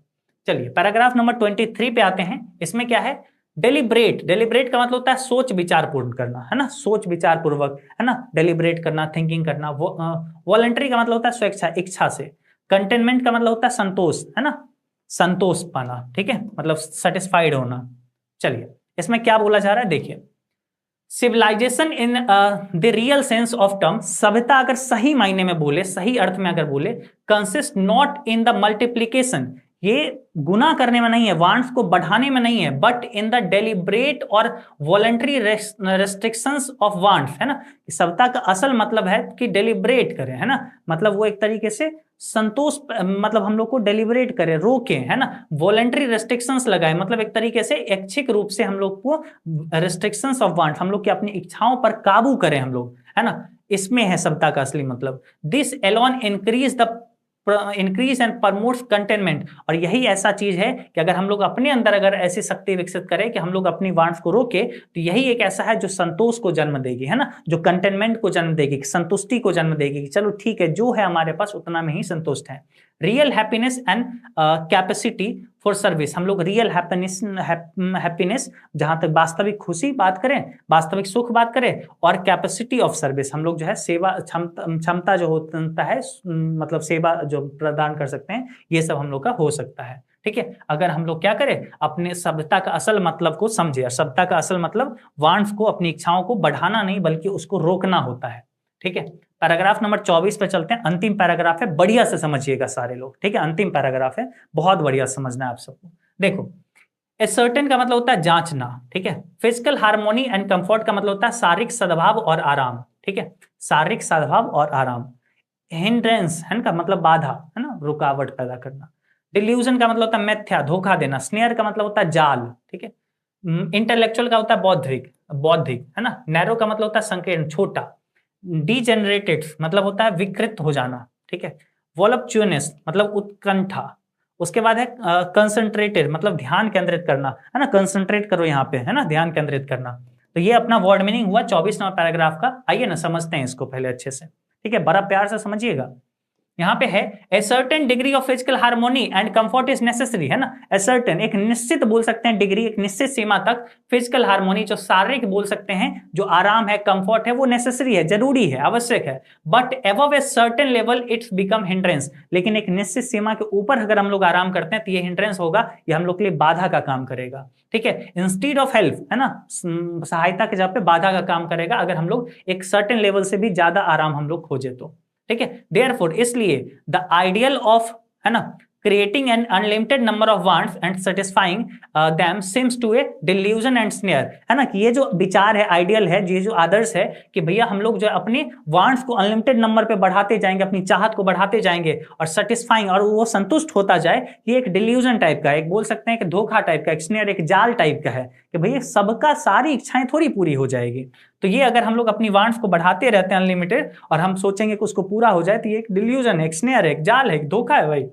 चलिए पैराग्राफ नंबर 23 पे आते हैं। इसमें क्या है, डेलिब्रेट। डेलिब्रेट का मतलब होता है सोच विचार पूर्ण करना, है ना, सोच विचार पूर्वक, है ना, डेलिब्रेट करना, थिंकिंग करना। वॉलंटरी का मतलब होता है स्वेच्छा, इच्छा से। कंटेनमेंट का मतलब होता है संतोष, है ना, संतोष पाना, ठीक है, मतलब सेटिस्फाइड होना। चलिए इसमें क्या बोला जा रहा है देखिए, civilisation in the real sense of term, सभ्यता अगर सही मायने में बोले, सही अर्थ में अगर बोले, consist not in the multiplication, ये गुना करने में नहीं है, वांट्स को बढ़ाने में नहीं है, बट इन द डेलिब्रेट और वॉलंटरी रेस्ट्रिक्शंस ऑफ वांट्स, है ना। सभ्यता का असल मतलब है कि डेलिब्रेट करें, है ना, मतलब वो एक तरीके से संतोष, मतलब हम लोग को डेलिब्रेट करें, रोके, है ना। वॉलंटरी रेस्ट्रिक्शंस लगाए, मतलब एक तरीके से ऐच्छिक रूप से हम लोग को रेस्ट्रिक्शंस ऑफ वांट, हम लोग की अपनी इच्छाओं पर काबू करें हम लोग, है ना। इसमें है सभ्यता का असली मतलब। This alone increase and promotes contentment, और यही ऐसा चीज है कि अगर हम लोग अपने अंदर अगर ऐसी शक्ति विकसित करें कि हम लोग अपनी वांट्स को रोके, तो यही एक ऐसा है जो संतोष को जन्म देगी, है ना, जो कंटेनमेंट को जन्म देगी, संतुष्टि को जन्म देगी कि चलो ठीक है, जो है हमारे पास उतना में ही संतुष्ट है। Real happiness and capacity for service, हम लोग रियल हैप्पीनेस जहां तक वास्तविक खुशी बात करें, वास्तविक सुख बात करें, और कैपेसिटी ऑफ सर्विस, हम लोग जो है सेवा क्षमता जो होता है, मतलब सेवा जो प्रदान कर सकते हैं, ये सब हम लोग का हो सकता है, ठीक है। अगर हम लोग क्या करें, अपने सभ्यता का असल मतलब को समझे, और सभ्यता का असल मतलब वांट्स को, अपनी इच्छाओं को बढ़ाना नहीं बल्कि उसको रोकना होता है, ठीक है। पैराग्राफ नंबर 24 पे चलते हैं, अंतिम पैराग्राफ है, बढ़िया से समझिएगा सारे लोग, ठीक है। अंतिम पैराग्राफ है, बहुत बढ़िया समझना है आप सबको। देखो, एसर्टेन का मतलब होता है जांचना, ठीक है। फिजिकल हार्मोनी एंड कंफर्ट का मतलब होता है शारीरिक सद्भाव और आराम, ठीक है, शारीरिक सद्भाव और आराम। हिंड्रेंस है का मतलब बाधा, है ना, रुकावट पैदा करना। डिल्यूजन का मतलब होता है मिथ्या, धोखा देना। स्नेयर का मतलब होता है जाल, ठीक है। इंटेलेक्चुअल का होता है बौद्धिक, बौद्धिक, है ना। नैरो का मतलब होता है संकीर्ण, छोटा। डीजेनरेटेड मतलब होता है विकृत हो जाना, ठीक है। वॉलपचुअस मतलब उत्कंठा। उसके बाद है कंसंट्रेटेड मतलब ध्यान केंद्रित करना, है ना, कंसंट्रेट करो यहाँ पे, है ना, ध्यान केंद्रित करना। तो ये अपना वर्ड मीनिंग हुआ 24 नंबर पैराग्राफ का। आइए ना समझते हैं इसको पहले अच्छे से, ठीक है, बड़ा प्यार से समझिएगा। यहाँ पे है a certain degree of physical harmony and comfort is necessary, है ना। ए सर्टेन एक निश्चित बोल सकते हैं डिग्री, एक निश्चित सीमा तक फिजिकल हार्मोनी जो शारीरिक बोल सकते हैं, जो आराम है, कंफर्ट है, वो नेसेसरी है, जरूरी है, आवश्यक है। But above a certain level it's become hindrance, लेकिन एक निश्चित सीमा के ऊपर अगर हम लोग आराम करते हैं तो ये हिंड्रेंस होगा, ये हम लोग के लिए बाधा का काम करेगा, ठीक है। इंस्टीड ऑफ हेल्प, है ना, सहायता के जगह पे बाधा का काम करेगा अगर हम लोग एक सर्टेन लेवल से भी ज्यादा आराम हम लोग खोजे तो, ठीक है। देयरफॉर इसलिए द आइडियल ऑफ, है ना, creating an unlimited number of wants and satisfying them seems to a delusion and snare, है ना, कि ये जो विचार है, आइडियल है, ये जो आदर्श है कि भैया हम लोग जो अपने वांट्स को अनलिमिटेड नंबर पे बढ़ाते जाएंगे, अपनी चाहत को बढ़ाते जाएंगे और सेटिस्फाइंग, और वो संतुष्ट होता जाए, ये एक डिल्यूजन टाइप का, एक बोल सकते हैं कि धोखा टाइप का, एक स्नेयर, एक जाल टाइप का है कि भैया सबका सारी इच्छाएं थोड़ी पूरी हो जाएगी। तो ये अगर हम लोग अपनी वांट्स को बढ़ाते रहते हैं अनलिमिटेड और हम सोचेंगे कि उसको पूरा हो जाए, तो ये एक डिल्यूजन है, एक स्नेयर है, एक जाल है, एक धोखा है भाई,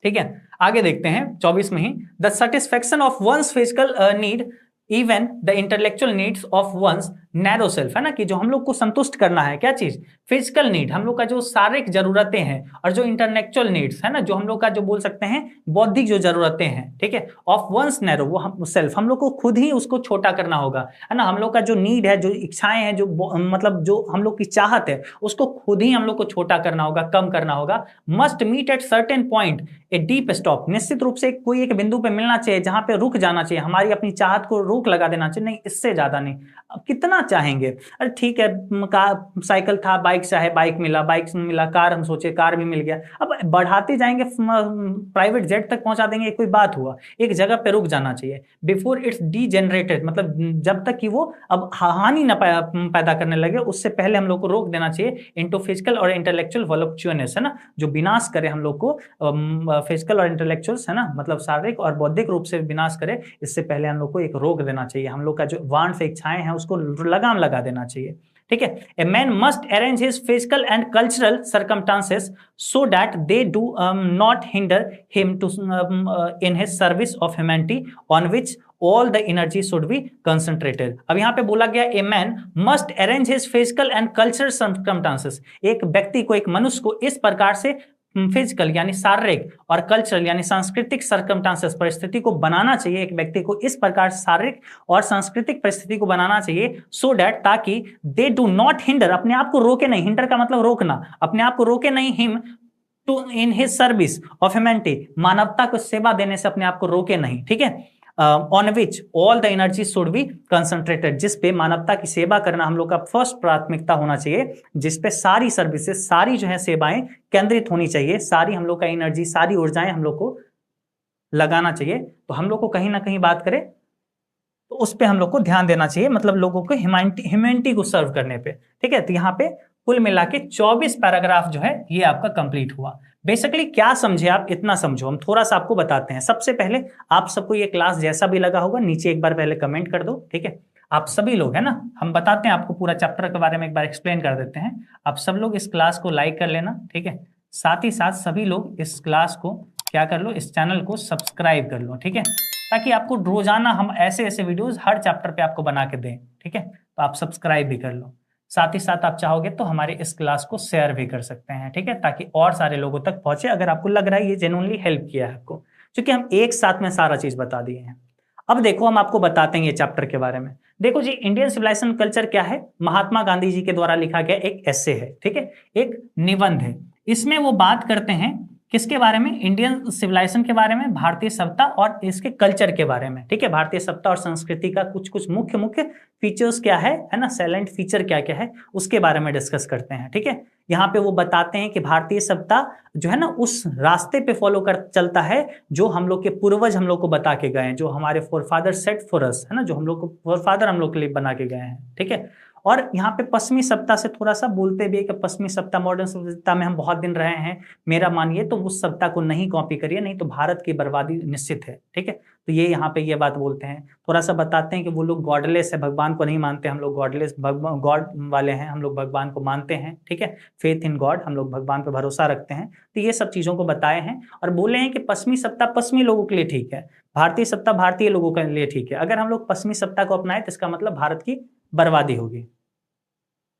ठीक है। आगे देखते हैं 24 में ही, the satisfaction of one's physical need even the intellectual needs of one's narrow self, है ना, कि जो हम लोग को संतुष्ट करना है, क्या चीज, फिजिकल नीड, हम लोग का जो शारीरिक जरूरतें हैं, और जो इंटेलेक्चुअल नीड्स, है ना, जो हम लोग का जो बोल सकते हैं बौद्धिक जो जरूरतें हैं, ठीक है, ऑफ वंस नैरो, वो हम सेल्फ, हम लोग को खुद ही उसको छोटा करना होगा, है ना। हम लोग का जो नीड है, जो इच्छाएं हैं, जो मतलब जो हम लोग की चाहत है, उसको खुद ही हम लोग को छोटा करना होगा, कम करना होगा। Must meet at certain point a deep stop, निश्चित रूप से कोई एक बिंदु पे मिलना चाहिए जहां पे रुक जाना चाहिए, हमारी अपनी चाहत को रोक लगा देना चाहिए, नहीं इससे ज्यादा नहीं। अब कितना चाहेंगे, अरे ठीक है, साइकिल था, बाइक चाहे बाइक मिला, कार हम सोचे कार भी मिल गया, अब बढ़ाते जाएंगे, प्राइवेट जेट तक पहुंचा देंगे, कोई बात हुआ, एक जगह पे रुक जाना चाहिए। बिफोर इट्स डीजेनरेटेड मतलब जब तक कि वो अब हानि न पैदा करने लगे, उससे पहले हम लोग को रोक देना चाहिए। इनटू फिजिकल और इंटेलेक्चुअल वॉलपचुअस, है ना, जो विनाश करे हम लोग को, फिजिकल और इंटेलेक्चुअल्स, है ना, मतलब शारीरिक और बौद्धिक रूप से विनाश करे, इससे पहले हम लोग को एक रोक देना चाहिए। हम लोग का जो वांट्स इच्छाएं हैं उसको लगाम लगा देना चाहिए, ठीक है। A man must arrange his physical and cultural circumstances so that they do not hinder him to in his service of humanity on which all the energy should be concentrated. अब यहाँ पे बोला गया a man must arrange his physical and cultural circumstances, एक व्यक्ति को, एक मनुष्य को इस प्रकार से फिजिकल यानी शारीरिक और कल्चरल यानी सांस्कृतिक सर्कमस्टांसेस परिस्थिति को बनाना चाहिए, एक व्यक्ति को इस प्रकार शारीरिक और सांस्कृतिक परिस्थिति को बनाना चाहिए सो दैट, ताकि दे डू नॉट हिंडर, अपने आप को रोके नहीं, हिंडर का मतलब रोकना, अपने आप को रोके नहीं, him to in his service of humanity, मानवता को सेवा देने से अपने आप को रोके नहीं, ठीक है। On which all the energy should be concentrated, जिस पे मानवता की सेवा करना हम लोग का फर्स्ट प्राथमिकता होना चाहिए, जिस पे सारी सर्विसेज, सारी जो है सेवाएं केंद्रित होनी चाहिए, सारी हम लोग का एनर्जी, सारी ऊर्जाएं हम लोग को लगाना चाहिए। तो हम लोग को कहीं ना कहीं बात करें तो उस पे हम लोग को ध्यान देना चाहिए, मतलब लोगों को ह्यूमैनिटी को सर्व करने पे, ठीक है। तो यहाँ पे कुल मिला के 24 पैराग्राफ जो है ये आपका कंप्लीट हुआ। बेसिकली क्या समझे आप, इतना समझो, हम थोड़ा सा आपको बताते हैं। सबसे पहले आप सबको ये क्लास जैसा भी लगा होगा नीचे एक बार पहले कमेंट कर दो, ठीक है। आप सभी लोग, है ना, हम बताते हैं आपको पूरा चैप्टर के बारे में एक बार एक्सप्लेन कर देते हैं। आप सब लोग इस क्लास को लाइक कर लेना, ठीक है। साथ ही साथ सभी लोग इस क्लास को क्या कर लो, इस चैनल को सब्सक्राइब कर लो, ठीक है, ताकि आपको रोजाना हम ऐसे ऐसे वीडियोस हर चैप्टर पे आपको बना के दें, ठीक है। तो आप सब्सक्राइब भी कर लो। साथ ही साथ आप चाहोगे तो हमारे इस क्लास को शेयर भी कर सकते हैं, ठीक है, ताकि और सारे लोगों तक पहुंचे, अगर आपको लग रहा है ये जेन्युइनली हेल्प किया है आपको, क्योंकि हम एक साथ में सारा चीज बता दिए हैं। अब देखो हम आपको बताते हैं ये चैप्टर के बारे में। देखो जी, इंडियन सिविलाइजेशन कल्चर क्या है, महात्मा गांधी जी के द्वारा लिखा गया एक एस्से है, ठीक है, एक निबंध है। इसमें वो बात करते हैं किसके बारे में, इंडियन सिविलाइजेशन के बारे में, भारतीय सभ्यता और इसके कल्चर के बारे में, ठीक है। भारतीय सभ्यता और संस्कृति का कुछ कुछ मुख्य मुख्य फीचर्स क्या है ना, सैलेंट फीचर क्या क्या है, उसके बारे में डिस्कस करते हैं, ठीक है। यहाँ पे वो बताते हैं कि भारतीय सभ्यता जो है ना उस रास्ते पे फॉलो कर चलता है जो हम लोग के पूर्वज हम लोग को बता के गए हैं, जो हमारे फोरफादर सेट फॉर अस, है ना, जो हम लोग को फोरफादर हम लोग के लिए बना के गए हैं, ठीक है। और यहाँ पे पश्चिमी सभ्यता से थोड़ा सा बोलते भी है कि पश्चिमी सभ्यता, मॉडर्न सभ्यता में हम बहुत दिन रहे हैं, मेरा मानिए तो उस सभ्यता को नहीं कॉपी करिए, नहीं तो भारत की बर्बादी निश्चित है, ठीक है। तो ये यहाँ पे ये बात बोलते हैं। थोड़ा सा बताते हैं कि वो लोग गॉडलेस है, भगवान को नहीं मानते, हम लोग गॉडलेस, गॉड वाले हैं, हम लोग भगवान को मानते हैं, ठीक है, फेथ इन गॉड, हम लोग भगवान पे भरोसा रखते हैं। तो ये सब चीजों को बताए हैं और बोले हैं कि पश्चिमी सभ्यता पश्चिमी लोगों के लिए ठीक है, भारतीय सभ्यता भारतीय लोगों के लिए ठीक है। अगर हम लोग पश्चिमी सभ्यता को अपनाएं तो इसका मतलब भारत की बर्बादी होगी,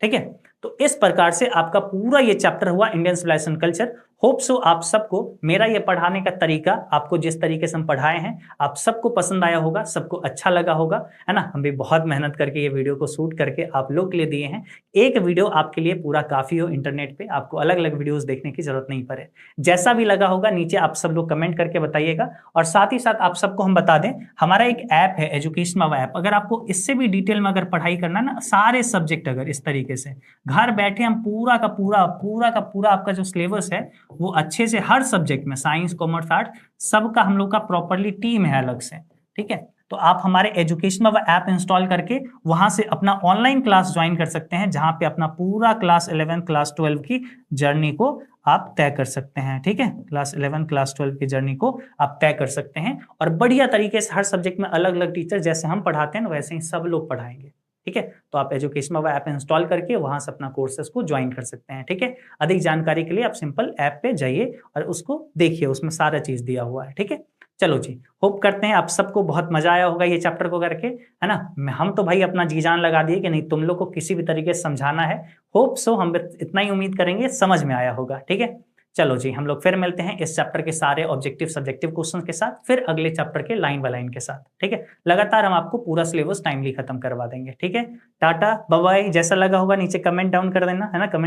ठीक है। तो इस प्रकार से आपका पूरा ये चैप्टर हुआ Indian civilisation culture. Hope so आप सबको मेरा ये पढ़ाने का तरीका, आपको जिस तरीके से हम पढ़ाए हैं, आप सबको पसंद आया होगा, सबको अच्छा लगा होगा, है ना। हम भी बहुत मेहनत करके ये वीडियो को शूट करके आप लोग के लिए दिए हैं। एक वीडियो आपके लिए पूरा काफी हो, इंटरनेट पे आपको अलग अलग वीडियोस देखने की जरूरत नहीं पड़े। जैसा भी लगा होगा नीचे आप सब लोग कमेंट करके बताइएगा। और साथ ही साथ आप सबको हम बता दें, हमारा एक ऐप है एजुकेशनल ऐप, अगर आपको इससे भी डिटेल में अगर पढ़ाई करना ना, सारे सब्जेक्ट अगर इस तरीके से घर बैठे हम पूरा का पूरा आपका जो सिलेबस है वो अच्छे से हर सब्जेक्ट में, साइंस कॉमर्स आर्ट सबका हम लोग का प्रॉपरली टीम है अलग से, ठीक है। तो आप हमारे एजुकेशनल ऐप इंस्टॉल करके वहां से अपना ऑनलाइन क्लास ज्वाइन कर सकते हैं, जहां पे अपना पूरा क्लास 11 क्लास 12 की जर्नी को आप तय कर सकते हैं, ठीक है। क्लास 11 क्लास 12 की जर्नी को आप तय कर सकते हैं और बढ़िया तरीके से हर सब्जेक्ट में अलग अलग टीचर जैसे हम पढ़ाते हैं वैसे ही सब लोग पढ़ाएंगे, ठीक है। तो आप एजुकेशनल ऐप इंस्टॉल करके वहां से अपना कोर्सेज को ज्वाइन कर सकते हैं, ठीक है। अधिक जानकारी के लिए आप सिंपल ऐप पे जाइए और उसको देखिए, उसमें सारा चीज दिया हुआ है, ठीक है। चलो जी, होप करते हैं आप सबको बहुत मजा आया होगा ये चैप्टर को करके, है ना। हम तो भाई अपना जी जान लगा दिए कि नहीं तुम लोग को किसी भी तरीके से समझाना है। होप सो, हम इतना ही उम्मीद करेंगे समझ में आया होगा, ठीक है। चलो जी, हम लोग फिर मिलते हैं इस चैप्टर के सारे ऑब्जेक्टिव सब्जेक्टिव क्वेश्चन के साथ, फिर अगले चैप्टर के लाइन बाय लाइन के साथ, ठीक है। लगातार हम आपको पूरा सिलेबस टाइमली खत्म करवा देंगे, ठीक है। Tata bye bye. जैसा लगा होगा नीचे कमेंट डाउन कर देना, है ना, कमेंट